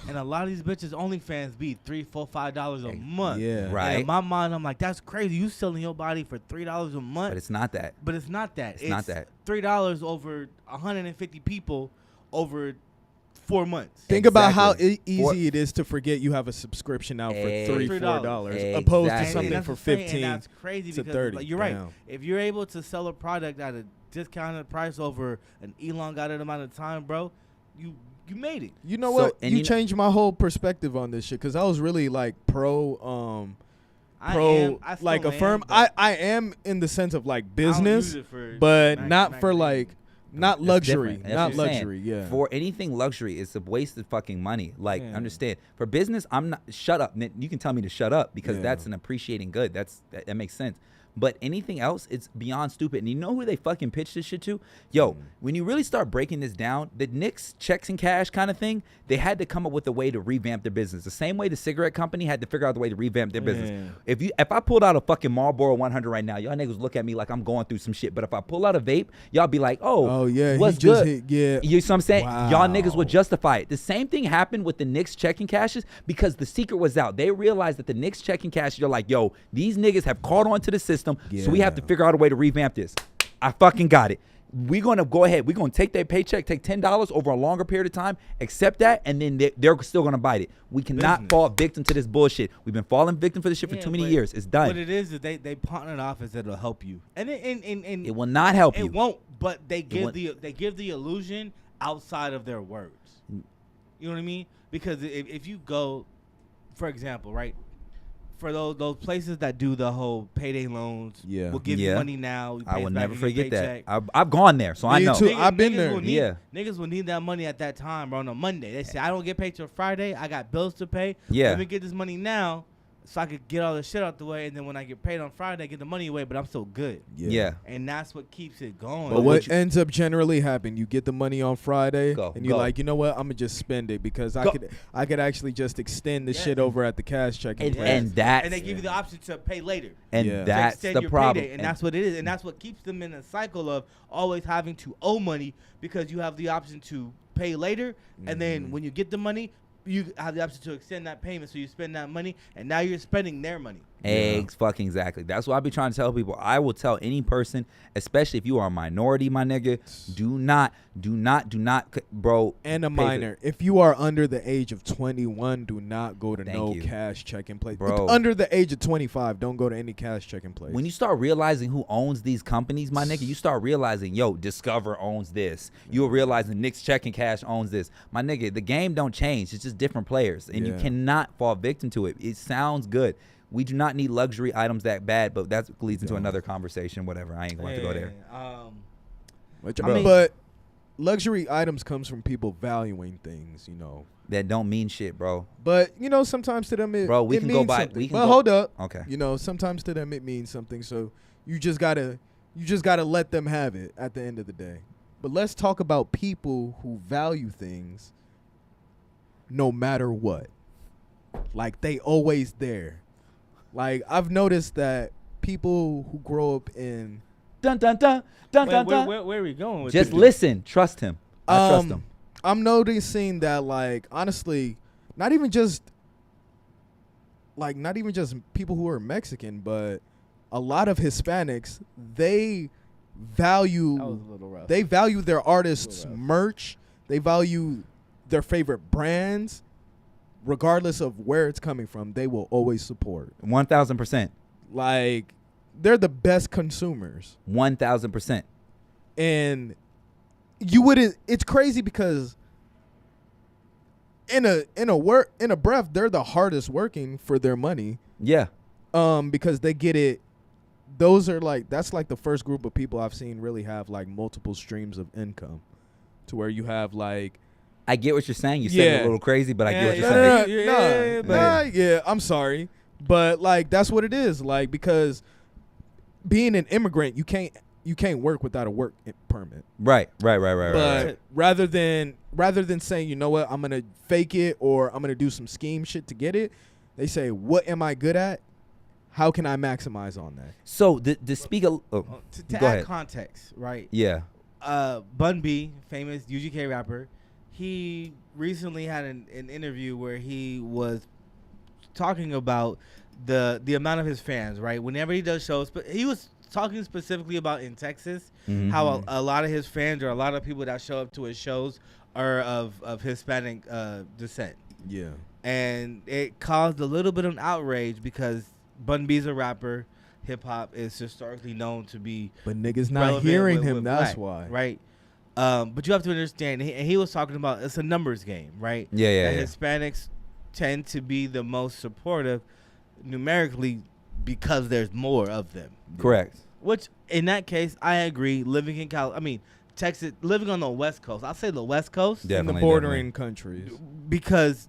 And a lot of these bitches OnlyFans be $3, $4, $5 a month.
Yeah.
Right.
And in my mind, I'm like, that's crazy. You selling your body for $3 a month.
But it's not that.
It's not that.
It's not that.
$3 over 150 people over 4 months.
Think about how
Exactly.
easy it is to forget you have a subscription out for $3, $4,
Exactly.
opposed to
Exactly.
something
that's
for
insane,
15
and that's crazy
to
because
30.
like, you're right.
Damn.
If you're able to sell a product at a discounted price over an elongated amount of time, bro, you made it.
You know
So-
what?
and
You
you-
changed my whole perspective on this shit because I was really like pro
I still
like a
am,
firm.
but
I am in the sense of like
I don't
business,
use it for
but not for
magazine.
like not
That's
luxury,
different. That's
not
what I'm saying.
luxury. Yeah.
For anything luxury, it's a waste of fucking money. Like,
Yeah.
understand. For business, I'm not. Shut up. You can tell me to shut up because
Yeah.
that's an appreciating good. That makes sense. But anything else, it's beyond stupid. And you know who they fucking pitch this shit to? Yo, when you really start breaking this down, the Knicks checks and cash kind of thing, they had to come up with a way to revamp their business. The same way the cigarette company had to figure out the way to revamp their business.
Yeah.
If I pulled out a fucking Marlboro 100 right now, y'all niggas look at me like I'm going through some shit. But if I pull out a vape, y'all be like,
Oh yeah,
what's
he just
good?
hit, yeah.
You see what I'm saying? Y'all niggas
Wow.
would justify it. The same thing happened with the Knicks checking cashes because the secret was out. They realized that the Knicks checking cashes are like, yo, these niggas have caught on to the system, so we have to figure out a way to revamp this. I fucking got it. We're going to go ahead. We're going to take their paycheck, take $10 over a longer period of time, accept that, and then they're still going to bite it. We cannot fall victim to this bullshit. We've been falling victim for this shit for
Yeah,
too many
but
years. It's done.
What it is they pawn it off as it'll help you, and
It will not help you.
It won't. But they give
won't.
they give the illusion outside of their words. You know what I mean? Because if you go, for example, right, for those places that do the whole payday loans,
Yeah.
we'll give you money now.
I will never forget that.
Paycheck.
I've gone there, so I
Me
know.
too. I've been
niggas
there.
will need-
Yeah.
Niggas will need that money at that time, bro, on a Monday. They say, I don't get paid till Friday. I got bills to pay.
Yeah.
Let me get this money now so I could get all this shit out the way. And then when I get paid on Friday, I get the money away, but I'm still good.
Yeah.
And that's what keeps it going.
But
what
what
you-
ends up generally happening, you get the money on Friday,
Go,
and you're
go.
like, you know what, I'm gonna just spend it because
Go.
I could actually just extend the
Yeah.
shit over at the cash checking
And,
place.
and that's
and they give you the option to pay later.
and
Yeah.
To
that's
extend
the
your
problem.
Payday, and that's what it is. And that's what keeps them in a cycle of always having to owe money because you have the option to pay later. And then when you get the money, you have the option to extend that payment. So you spend that money, and now you're spending their money.
Eggs, fucking exactly. That's what I be trying to tell people. I will tell any person, especially if you are a minority, my nigga, do not, bro.
And a
pay for-
minor. If you are under the age of 21, do not go to
Thank
no
you.
cash checking place.
Bro.
Under the age of 25, don't go to any cash checking place.
When you start realizing who owns these companies, my nigga, you start realizing, yo, Discover owns this. You'll realize the Knicks Checking Cash owns this. My nigga, the game don't change. It's just different players. And you
Yeah.
cannot fall victim to it. It sounds good. We do not need luxury items that bad, but that leads into another conversation, whatever. I ain't going to go there.
But luxury items comes from people valuing things, you know.
That don't mean shit, bro.
But you know, sometimes to them it,
Bro, we
it
can go
means
by-
something.
we can
Well,
go-
hold up.
Okay.
You know, sometimes to them it means something. So you just gotta let them have it at the end of the day. But let's talk about people who value things no matter what. Like they always there. Like I've noticed that people who grow up in
Dun, dun, dun, dun, dun, dun.
Where are we going with
Just
this?
listen. Trust him. I trust him.
I'm noticing that, like, honestly, not even just people who are Mexican, but a lot of Hispanics, they
That was
value
a little rough.
their artists' merch. They value their favorite brands, regardless of where it's coming from. They will always support.
1,000%.
Like, they're the best consumers.
1,000%.
And you wouldn't. It's crazy because in a breath, they're the hardest working for their money.
Yeah.
Because they get it. Those are that's like the first group of people I've seen really have like multiple streams of income, to where you have like.
I get what you're saying. You said it a little crazy, but I get what you're saying.
Yeah, I'm sorry, but like that's what it is. Like, because being an immigrant, you can't work without a work permit.
Right.
But rather than saying, you know what, I'm gonna fake it or I'm gonna do some scheme shit to get it, they say, what am I good at? How can I maximize on that?
So the speak
to
go
add
ahead.
context, right?
Yeah.
Bun B, famous UGK rapper, he recently had an interview where he was talking about the amount of his fans, right? Whenever he does shows, but he was talking specifically about in Texas, how a lot of his fans or a lot of people that show up to his shows are of Hispanic descent.
Yeah.
And it caused a little bit of an outrage because Bun B's a rapper. Hip hop is historically known to be,
but niggas not
relevant
hearing
with
him. That's
black,
why,
right? But you have to understand, and he was talking about it's a numbers game, right?
Yeah.
Hispanics tend to be the most supportive numerically because there's more of them.
Correct.
Which, in that case, I agree. Living in Texas, living on the West Coast. I'll say the West Coast.
in the bordering countries.
Because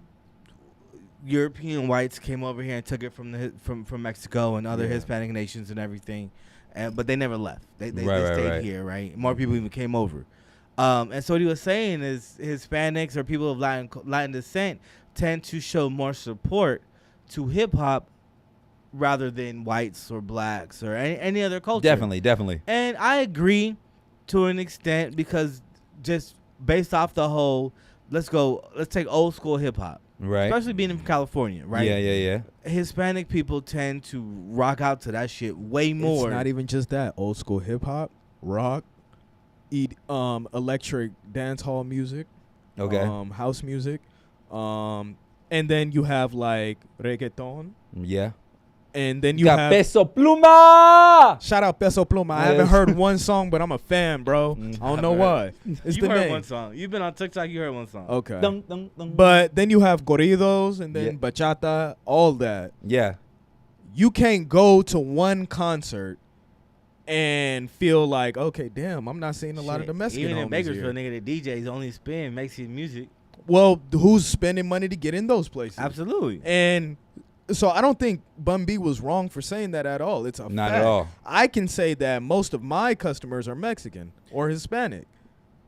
European whites came over here and took it from Mexico and other Hispanic nations and everything, but they never left. They stayed here, right? More people even came over. And so what he was saying is Hispanics or people of Latin descent tend to show more support to hip hop rather than whites or blacks or any other culture.
Definitely.
And I agree to an extent because just based off the whole, let's take old school hip hop.
Right.
Especially being in California, right?
Yeah.
Hispanic people tend to rock out to that shit way more.
It's not even just that. Old school hip hop, rock, electric dance hall music, house music, and then you have like reggaeton.
Yeah.
And then you have
Peso Pluma.
Shout out Peso Pluma. I haven't heard one song, but I'm a fan, bro. I don't know why. It's
you
the
heard
name.
one song. You've been on TikTok. You heard one song.
Okay.
Dun, dun, dun.
But then you have corridos and then bachata, all that.
Yeah.
You can't go to one concert and feel like, okay, damn, I'm not seeing a lot of the Mexican
Even in
homies
Bakersfield,
here.
nigga, the DJs only spin Mexican music.
Well, who's spending money to get in those places?
Absolutely.
And so I don't think Bun B was wrong for saying that at all. It's a
Not
fact.
at all.
I can say that most of my customers are Mexican or Hispanic.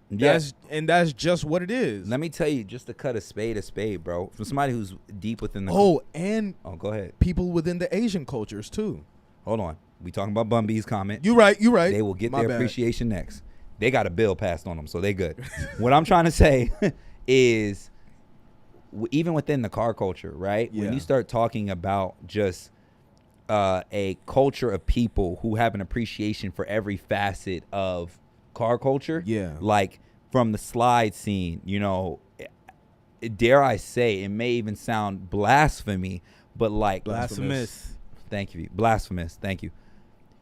Yeah.
That's just what it is.
Let me tell you, just to cut a spade, bro. From somebody who's deep within the.
And
go ahead.
people within the Asian cultures too.
Hold on. We talking about Bun B's comment.
You right.
They will get their appreciation next. They got a bill passed on them, so they good. What I'm trying to say is, even within the car culture, right?
Yeah.
When you start talking about just a culture of people who have an appreciation for every facet of car culture, like from the slide scene, dare I say, it may even sound blasphemy, but like
Blasphemous.
Thank you. Blasphemous. Thank you.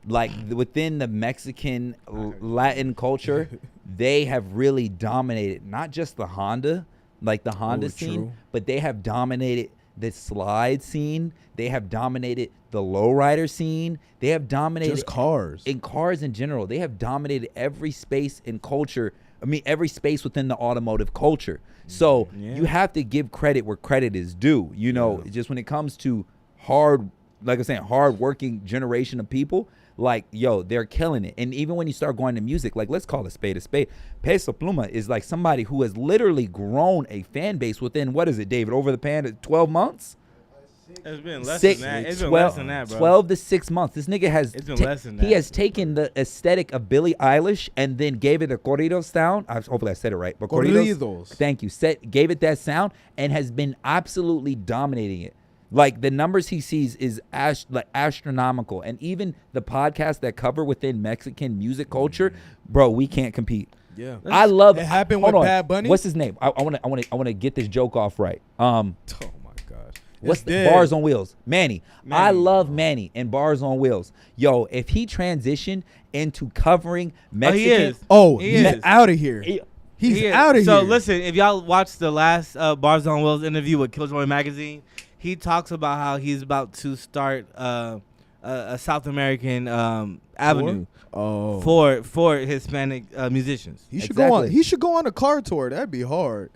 Like within the Mexican Latin culture, they have really dominated not just the Honda, like the Honda scene,
true.
but they have dominated the slide scene. They have dominated the lowrider scene. They have dominated
just cars.
In cars in general. They have dominated every space in culture. I mean, every space within the automotive culture. So you have to give credit where credit is due. Just when it comes to hard working generation of people, like, they're killing it. And even when you start going to music, like, let's call a spade a spade. Peso Pluma is like somebody who has literally grown a fan base within, what is it, David, over the pan of 12 months?
It's been less than that. It's been less than that, bro.
12 to 6 months. This nigga has.
It's been less than that.
He has taken the aesthetic of Billie Eilish and then gave it a corrido sound. Hopefully I said it right. But corridos. Thank you. Gave it that sound and has been absolutely dominating it. Like, the numbers he sees is astronomical. And even the podcasts that cover within Mexican music culture, bro, we can't compete.
Yeah.
I love
it. Happened with Bad Bunny.
What's his name? I want to get this joke off right.
Oh my gosh.
What's the Bars on Wheels? Manny. I love Manny and Bars on Wheels. Yo, if he transitioned into covering Mexican,
he's out of here. He's
He is.
out of
So
here.
listen, if y'all watched the last Bars on Wheels interview with Killjoy Magazine, he talks about how he's about to start a South American avenue for Hispanic musicians.
He should go on.
Exactly.
He should go on a car tour. That'd be hard.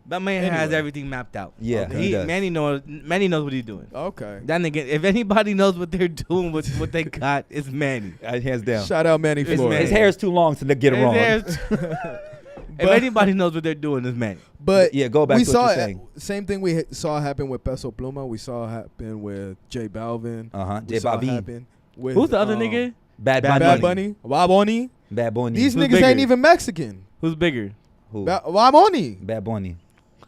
That man has
Anyway.
everything mapped out.
Yeah, he does.
Manny knows what he's doing.
Okay.
That nigga, if anybody knows what they're doing with what they got, it's Manny.
Hands down.
Shout out Manny
It's
Flores.
His hair is too long to get it wrong.
If anybody knows what they're doing, it's Manny.
But
Yeah, go back
we
to what
saw
you're
it.
saying.
Same thing we saw happen with Peso Pluma. We saw happen with J Balvin.
Uh-huh.
We
J
saw
Balvin.
happen with
Who's the other nigga?
Bad
Bad
Bunny.
Bad Bunny. Waboni.
Bad Bunny.
These
Who's
niggas
bigger?
ain't even Mexican.
Who's bigger?
Who?
Waboni
Bad Bunny.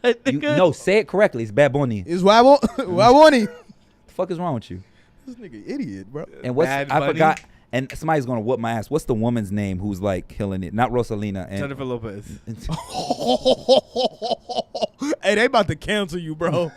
That
You,
nigga?
no, say it correctly. It's Bad Bunny.
is Waboni.
The fuck is wrong with you?
This nigga idiot, bro.
And what's
Bad
I
Bunny?
forgot. And somebody's gonna whoop my ass. What's the woman's name who's like killing it? Not Rosalina. And
Jennifer Lopez.
Hey, they about to cancel you, bro.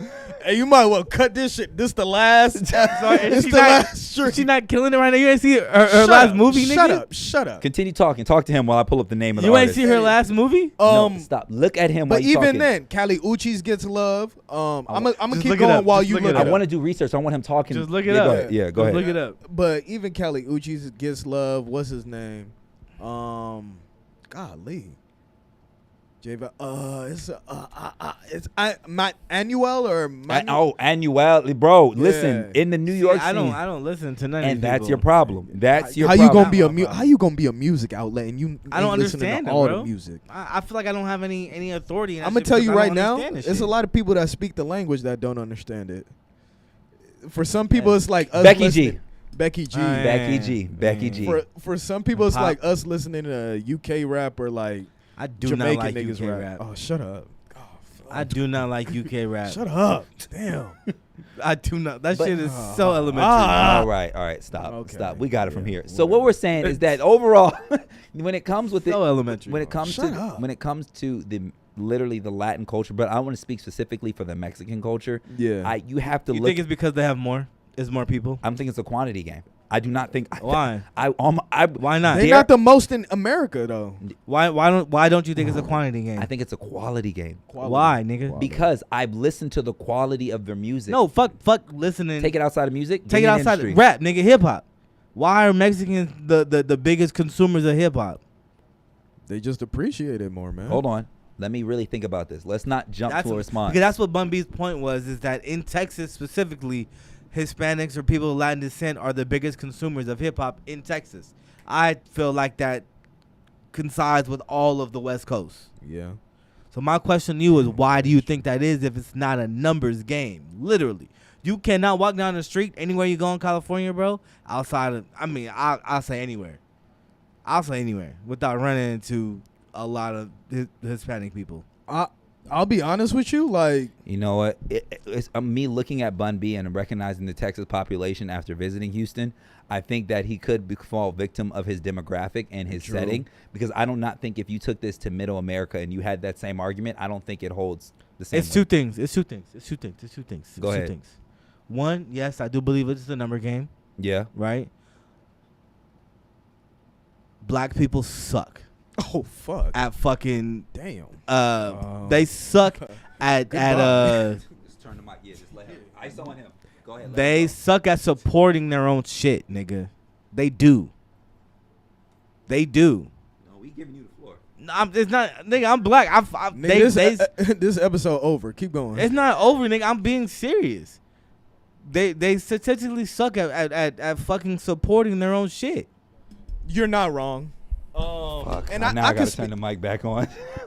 Hey, you might well cut this shit. This the last.
Sorry,
This
she
the
not-
last stream.
She not killing it right now. You ain't see her
Shut
last
up.
movie, nigga?
Shut up. Shut up.
Continue talking. Talk to him while I pull up the name of the
You ain't
artist.
see her last movie?
No, stop. Look at him while
But
you
even
talking.
then, Cali Uchis gets love. I'm gonna
Just
keep
look it
going
up.
while
Just
you
look
look
it
it
I
up.
up.
want to do research. I want him talking.
Just look it
Yeah,
up.
Go ahead. Yeah, go
Just
ahead.
look it up.
But even Cali Uchis gets love. What's his name? Golly. It's Manuel or
Annual, bro. Listen,
Yeah.
in the New York
I
scene,
don't listen to none of
and
these
that's
people.
your problem. That's your
how
problem.
you gonna be a
Problem.
how you gonna be a music outlet and you
I don't
ain't listening
understand
to
it,
all
bro.
the music?
I feel like I don't have any authority. In that
I'm gonna
shit
tell you
because I
right
don't
now,
understand this
there's a
shit.
lot of people that speak the language that don't understand it. For some people, it's like us
Becky G.
listening- Becky G.
Yeah.
Becky G. Becky G.
For some people, it's
Pop.
like us listening to UK rap or like
I do
Jamaican
not like
niggas
UK
rap.
rap.
Oh, shut up. Oh,
I do not like UK rap.
shut up. Damn.
I do not. That
But-
shit is so elementary.
All right, stop,
Okay.
stop. We got it from
Yeah,
here. So what we're saying is that overall, when it comes with
So
it,
elementary.
when it comes
Shut
to
up.
when it comes to the literally the Latin culture, but I want to speak specifically for the Mexican culture.
Yeah.
You have to
You
look.
think it's because they have more? Is more people?
I'm thinking it's a quantity game. I do not think.
Why?
Why
not?
They're not the most in America though.
Why don't you think it's a quantity game?
I think it's a quality game
Why, nigga?
because I've listened to the quality of their music.
No, fuck listening.
Take it outside of music.
Take
bring
it
in
outside.
industry.
Rap, nigga, hip hop. Why are Mexicans the biggest consumers of hip hop?
They just appreciate it more, man.
Hold on. Let me really think about this. Let's not jump to a response.
Because that's what Bun B's point was, is that in Texas specifically, Hispanics or people of Latin descent are the biggest consumers of hip hop in Texas. I feel like that coincides with all of the West Coast.
Yeah.
So my question to you is, why do you think that is if it's not a numbers game? Literally. You cannot walk down the street anywhere you go in California, bro, outside of, I'll say anywhere. I'll say anywhere without running into a lot of Hispanic people.
I'll be honest with you, like
You know what? It's me looking at Bun B and recognizing the Texas population after visiting Houston. I think that he could fall victim of his demographic and his
True.
setting, because I do not think if you took this to Middle America and you had that same argument, I don't think it holds the same.
It's two things. It's two things.
Go ahead.
Two things. One, yes, I do believe it's a number game,
Yeah.
right? Black people suck
oh fuck.
at fucking
Damn.
they suck at
Just turn the mic. Yeah, just let him. Ice on him. Go ahead.
they suck at supporting their own shit, nigga. They do.
No, we giving you the floor.
No, it's not, nigga. I'm black.
Nigga, this episode over. Keep going.
It's not over, nigga. I'm being serious. They statistically suck at fucking supporting their own shit.
You're not wrong.
Fuck.
And
now
I
I
can
gotta turn the mic back on.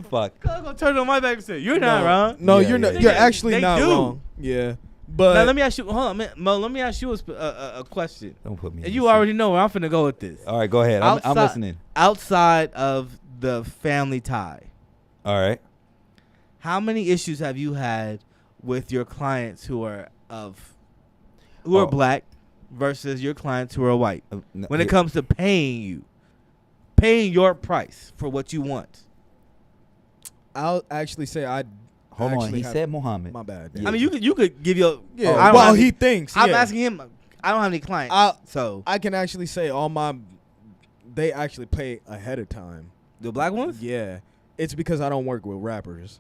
Fuck.
I'm gonna turn it on my back and say, you're not wrong.
No,
Yeah,
you're
yeah,
not.
yeah.
You're
Nigga,
actually
they
not
do.
wrong. Yeah, but
Now let me ask you. Hold on, man, Mo. Let me ask you a question.
Don't put me.
And
in
you
the
already know where I'm finna go with this.
seat. All right, go ahead. I'm listening.
Outside of the family tie,
All right.
how many issues have you had with your clients who are
Oh.
black versus your clients who are white
No,
when it
here-
comes to paying your price for what you want?
I'll actually say
Hold on.
actually
He
have-
said Mohammed.
my bad.
Yeah.
I mean, you could give your
Yeah.
I don't
well,
have
he
any-
thinks.
I'm
yeah.
asking him. I don't have any clients, so
I can actually say they actually pay ahead of time.
the black ones.
Yeah, It's because I don't work with rappers.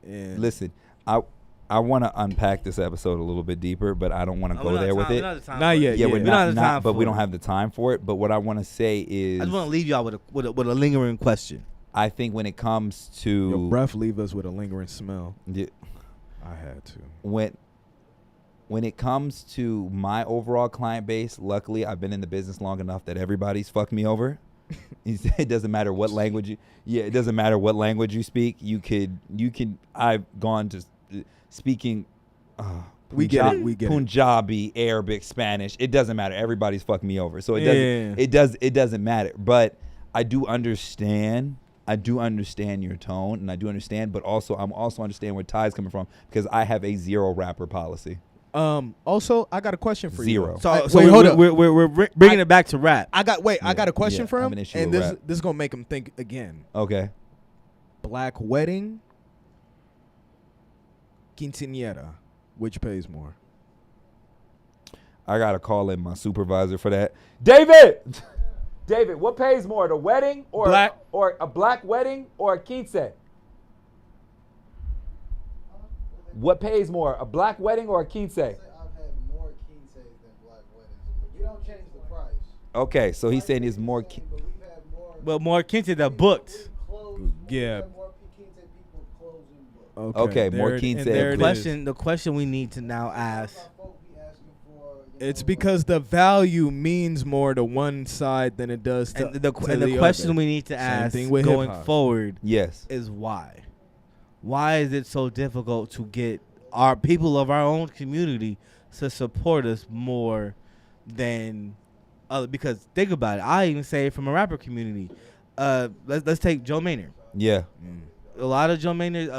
And
Listen, I want to unpack this episode a little bit deeper, but I don't want to go there with it.
Not yet.
Yeah,
Yeah.
we're
We don't have the time
not, but
for
we
it.
don't have the time for it. But what I want to say is,
I just want to leave y'all with a lingering question.
I think when it comes
Your
to
breath leave us with a lingering smell.
Yeah,
I had to.
when it comes to my overall client base, luckily I've been in the business long enough that everybody's fucked me over. It doesn't matter what language it doesn't matter what language you speak. You can. I've gone to speaking.
We get it. We get it.
Punjabi, Arabic, Spanish. It doesn't matter. Everybody's fucking me over. So it
Yeah.
doesn't. It doesn't matter. But I do understand. I do understand your tone, and I do understand. But also, I'm also understand where Ty's coming from because I have a zero rapper policy.
Also, I got a question for
Zero.
you.
So
Wait, hold up.
We're bringing it back to rap.
I got a question
Yeah,
for
I have
him,
an issue
and
with
this
rap.
this is gonna make him think again.
Okay.
Black wedding, quinceañera, which pays more?
I gotta call in my supervisor for that. David, what pays more, the wedding or a black wedding or a quince? What pays more, a black wedding or a quince?
I've had more quinces than black weddings. We don't change the price.
Okay, so he's saying it's more.
But we've had more.
But more quinces that booked.
Yeah.
More quince people closing books.
Okay, more
there it-
quince.
and there it is.
The question we need to now ask.
Folk be asking for,
It's because the value means more to one side than it does to,
And the
to
the question
other.
we need to ask
thing with
going
hip-hop.
forward
Yes.
is why. Why is it so difficult to get our people of our own community to support us more than other? Because think about it. I even say it from a rapper community. Let's take Joe Maynard.
Yeah.
A lot of Joe Maynard,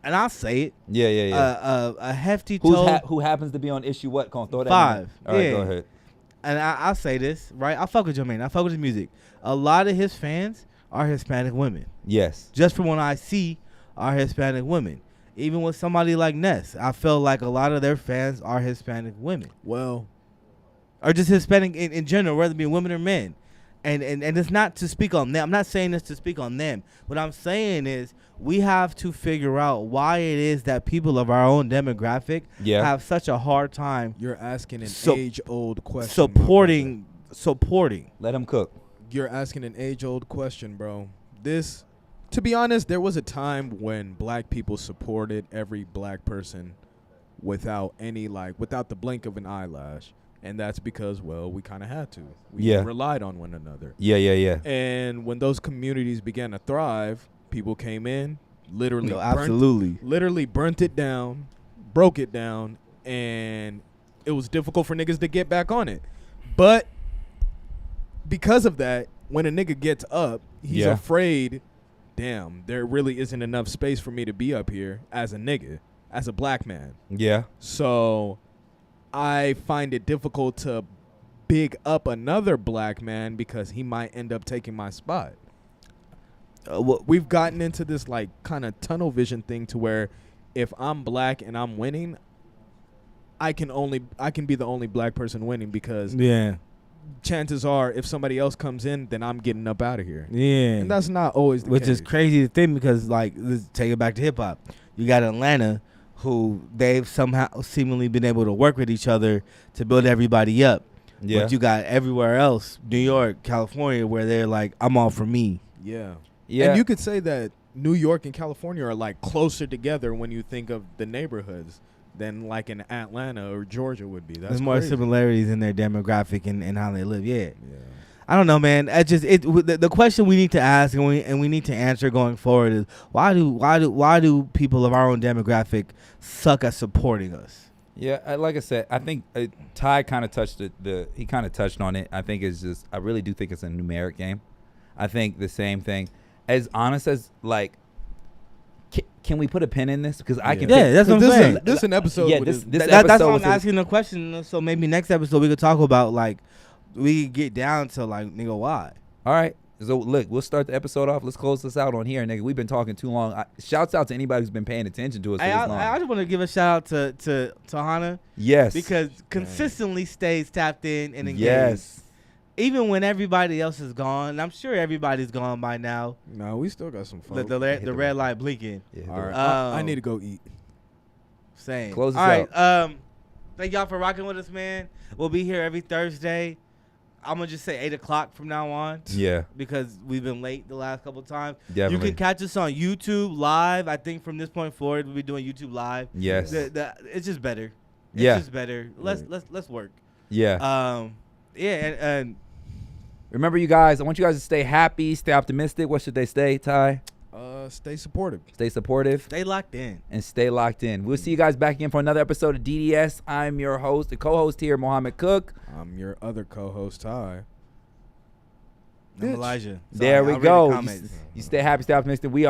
and I'll say it.
Yeah.
A hefty toe.
Who happens to be on issue what? Gonna throw that in
5.
there? All right,
Yeah.
go ahead.
And I'll say this, right? I fuck with Joe Maynard. I fuck with his music. A lot of his fans are Hispanic women.
Yes.
Just from what I see, are Hispanic women. Even with somebody like Ness, I feel like a lot of their fans are Hispanic women.
Well,
Or just Hispanic in general, whether it be women or men. And it's not to speak on them. I'm not saying this to speak on them. What I'm saying is we have to figure out why it is that people of our own demographic
Yeah.
have such a hard time
you're asking an
So-
age-old question.
supporting.
Let him cook.
You're asking an age-old question, bro. This, to be honest, there was a time when black people supported every black person without the blink of an eyelash. And that's because, well, we kind of had to. We
Yeah.
relied on one another.
Yeah.
And when those communities began to thrive, people came in, literally
No, absolutely.
burnt it down, broke it down, and it was difficult for niggas to get back on it. But because of that, when a nigga gets up, he's
Yeah.
afraid, damn, there really isn't enough space for me to be up here as a nigga, as a black man.
Yeah.
So I find it difficult to big up another black man because he might end up taking my spot. We've gotten into this like kind of tunnel vision thing to where if I'm black and I'm winning, I can be the only black person winning because
Yeah.
chances are if somebody else comes in, then I'm getting up out of here.
Yeah.
And that's not always the
Which
case.
is crazy to think because, like, let's take it back to hip hop. You got Atlanta, who they've somehow seemingly been able to work with each other to build everybody up.
Yeah.
But you got everywhere else, New York, California, where they're like, I'm all for me.
Yeah.
Yeah.
And you could say that New York and California are like closer together when you think of the neighborhoods than like in Atlanta or Georgia would be. That's
There's more
crazy.
similarities in their demographic and how they live. Yeah.
Yeah.
I don't know, man. The question we need to ask and we need to answer going forward is why do people of our own demographic suck at supporting us?
Yeah, like I said, I think Ty kind of touched he kind of touched on it. I think it's just, I really do think it's a numeric game. I think the same thing. As honest as, like, can we put a pin in this? Because I can.
Yeah, that's what I'm
this
saying.
This is an episode.
Yeah,
with
this
this,
That's
episode
why
was
I'm asking the question. So maybe next episode we could talk about, like, we could get down to, like, nigga, why?
All right. So look, we'll start the episode off. Let's close this out on here, nigga. We've been talking too long. Shouts out to anybody who's been paying attention to us for this long.
I just want to give a shout out to Hana
Yes.
because consistently stays tapped in and engaged.
Yes.
even when everybody else is gone, I'm sure everybody's gone by now.
No, we still got some fun.
The red light blinking.
Yeah,
All right, I
Um,
need to go eat.
Same.
Close us
All right. Thank y'all for rocking with us, man. We'll be here every Thursday. I'm gonna just say 8 o'clock from now on.
Yeah,
Because we've been late the last couple times.
definitely.
You can catch us on YouTube live. I think from this point forward, we'll be doing YouTube live.
Yes.
It's just better. It's
Yeah.
just better. Let's work.
Yeah.
Yeah, and
Remember, you guys, I want you guys to stay happy, stay optimistic. What should they stay, Ty?
Stay supportive.
Stay supportive
stay locked in.
and stay locked in. We'll see you guys back again for another episode of DDS. I'm your host, the co-host here, Mohammed Cook.
I'm your other co-host, Ty.
I'm
Bitch.
Elijah. Sorry,
There we
I'll read the
go.
comments.
You stay happy, stay optimistic. We are.